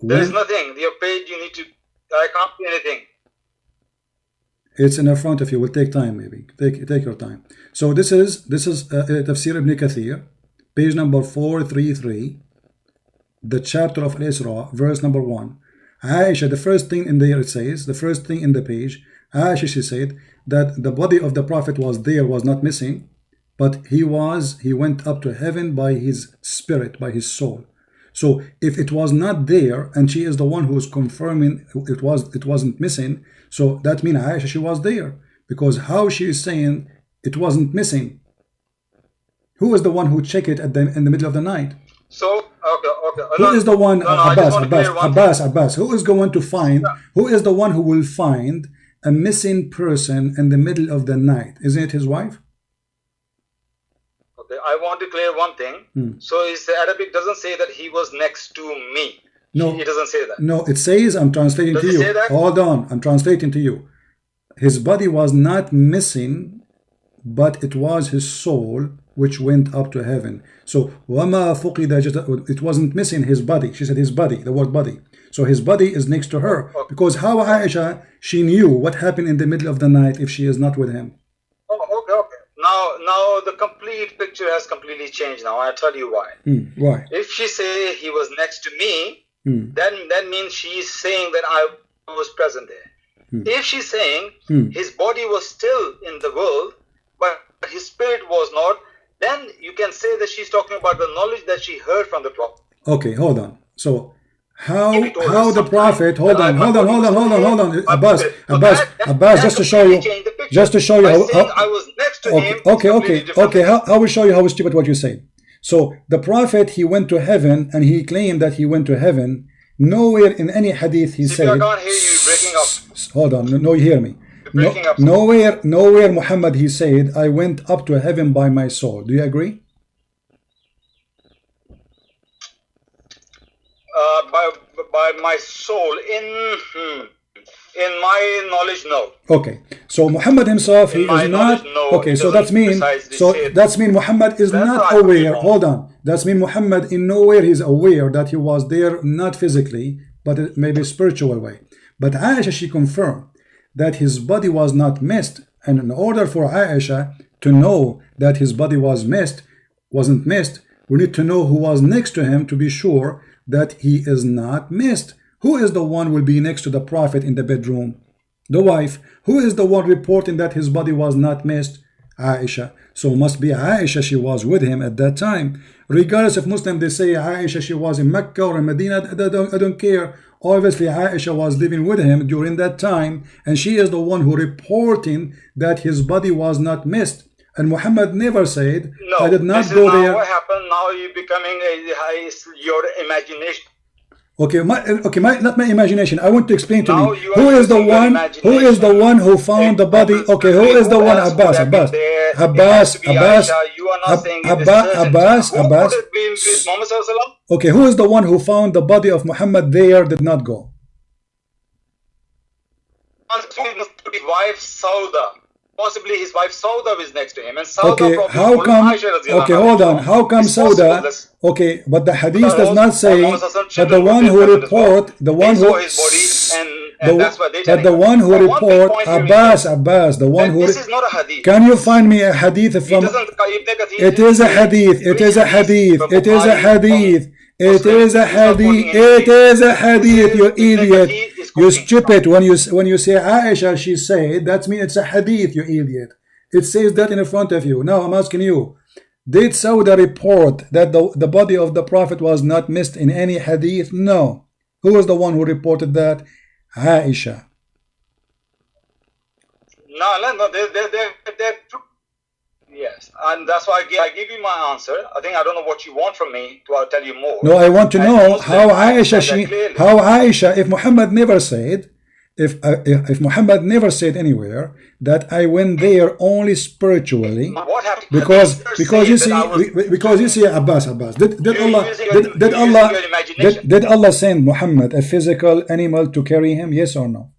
There's nothing. Your page, you need to. I can't see anything. It's in front of you. Will take time, maybe. Take your time. So this is Tafsir Ibn Kathir, page number 433, the chapter of Isra, verse number 1. Aisha, the first thing in there it says, the first thing in the page, Aisha, she said that the body of the Prophet was there, was not missing, but he went up to heaven by his spirit, by his soul. So if it was not there, and she is the one who is confirming it wasn't missing, so that means Aisha, she was there, because how she is saying it wasn't missing? Who is the one who checked it in the middle of the night? So okay. Who is the one? Abbas. Who is going to find? Yeah. Who is the one who will find a missing person in the middle of the night? Isn't it his wife? Okay, I want to clear one thing. So the Arabic doesn't say that he was next to me. No, it doesn't say that. No, it says, I'm translating to you. Say that? Hold on, I'm translating to you. His body was not missing, but it was his soul which went up to heaven. So وَمَا فُقِدَ, it wasn't missing his body. She said his body, the word body. So his body is next to her. Okay. Because how Aisha, she knew what happened in the middle of the night if she is not with him. Oh, okay. Now the complete picture has completely changed now. I'll tell you why. Why? If she say he was next to me, then that means she is saying that I was present there. If she's saying his body was still in the world, but his spirit was not, then you can say that she's talking about the knowledge that she heard from the Prophet. Okay, hold on. So how the Prophet, hold on, Abbas, just to show you how, I was next to him. Okay, I will show you how stupid what you say. So the Prophet, he went to heaven, and he claimed that he went to heaven. Nowhere in any hadith he said. I can't hear you, breaking up. Hold on, no, you hear me. Nowhere Muhammad, he said, I went up to heaven by my soul. Do you agree? By my soul, in my knowledge, no. Okay, so Muhammad himself, he is not. Okay, so that means Muhammad is not aware. Hold on, that means Muhammad in nowhere is aware that he was there, not physically, but maybe spiritual way. But Aisha, she confirmed that his body was not missed, and in order for Aisha to know that his body wasn't missed, we need to know who was next to him to be sure that he is not missed. Who is the one who will be next to the Prophet in the bedroom? The wife. Who is the one reporting that his body was not missed? Aisha. So must be Aisha, she was with him at that time. Regardless if Muslim they say Aisha, she was in Mecca or in Medina, I don't care. Obviously Aisha was living with him during that time, and she is the one who reporting that his body was not missed. And Muhammad never said, no, I did not go there. What happened now? You're becoming your imagination. Okay, not my imagination. I want to explain to me who is the one who found the body. Okay, who is the one? Abbas. Okay, who is the one who found the body of Muhammad there, did not go? His wife Sauda. Possibly his wife Sauda is next to him, and Sauda okay, how come? Okay, hold on. How come Sauda? Okay, but the hadith does not say. But the one who report, the one who, the one who report, Abbas, the one who. This is not a hadith. Can you find me a hadith from? It is a hadith. It is a hadith. It is a hadith. It is a hadith. It is a hadith. You idiot. You stupid. When you say Aisha, she said, that means it's a hadith, you idiot. It says that in front of you. Now I'm asking you, did Sauda report that the body of the Prophet was not missed in any hadith? No. Who was the one who reported that? Aisha. No, they're true. Yes, and that's why I give you my answer. I don't know what you want from me to tell you more. No, I want to know how Aisha, if Muhammad never said, if Muhammad never said anywhere that I went there only spiritually, what happened? Because you see Abbas, did Allah send Muhammad a physical animal to carry him? Yes or no?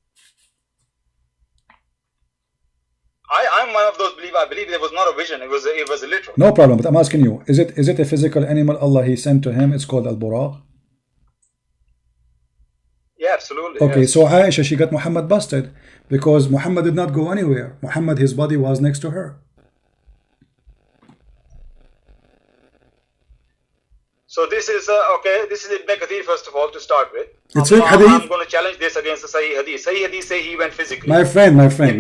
one of those believe. I believe there was not a vision. It was literal. No problem, but I'm asking you, is it a physical animal Allah he sent to him? It's called al-buraq. Yeah, absolutely. Okay, yes. so Aisha, she got Muhammad busted because Muhammad did not go anywhere. Muhammad, his body was next to her. So this is okay. This is Ibn Kathir first of all to start with. It's I'm hadith. going to challenge this against the Sahih Hadith. Sahih Hadith say he went physically. My friend. Say,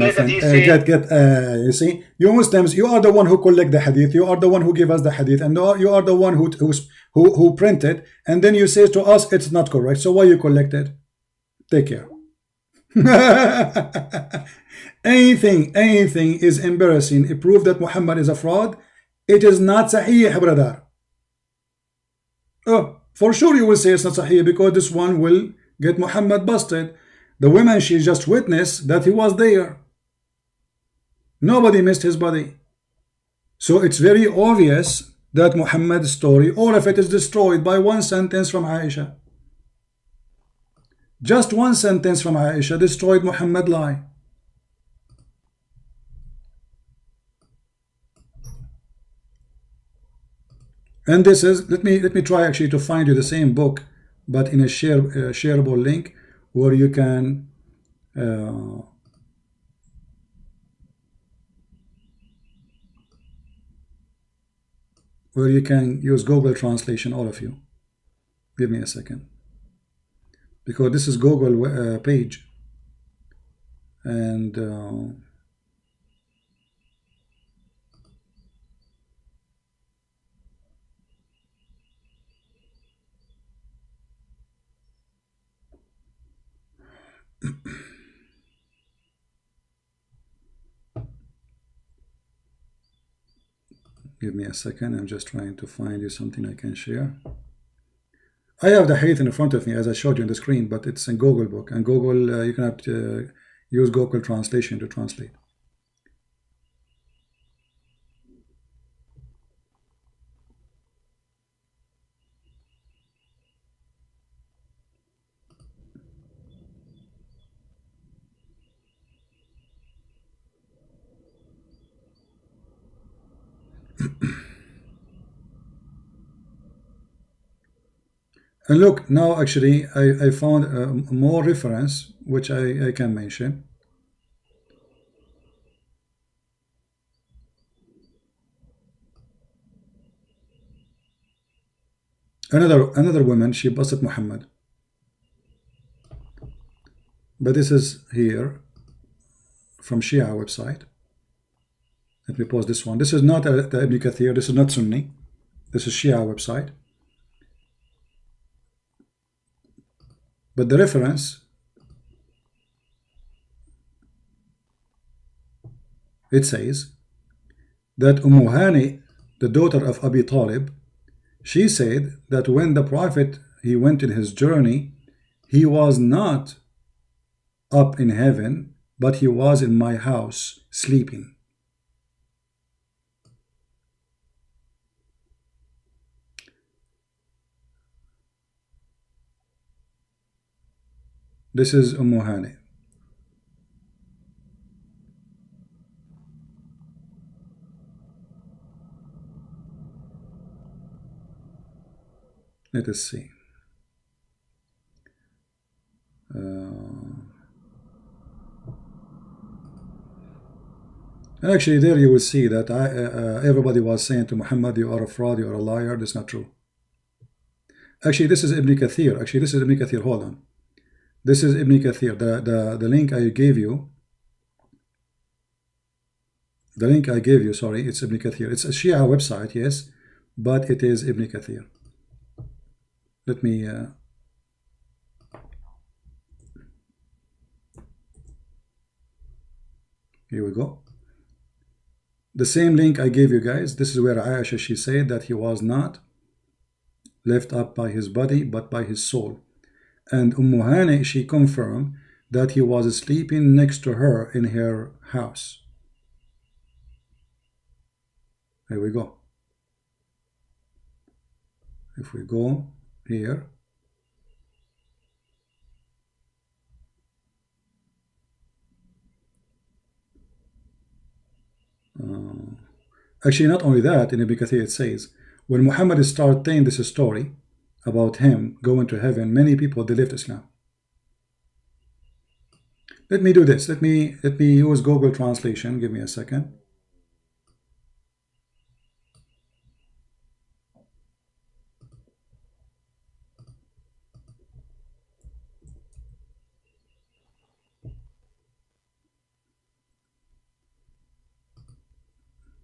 you see, you Muslims, you are the one who collect the hadith. You are the one who give us the hadith, and you are the one who printed. And then you say to us it's not correct. So why you collect it? Take care. anything is embarrassing. It proves that Muhammad is a fraud. It is not Sahih, brother. Oh, for sure you will say it's not Sahih because this one will get Muhammad busted. The woman, she just witnessed that he was there. Nobody missed his body. So it's very obvious that Muhammad's story, all of it is destroyed by one sentence from Aisha. Just one sentence from Aisha destroyed Muhammad's lie. And this is, let me try actually to find you the same book, but in a shareable link where you can use Google translation, all of you. Give me a second, because this is Google page, and give me a second. I'm just trying to find you something I can share. I have the hadith in front of me as I showed you on the screen, but it's in Google book, and Google you cannot use Google translation to translate. And look, now actually I found more reference which I can mention. Another woman, she busted Muhammad. But this is here from Shia website. Let me pause this one. This is not the Ibn Kathir, this is not Sunni. This is Shia website. But the reference, it says that Ummu Hani, the daughter of Abu Thalib, she said that when the Prophet, he went in his journey, he was not up in heaven, but he was in my house sleeping. This is Ummu Hani. Let us see. And actually there you will see that everybody was saying to Muhammad, you are a fraud, you are a liar. That's not true. Actually this is Ibn Kathir. Actually this is Ibn Kathir. Hold on. This is Ibn Kathir. The link I gave you. The link I gave you, sorry, it's Ibn Kathir. It's a Shia website, yes, but it is Ibn Kathir. Let me here we go. The same link I gave you guys. This is where Aisha, she said that he was not left up by his body, but by his soul. And Ummu Hani, she confirmed that he was sleeping next to her in her house. Here we go. If we go here, Actually, not only that, in Ibn Kathir it says, when Muhammad started telling this story about him going to heaven, many people, they left Islam. Let me do this. Let me use Google Translation. Give me a second.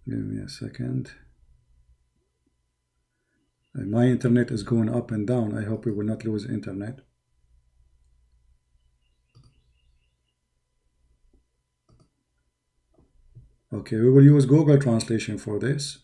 Give me a second. My internet is going up and down. I hope we will not lose internet. Okay, we will use Google Translation for this.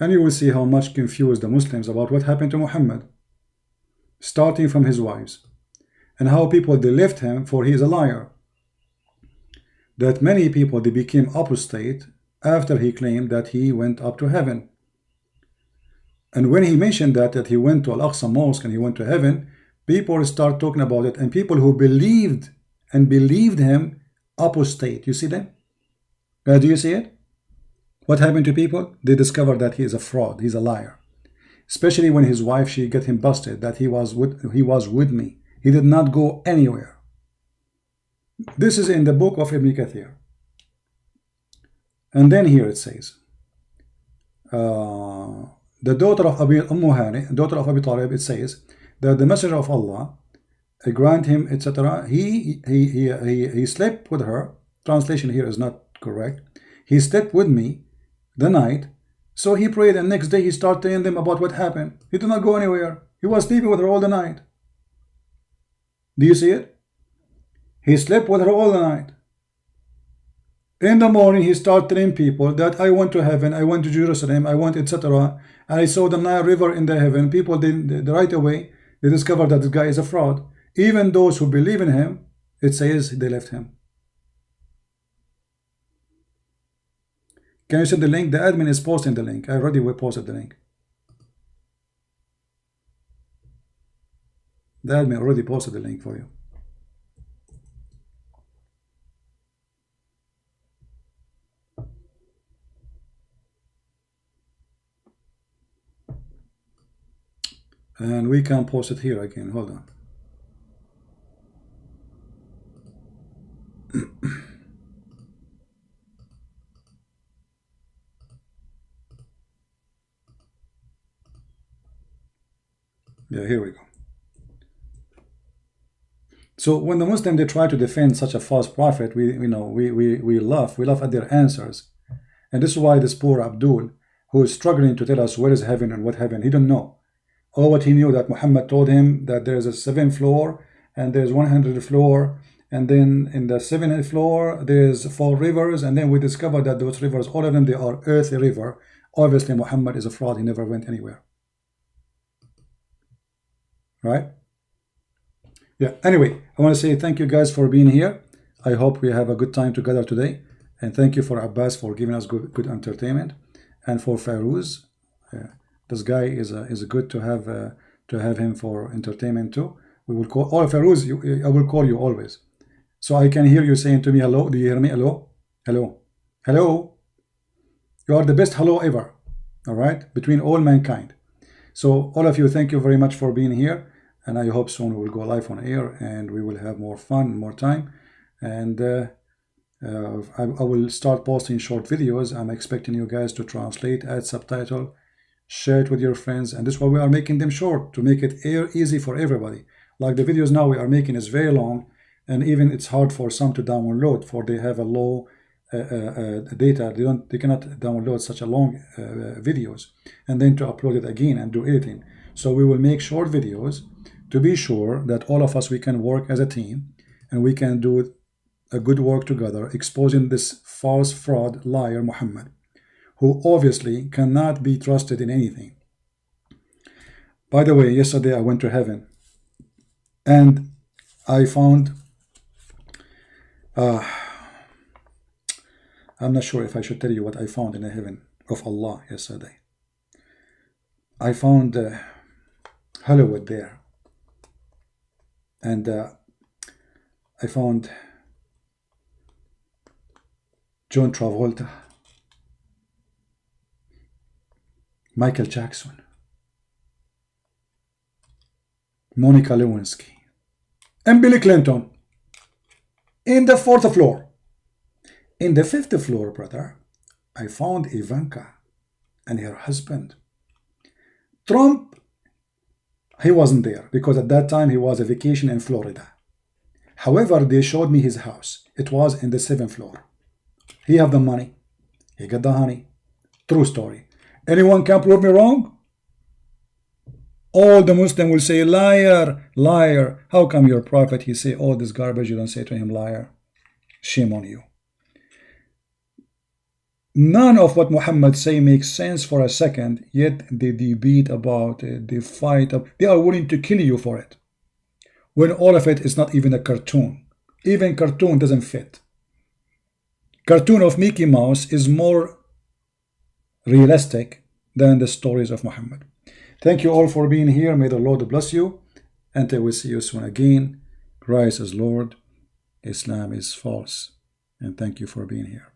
And you will see how much confused the Muslims about what happened to Muhammad, starting from his wives, and how people, they left him for he is a liar. That many people, they became apostate after he claimed that he went up to heaven. And when he mentioned that he went to Al-Aqsa Mosque and he went to heaven, people start talking about it, and people who believed him apostate. You see them? Do you see it? What happened to people? They discovered that he is a fraud, he's a liar. Especially when his wife, she got him busted, that he was with me. He did not go anywhere. This is in the book of Ibn Kathir. And then here it says, the daughter of Ummu Hani, daughter of Abu Thalib, it says that the Messenger of Allah, grant him, etc. He slept with her. Translation here is not correct. He slept with me the night, so he prayed, and next day he started telling them about what happened. He did not go anywhere. He was sleeping with her all the night. Do you see it? He slept with her all the night. In the morning, he started telling people that I went to heaven, I went to Jerusalem, I went, etc. And I saw the Nile River in the heaven. People, they right away, they discovered that this guy is a fraud. Even those who believe in him, it says they left him. Can you send the link? The admin is posting the link. I already posted the link. The admin already posted the link for you. And we can post it here again. Hold on. Yeah, here we go. So when the Muslim, they try to defend such a false prophet, we laugh at their answers. And this is why this poor Abdul, who is struggling to tell us where is heaven and what heaven, he don't know. All what he knew, that Muhammad told him that there is a 7th floor and there's 100th floor, and then in the 7th floor there's 4 rivers, and then we discovered that those rivers, all of them, they are earthly river. Obviously Muhammad is a fraud. He never went anywhere. Right? Yeah, anyway, I want to say thank you guys for being here. I hope we have a good time together today, and thank you for Abbas for giving us good entertainment, and for Fairuz. This guy is good to have him for entertainment too. We will call Fairuz. I will call you always, so I can hear you saying to me hello. Do you hear me? Hello, hello, hello. You are the best hello ever. All right, between all mankind. So all of you, thank you very much for being here, and I hope soon we will go live on air and we will have more fun, more time, and I will start posting short videos. I'm expecting you guys to translate, add subtitle, share it with your friends, and this is why we are making them short, to make it easy for everybody. Like the videos now we are making is very long, and even it's hard for some to download, for they have a low data. They cannot download such a long videos and then to upload it again and do editing. So we will make short videos to be sure that all of us, we can work as a team and we can do a good work together, exposing this false fraud liar Muhammad, who obviously cannot be trusted in anything. By the way, yesterday I went to heaven and I found I'm not sure if I should tell you what I found in the heaven of Allah yesterday. I found Hollywood there, and I found John Travolta, Michael Jackson, Monica Lewinsky, and Billy Clinton in the 4th floor. In the 5th floor, brother, I found Ivanka and her husband. Trump, he wasn't there because at that time he was on vacation in Florida. However, they showed me his house. It was in the 7th floor. He have the money. He got the honey. True story. Anyone can prove me wrong? All the Muslim will say, liar, liar. How come your prophet, he say all this garbage, you don't say to him, liar? Shame on you. None of what Muhammad say makes sense for a second, yet they debate about it, they fight up, they are willing to kill you for it. When all of it is not even a cartoon. Even cartoon doesn't fit. Cartoon of Mickey Mouse is more realistic than the stories of Muhammad. Thank you all for being here. May the Lord bless you. Until we see you soon again. Christ is Lord. Islam is false. And thank you for being here.